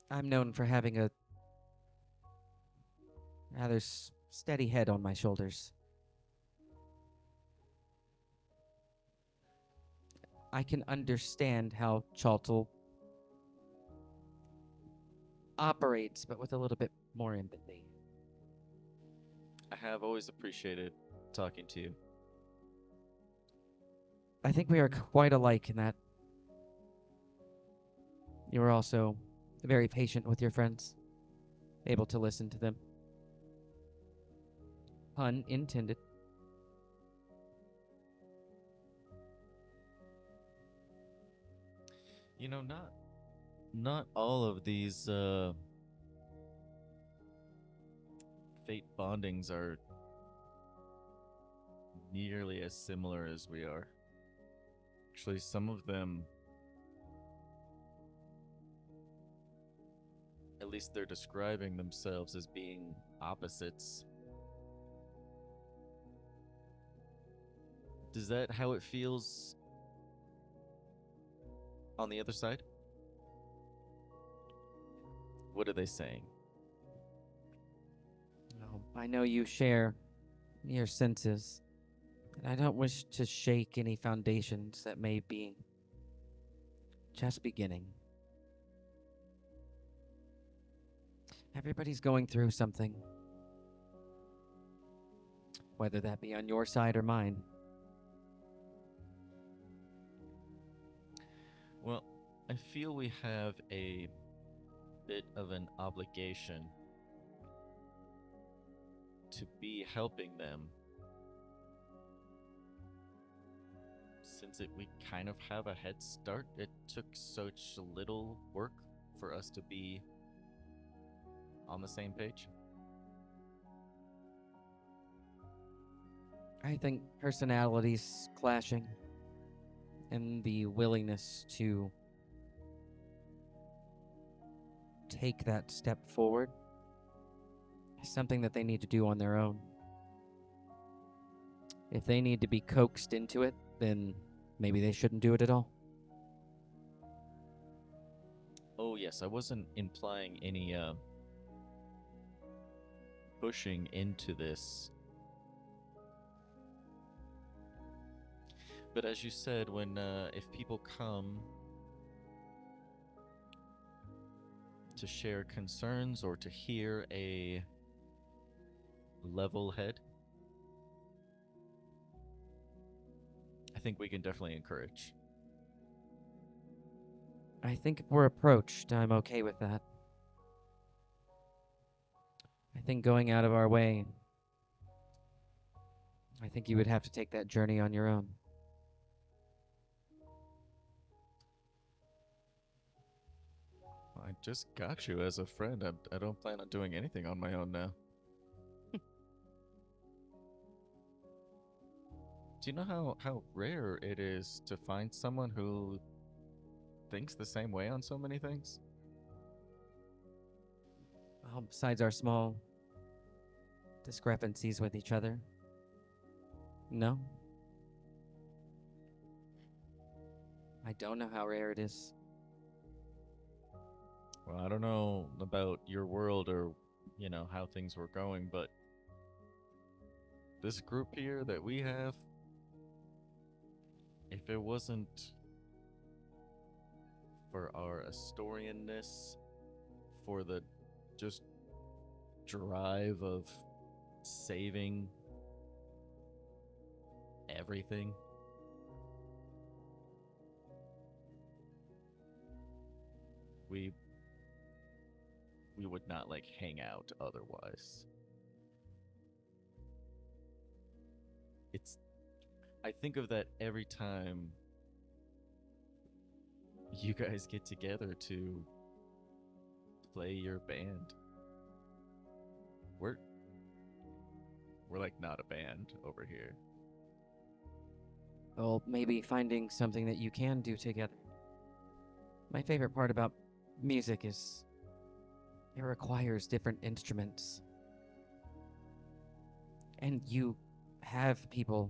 I'm known for having a rather steady head on my shoulders. I can understand how Chaltel operates, but with a little bit more empathy. I have always appreciated talking to you. I think we are quite alike in that you are also very patient with your friends, able to listen to them. Pun intended. You know, not all of these fate bondings are nearly as similar as we are. Actually, some of them, at least they're describing themselves as being opposites. Is that how it feels on the other side? What are they saying? I know you share your senses, and I don't wish to shake any foundations that may be just beginning. Everybody's going through something, whether that be on your side or mine. Well, I feel we have a bit of an obligation to be helping them, since we kind of have a head start. It took such little work for us to be on the same page. I think personalities clashing and the willingness to take that step forward is something that they need to do on their own. If they need to be coaxed into it, then maybe they shouldn't do it at all. Oh yes, I wasn't implying any pushing into this. But as you said, when if people come to share concerns or to hear a level head, I think we can definitely encourage. I think if we're approached, I'm okay with that. I think going out of our way, I think you would have to take that journey on your own. I just got you as a friend. I don't plan on doing anything on my own now. Do you know how rare it is to find someone who thinks the same way on so many things? Well, besides our small discrepancies with each other, no. I don't know how rare it is. Well, I don't know about your world or, how things were going, but this group here that we have, if it wasn't for our Astorianness, for the just drive of saving everything, we would not hang out otherwise. I think of that every time you guys get together to play your band. We're not a band over here. Well, maybe finding something that you can do together. My favorite part about music is it requires different instruments. And we have people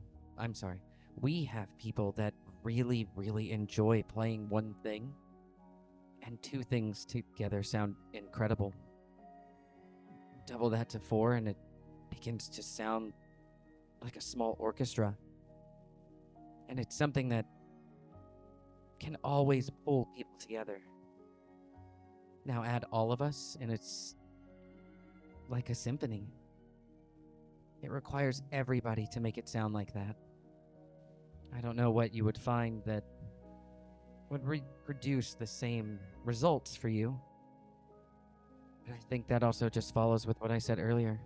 that really, really enjoy playing one thing, and two things together sound incredible. Double that to 4, and it begins to sound like a small orchestra. And it's something that can always pull people together. Now add all of us, and it's like a symphony. It requires everybody to make it sound like that. I don't know what you would find that would reproduce the same results for you. But I think that also just follows with what I said earlier.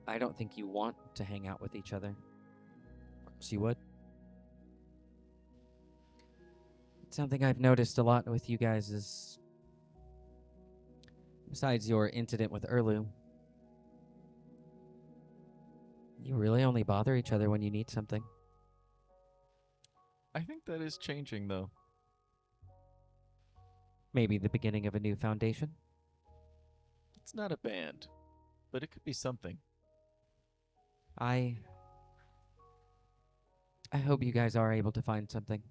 I don't think you want to hang out with each other. Or else you would. Something I've noticed a lot with you guys is, besides your incident with Erlu, you really only bother each other when you need something. I think that is changing, though. Maybe the beginning of a new foundation? It's not a band, but it could be something. I hope you guys are able to find something.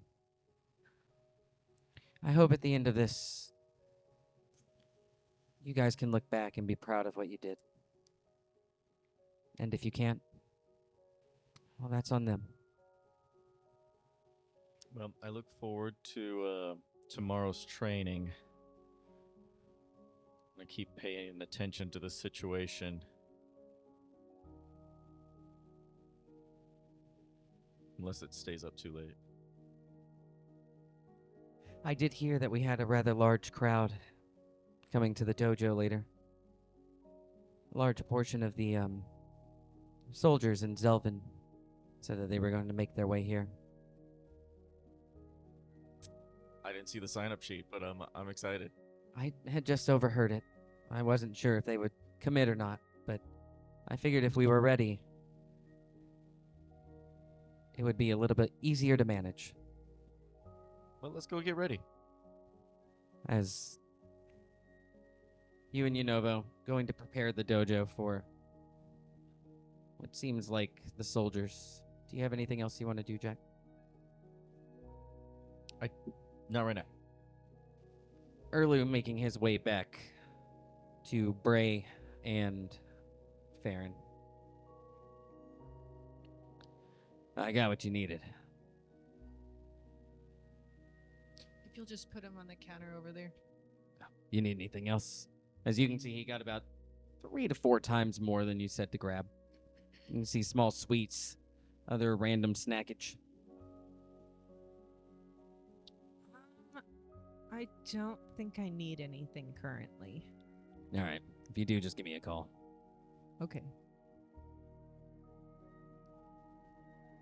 I hope at the end of this, you guys can look back and be proud of what you did. And if you can't, well, that's on them. Well, I look forward to tomorrow's training. I'm gonna keep paying attention to the situation. Unless it stays up too late. I did hear that we had a rather large crowd coming to the dojo later. A large portion of the soldiers in Zelvin said that they were going to make their way here. I didn't see the sign-up sheet, but I'm excited. I had just overheard it. I wasn't sure if they would commit or not, but I figured if we were ready, it would be a little bit easier to manage. Well, let's go get ready. As you and Yunovo going to prepare the dojo for what seems like the soldiers. Do you have anything else you want to do, Jack? Not right now. Erlu making his way back to Bray and Farron. I got what you needed. If you'll just put him on the counter over there. You need anything else? As you can see, he got about 3 to 4 times more than you said to grab. You can see small sweets, other random snackage. I don't think I need anything currently. All right. If you do, just give me a call. Okay.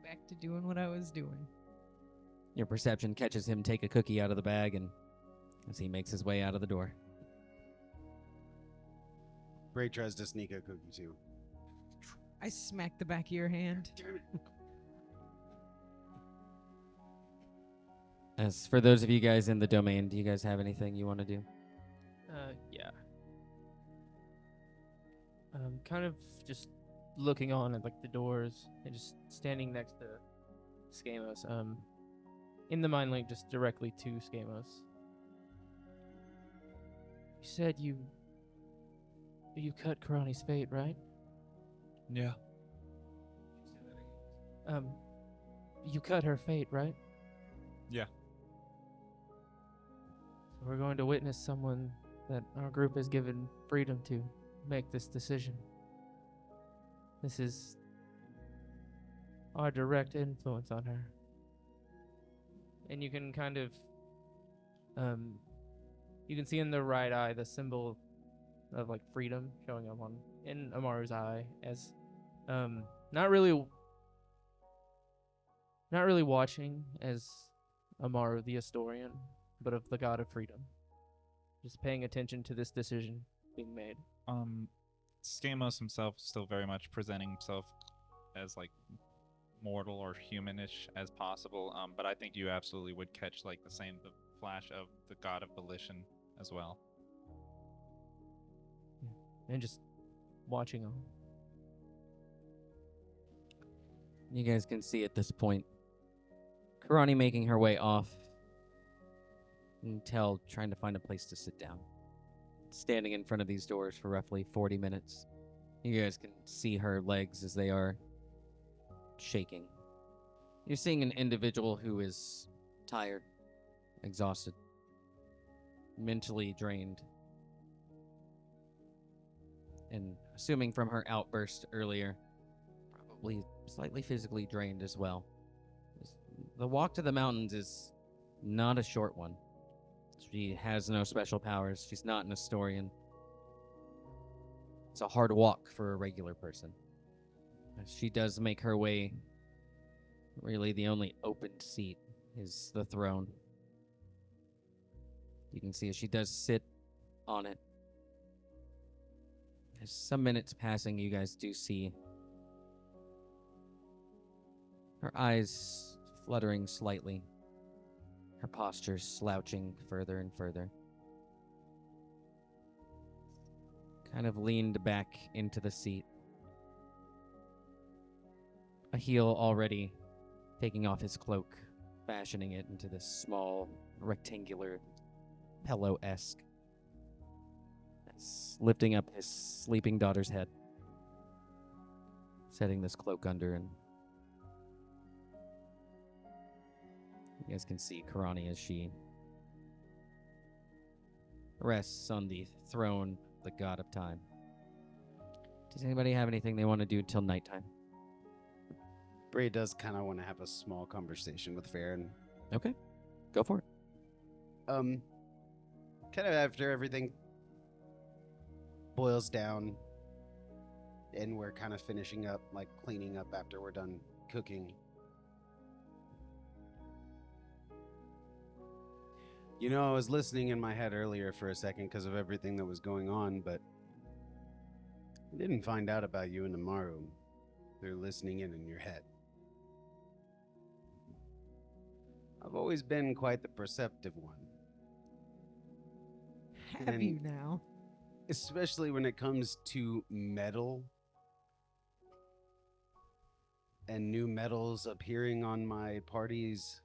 Back to doing what I was doing. Your perception catches him take a cookie out of the bag, and as he makes his way out of the door. Bray tries to sneak a cookie too. I smack the back of your hand. As for those of you guys in the domain, do you guys have anything you want to do? Yeah. Kind of just looking on at like the doors and just standing next to Skamos. In the mind link, just directly to Skamos. You said you cut Karani's fate, right? Yeah. You cut her fate, right? Yeah. So we're going to witness someone that our group has given freedom to make this decision. This is our direct influence on her. And you can kind of, you can see in the right eye the symbol of like freedom showing up in Amaru's eye as, not really watching as Amaru the historian, but of the god of freedom. Just paying attention to this decision being made. Stamos himself is still very much presenting himself as like mortal or humanish as possible. But I think you absolutely would catch like the flash of the god of volition as well. And just watching them. You guys can see at this point Karani making her way off until trying to find a place to sit down. Standing in front of these doors for roughly 40 minutes. You guys can see her legs as they are shaking. You're seeing an individual who is tired, exhausted, mentally drained. And assuming from her outburst earlier, probably slightly physically drained as well. The walk to the mountains is not a short one. She has no special powers. She's not an historian. It's a hard walk for a regular person. She does make her way. Really, the only open seat is the throne. You can see as she does sit on it. As some minutes passing, you guys do see her eyes fluttering slightly. Her posture slouching further and further. Kind of leaned back into the seat. A heel already taking off his cloak, fashioning it into this small, rectangular, pillow-esque. Lifting up his sleeping daughter's head. Setting this cloak under, and you guys can see Karani as she rests on the throne of the god of time. Does anybody have anything they want to do till nighttime? Bray does kind of want to have a small conversation with Farron. Okay, go for it. Kind of after everything boils down and we're kind of finishing up, like cleaning up after we're done cooking. You know, I was listening in my head earlier for a second because of everything that was going on, but I didn't find out about you and Amaru. They're listening in your head. I've always been quite the perceptive one. Have And- you now? Especially when it comes to metal and new metals appearing on my party's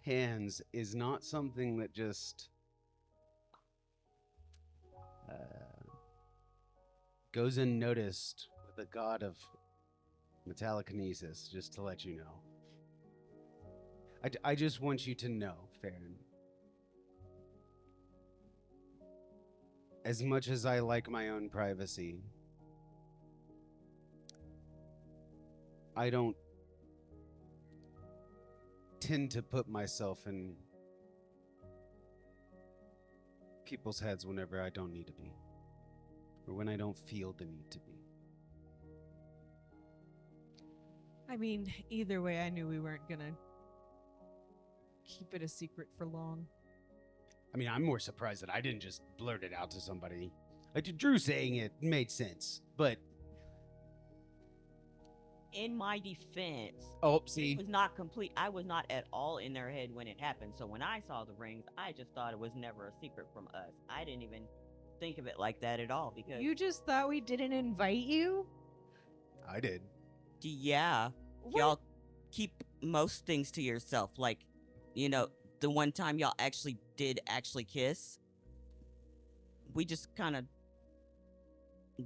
hands is not something that just goes unnoticed with the god of metallokinesis, just to let you know. I just want you to know, Farron. As much as I like my own privacy, I don't tend to put myself in people's heads whenever I don't need to be. Or when I don't feel the need to be. I mean, either way, I knew we weren't gonna keep it a secret for long. I mean, I'm more surprised that I didn't just blurt it out to somebody. Like, Drew saying it made sense, but... In my defense, Oh, it see? was not complete. I was not at all in their head when it happened. So when I saw the rings, I just thought it was never a secret from us. I didn't even think of it like that at all because You just thought we didn't invite you? I did. yeah, What? y'all keep most things to yourself. Like, you know, the one time y'all did kiss, we just kind of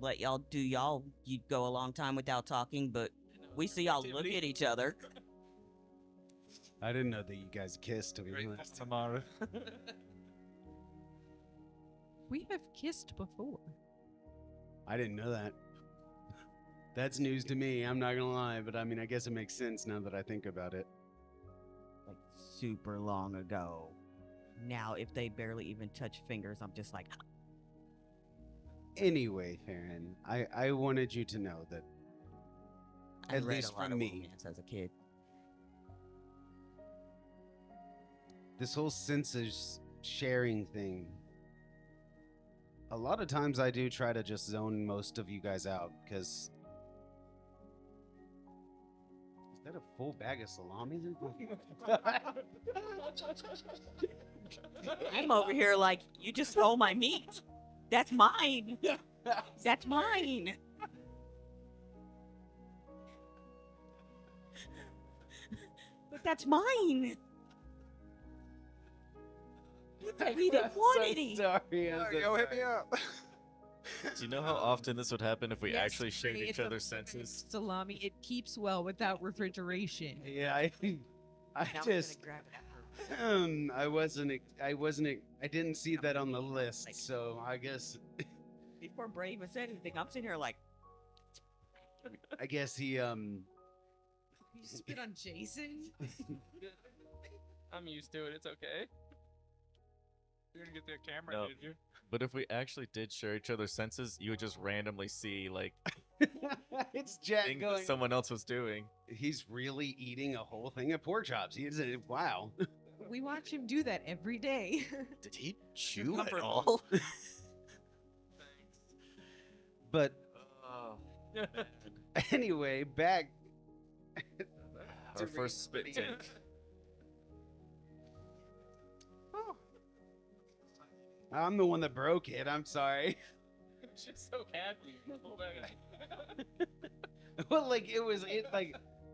let y'all do y'all. You'd go a long time without talking, but we see y'all look at each other. I didn't know that you guys kissed, to be honest. Tomorrow. We have kissed before. I didn't know that. That's news to me, I'm not gonna lie, but I mean, I guess it makes sense now that I think about it. Like super long ago. Now, if they barely even touch fingers, I'm just like, Anyway, Farron, I wanted you to know that, I at read least a lot from of me, romance as a kid. this whole senses sharing thing, a lot of times I do try to just zone most of you guys out, because... Is that a full bag of salami? I'm over here like, you just stole my meat. That's mine. That's mine. But that's mine. He didn't want any. Sorry, I'm so Yo, hit sorry. me up. Do you know how often this would happen if we Yes, actually shared Ray, each it's a other's fucking senses? Salami, it keeps well without refrigeration. Yeah, I Now I'm just... gonna grab it after. I didn't see that on the list, so I guess Before Bray even said anything, I'm sitting here like, he You spit on Jason? I'm used to it. It's okay. You didn't get the camera, No. did you? But if we actually did share each other's senses, you would just randomly see like it's Jack things going. that someone else was doing. He's really eating a whole thing of pork chops. He is wow. We watch him do that every day. Did he chew Comfort at all? But Oh, anyway, back our first spit take. I'm the one that broke it. I'm sorry. She's so happy. Well, like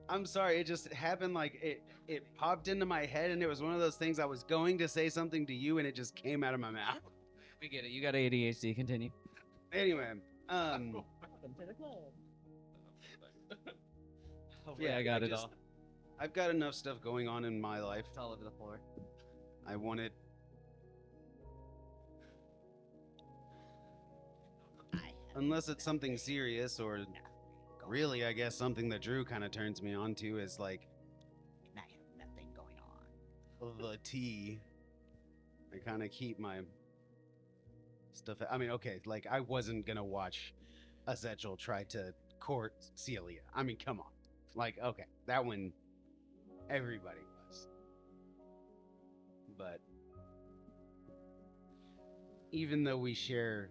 I'm sorry. It just happened. Like it popped into my head, and it was one of those things. I was going to say something to you, and it just came out of my mouth. We get it. You got ADHD. Continue. Anyway, welcome to the club. Yeah, I got it all. I've got enough stuff going on in my life. It's all over the floor. I wanted. Unless it's something serious, or really, I guess something that Drew kind of turns me on to is like And I have nothing going on. the tea. I kind of keep my stuff. I mean, okay, like I wasn't gonna watch Azechel try to court Celia. I mean, come on. Like, okay, that one, everybody was. But even though we share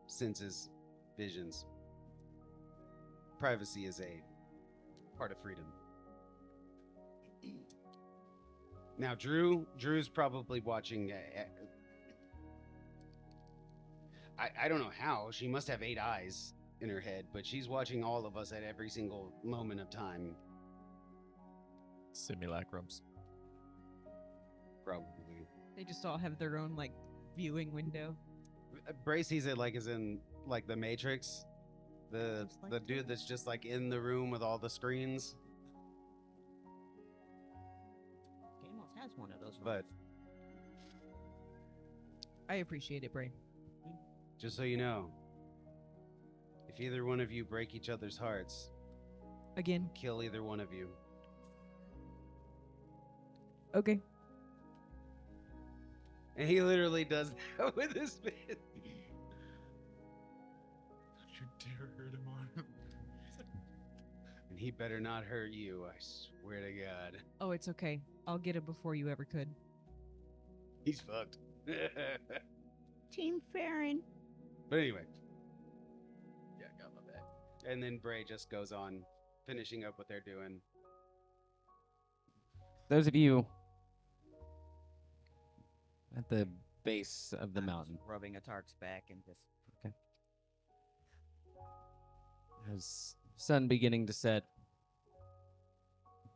senses, visions, privacy is a part of freedom. Now, Drew's probably watching. I don't know how. She must have 8 eyes in her head, but she's watching all of us at every single moment of time. Simulacrums. Probably. They just all have their own like viewing window. Bray sees it like as in like the Matrix, the Looks like the it. dude that's just like in the room with all the screens. Gamos has one of those. But I appreciate it, Bray. just so you know, if either one of you break each other's hearts, Again. kill either one of you. Okay. And he literally does that with his fist. Don't you dare hurt him on. And he better not hurt you, I swear to God. Oh, it's okay. I'll get it before you ever could. He's fucked. Team Farron. But anyway, Yeah, got my back. and then Bray just goes on finishing up what they're doing. Those of you at the base of the mountain, Rubbing Attark's back and just. as sun beginning to set,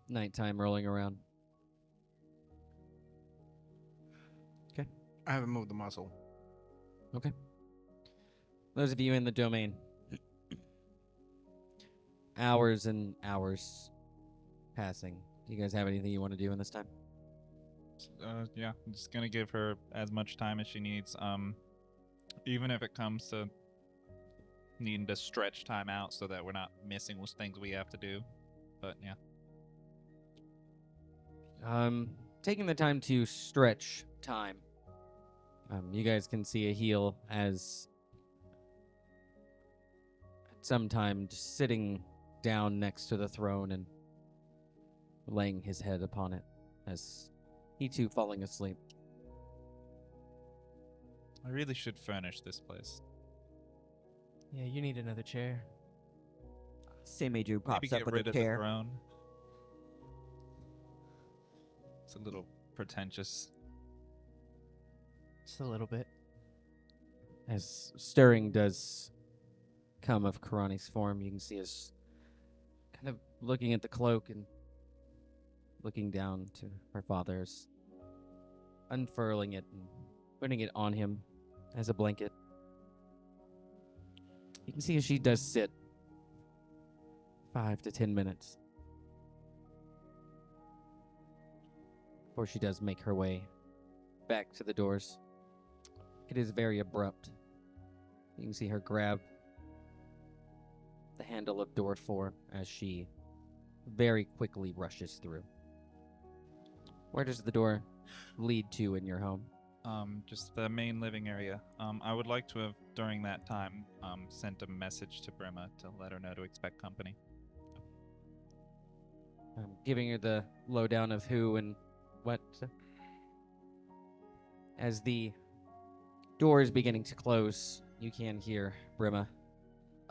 nighttime rolling around. I haven't moved the muscle. Those of you in the domain, hours and hours passing. Do you guys have anything you want to do in this time? Yeah, I'm just gonna give her as much time as she needs. Even if it comes to needing to stretch time out so that we're not missing with things we have to do. But yeah. Taking the time to stretch time. You guys can see a heel as at some time just sitting down next to the throne and laying his head upon it as he too falling asleep. I really should furnish this place. Yeah, you need another chair. Semi-Drew Maybe pops get up with rid a of the chair. throne. It's a little pretentious. Just a little bit. As stirring does come of Karani's form, you can see us kind of looking at the cloak and looking down to her father's, unfurling it and putting it on him as a blanket. You can see as she does sit 5 to 10 minutes before she does make her way back to the doors. It is very abrupt. You can see her grab the handle of door 4 as she very quickly rushes through. Where does the door lead to in your home? Just the main living area. I would like to have, during that time, sent a message to Brima to let her know to expect company. Giving her the lowdown of who and what. As the door is beginning to close, you can hear Brima.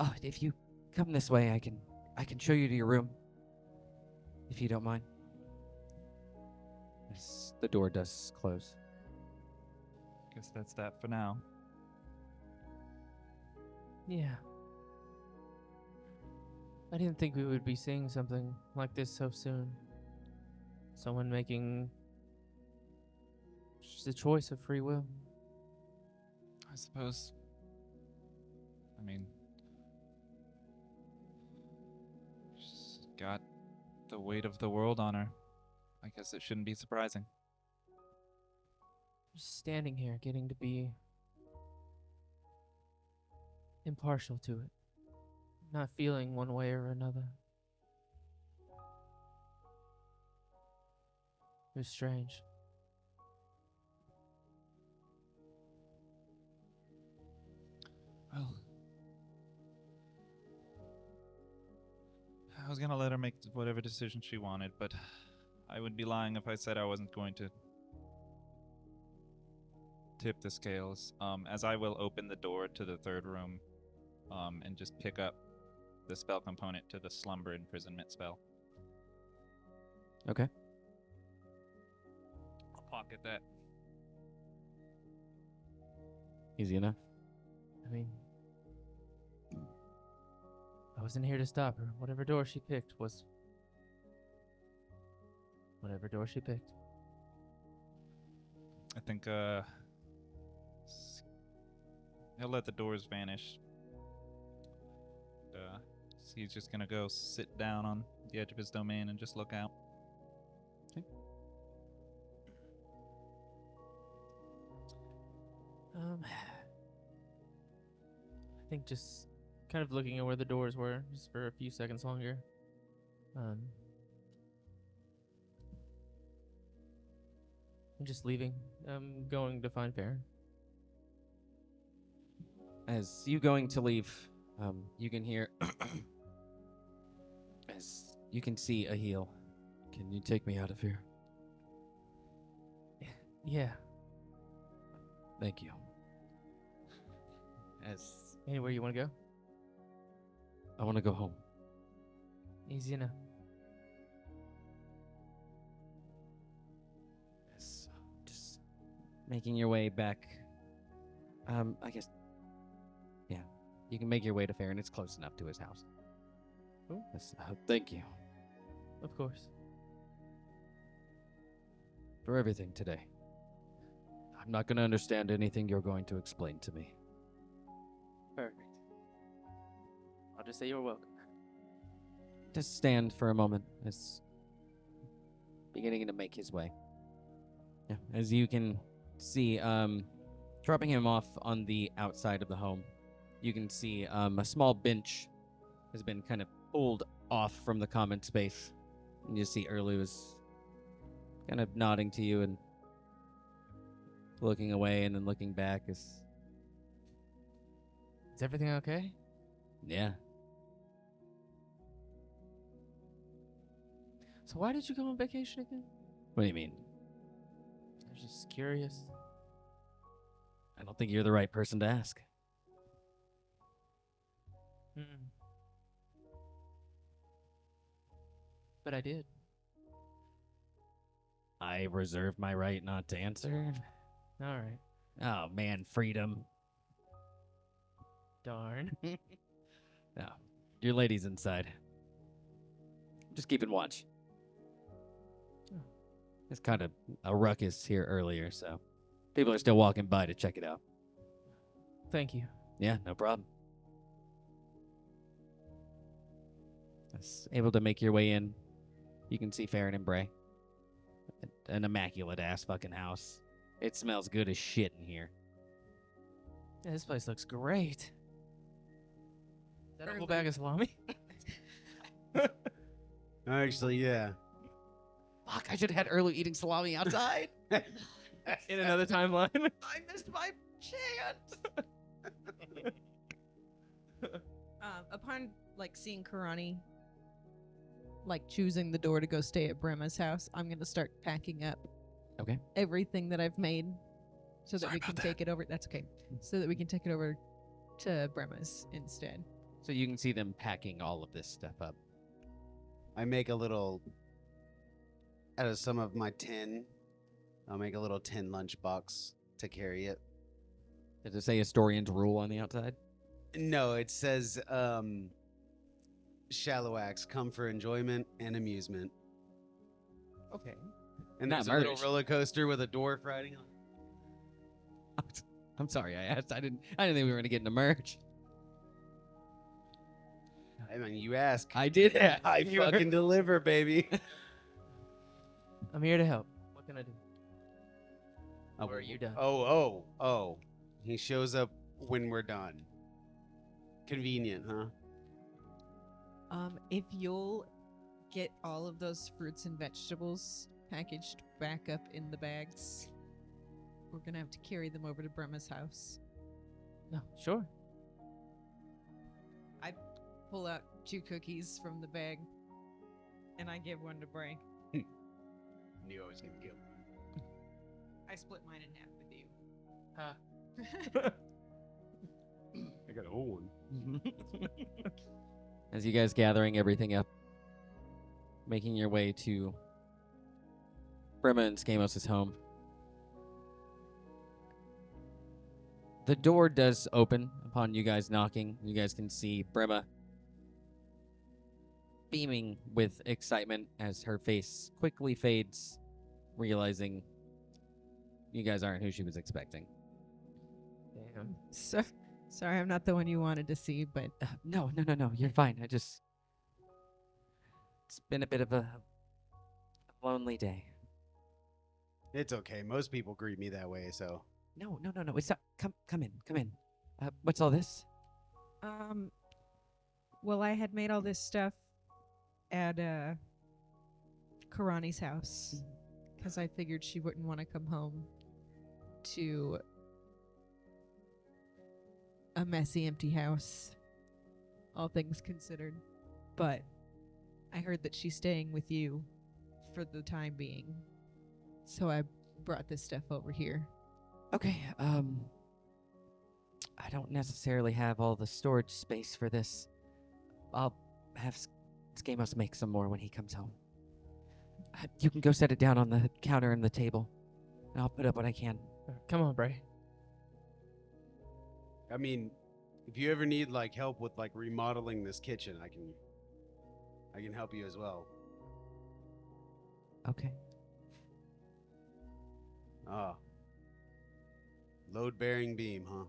Oh, if you come this way, I can show you to your room, if you don't mind. As the door does close. Guess that's that for now. Yeah. I didn't think we would be seeing something like this so soon. Someone making just a choice of free will. I suppose. I mean, she's got the weight of the world on her. I guess it shouldn't be surprising. Just standing here, getting to be impartial to it, not feeling one way or another. It was strange. Well, I was gonna let her make whatever decision she wanted, but I would be lying if I said I wasn't going to tip the scales. As I will open the door to the third room, and just pick up the spell component to the slumber imprisonment spell. Okay. I'll pocket that. Easy enough. I mean, I wasn't here to stop her. Whatever door she picked was whatever door she picked. I think he'll let the doors vanish. He's just gonna go sit down on the edge of his domain and just look out. I think just kind of looking at where the doors were just for a few seconds longer. I I'm just leaving. I'm going to find Farron. As you going to leave, you can hear as you can see a heel. Can you take me out of here? Yeah. Thank you. As Anywhere you want to go? I want to go home. Easy enough. As just making your way back. I guess. Yeah, you can make your way to Farron. It's close enough to his house. Cool. Thank you Of course. for everything today. I'm not going to understand anything you're going to explain to me. Perfect. I'll just say you're welcome. Just stand for a moment as beginning to make his way. Yeah, as you can see, dropping him off on the outside of the home, you can see a small bench has been kind of pulled off from the common space. And you see Early was kind of nodding to you and looking away and then looking back as, Is everything okay? yeah. So why did you go on vacation again? What do you mean? I was just curious. I don't think you're the right person to ask. Mm. But I did. I reserve my right not to answer. All right. Oh man, freedom. Darn. No, your lady's inside. Just keeping watch. Oh. It's kind of a ruckus here earlier, so people are still walking by to check it out. Thank you. Yeah, no problem. That's able to make your way in. You can see Farron and Bray. An immaculate ass fucking house. It smells good as shit in here. Yeah, this place looks great. Is that a whole bag of salami? Actually, yeah. Fuck, I should have had Early eating salami outside. In another timeline. I missed my chance. Upon seeing Karani choosing the door to go stay at Brema's house, I'm gonna start packing up Okay. everything that I've made so that Sorry we can about take it over. That's okay. So that we can take it over to Brema's instead. So you can see them packing all of this stuff up. I make a little out of some of my tin. I'll make a little tin lunchbox to carry it. Does it say historian's rule on the outside? No, it says shallow acts come for enjoyment and amusement. Okay. And Not there's a little merch. roller coaster with a dwarf riding on it. I'm sorry, I asked. I didn't think we were gonna get into merch. I mean, you ask. I did ask. I You are- fucking deliver, baby. I'm here to help. What can I do? Oh, Or are you done? Oh. He shows up when we're done. Convenient, huh? If you'll get all of those fruits and vegetables packaged back up in the bags, we're gonna have to carry them over to Brema's house. No, sure. Pull out 2 cookies from the bag, and I give one to Bray. Knew I was gonna kill. I split mine in half with you. I got a whole one. As you guys gathering everything up, making your way to Brema and Skamos' home. The door does open upon you guys knocking. You guys can see Brema beaming with excitement as her face quickly fades, realizing you guys aren't who she was expecting. Damn. Sorry, I'm not the one you wanted to see, but No, you're fine. It's been a bit of a lonely day. It's okay. Most people greet me that way, so. No. It's not. Come in. What's all this? well, I had made all this stuff at Karani's house, because I figured she wouldn't want to come home to a messy, empty house, all things considered. But I heard that she's staying with you for the time being, so I brought this stuff over here. Okay, I don't necessarily have all the storage space for this. I'll have Skamos make some more when he comes home. You can go set it down on the counter and the table, and I'll put up what I can. Come on, Bray. I mean, if you ever need like help with like remodeling this kitchen, I can help you as well. Okay. Ah. Load-bearing beam, huh?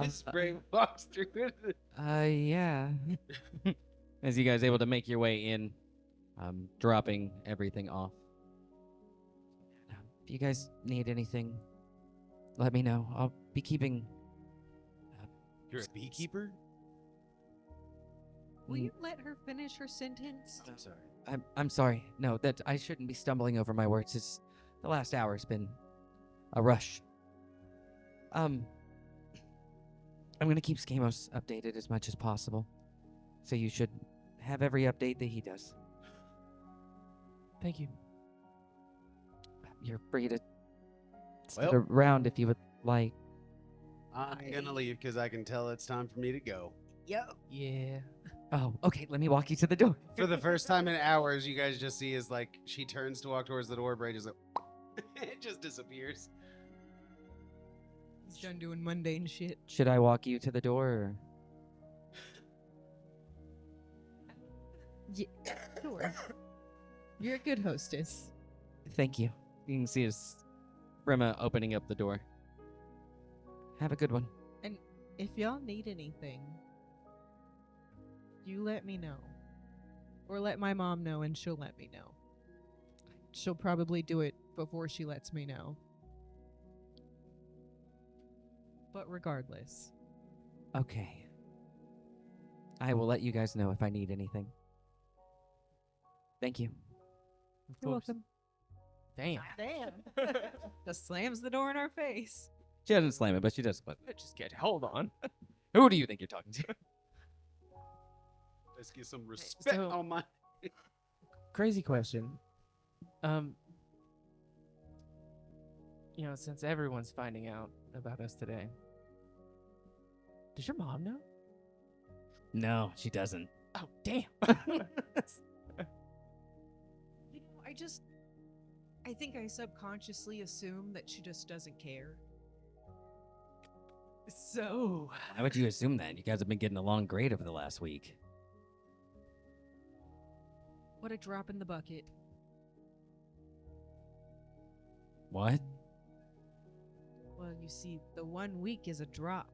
This spray walks through it. Yeah. As you guys able to make your way in, dropping everything off. If you guys need anything, let me know. I'll be keeping. You're a beekeeper? Will you let her finish her sentence? I'm sorry. I'm sorry. No, that I shouldn't be stumbling over my words. It's the last hour's been a rush. I'm gonna keep Skamos updated as much as possible. So you should have every update that he does. Thank you. You're free to stick Well- around if you would like. I'm gonna leave because I can tell it's time for me to go. Yep. Yeah. Oh, okay. Let me walk you to the door. For the first time in hours, you guys just see is like she turns to walk towards the door, Bray just like it just disappears. He's done doing mundane shit. Should I walk you to the door? Or? Yeah, sure. You're a good hostess. Thank you. You can see his Brema opening up the door. Have a good one. And if y'all need anything, you let me know. Or let my mom know and she'll let me know. She'll probably do it before she lets me know. But regardless. Okay. I will let you guys know if I need anything. Thank you. Of You're course. welcome. Damn. Damn. Just slams the door in our face. She doesn't slam it, but she does. But Just get. Hold on. who do you think you're talking to? Let's get some respect So- on my. Crazy question. Since everyone's finding out about us today, does your mom know? No, she doesn't. Oh, damn. I think I subconsciously assume that she just doesn't care. So, How would you assume that? You guys have been getting along great over the last week. what a drop in the bucket. What? Well, you see, the 1 week is a drop,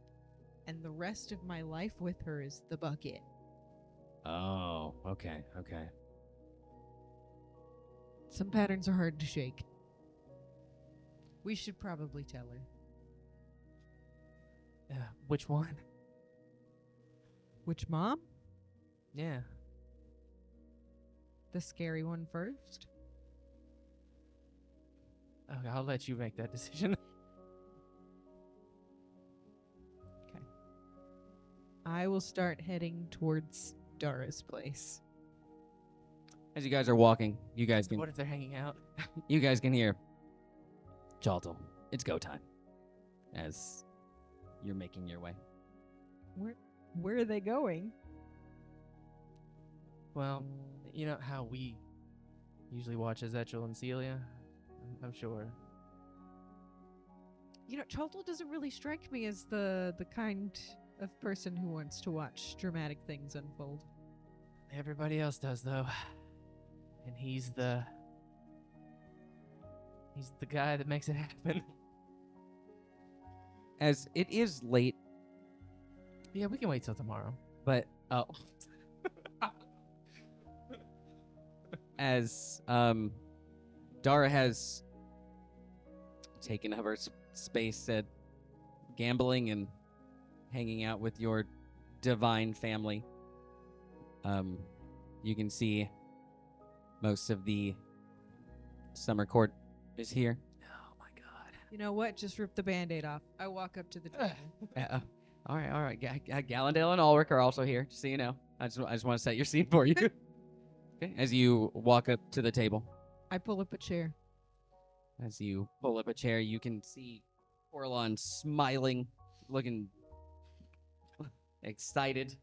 and the rest of my life with her is the bucket. Oh, okay, okay. Some patterns are hard to shake. We should probably tell her. Which one? Which mom? Yeah. The scary one first? Okay, I'll let you make that decision. I will start heading towards Dara's place. As you guys are walking, you guys can What if they're hanging out? hear Jaltal. It's go time. As you're making your way. Where are they going? Well, you know how we usually watch Ezekiel and Celia? I'm sure. You know, Chaltal doesn't really strike me as the kind of person who wants to watch dramatic things unfold. Everybody else does, though. And he's the guy that makes it happen. As it is late, Yeah, we can wait till tomorrow. but as Dara has taken up her space at gambling and hanging out with your divine family, you can see Most of the summer court is here. Oh my god. You know what? Just rip the band-aid off. I walk up to the table. All right. Gallendale and Ulrich are also here, just so you know. I just want to set your scene for you. Okay. As you walk up to the table, I pull up a chair. as you pull up a chair, you can see Orlon smiling, looking excited.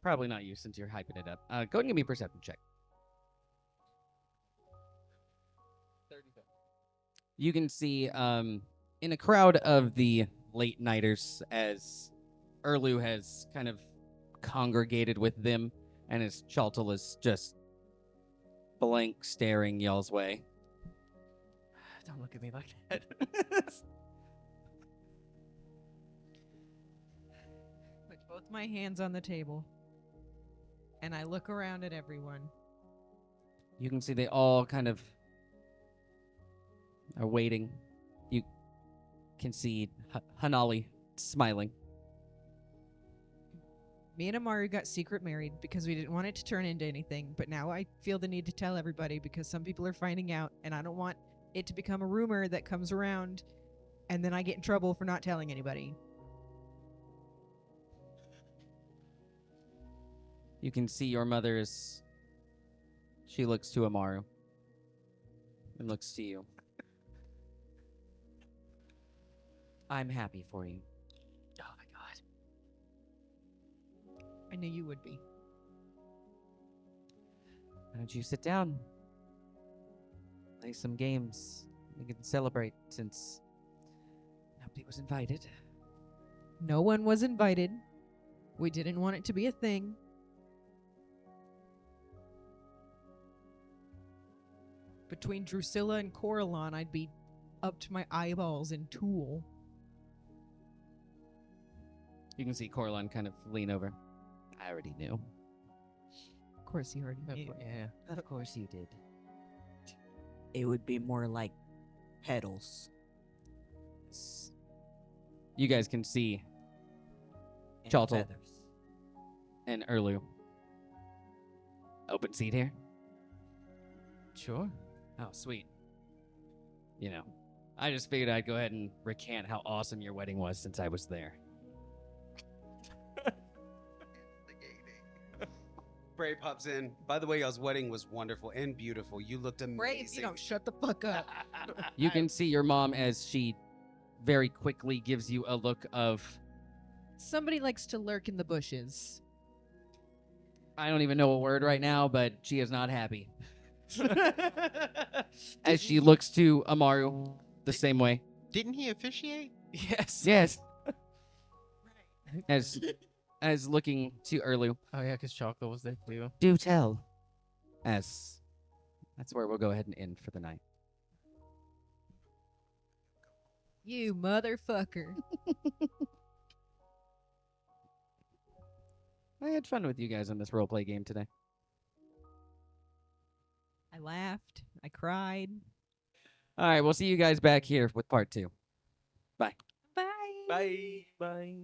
Probably not you since you're hyping it up. Go ahead and give me a perception check. 35. You can see in a crowd of the late nighters as Erlu has kind of congregated with them, and as Chaltal is just blank staring y'all's way. Don't look at me like that. Put both my hands on the table. And I look around at everyone. You can see they all kind of are waiting. You can see Hanali smiling. Me and Amaru got secret married because we didn't want it to turn into anything, but now I feel the need to tell everybody because some people are finding out, and I don't want it to become a rumor that comes around, and then I get in trouble for not telling anybody. You can see your mother is. She looks to Amaru and looks to you. I'm happy for you. Oh my god. I knew you would be. Why don't you sit down? Play some games. We can celebrate since nobody was invited. No one was invited. We didn't want it to be a thing. Between Drusilla and Coralon, I'd be up to my eyeballs in Tool. You can see Coralon kind of lean over. I already knew. Of course, you already knew. Yeah. Of course you did. It would be more like petals. You guys can see And Chaltal. feathers. and Erlu. Open seat here? Sure. Oh, sweet. You know, I just figured I'd go ahead and recant how awesome your wedding was since I was there. Bray pops in. By the way, y'all's wedding was wonderful and beautiful. You looked amazing. Brave, you don't shut the fuck up. You can see your mom as she very quickly gives you a look of, Somebody likes to lurk in the bushes. I don't even know a word right now, but she is not happy. As she looks to Amaru the same way. Didn't he officiate? Yes. Yes. As looking to Erlu. Oh yeah, because Chocolate was there too. Do tell. As that's where we'll go ahead and end for the night. You motherfucker. I had fun with you guys on this roleplay game today. I laughed. I cried. All right, we'll see you guys back here with part 2. Bye. Bye. Bye. Bye.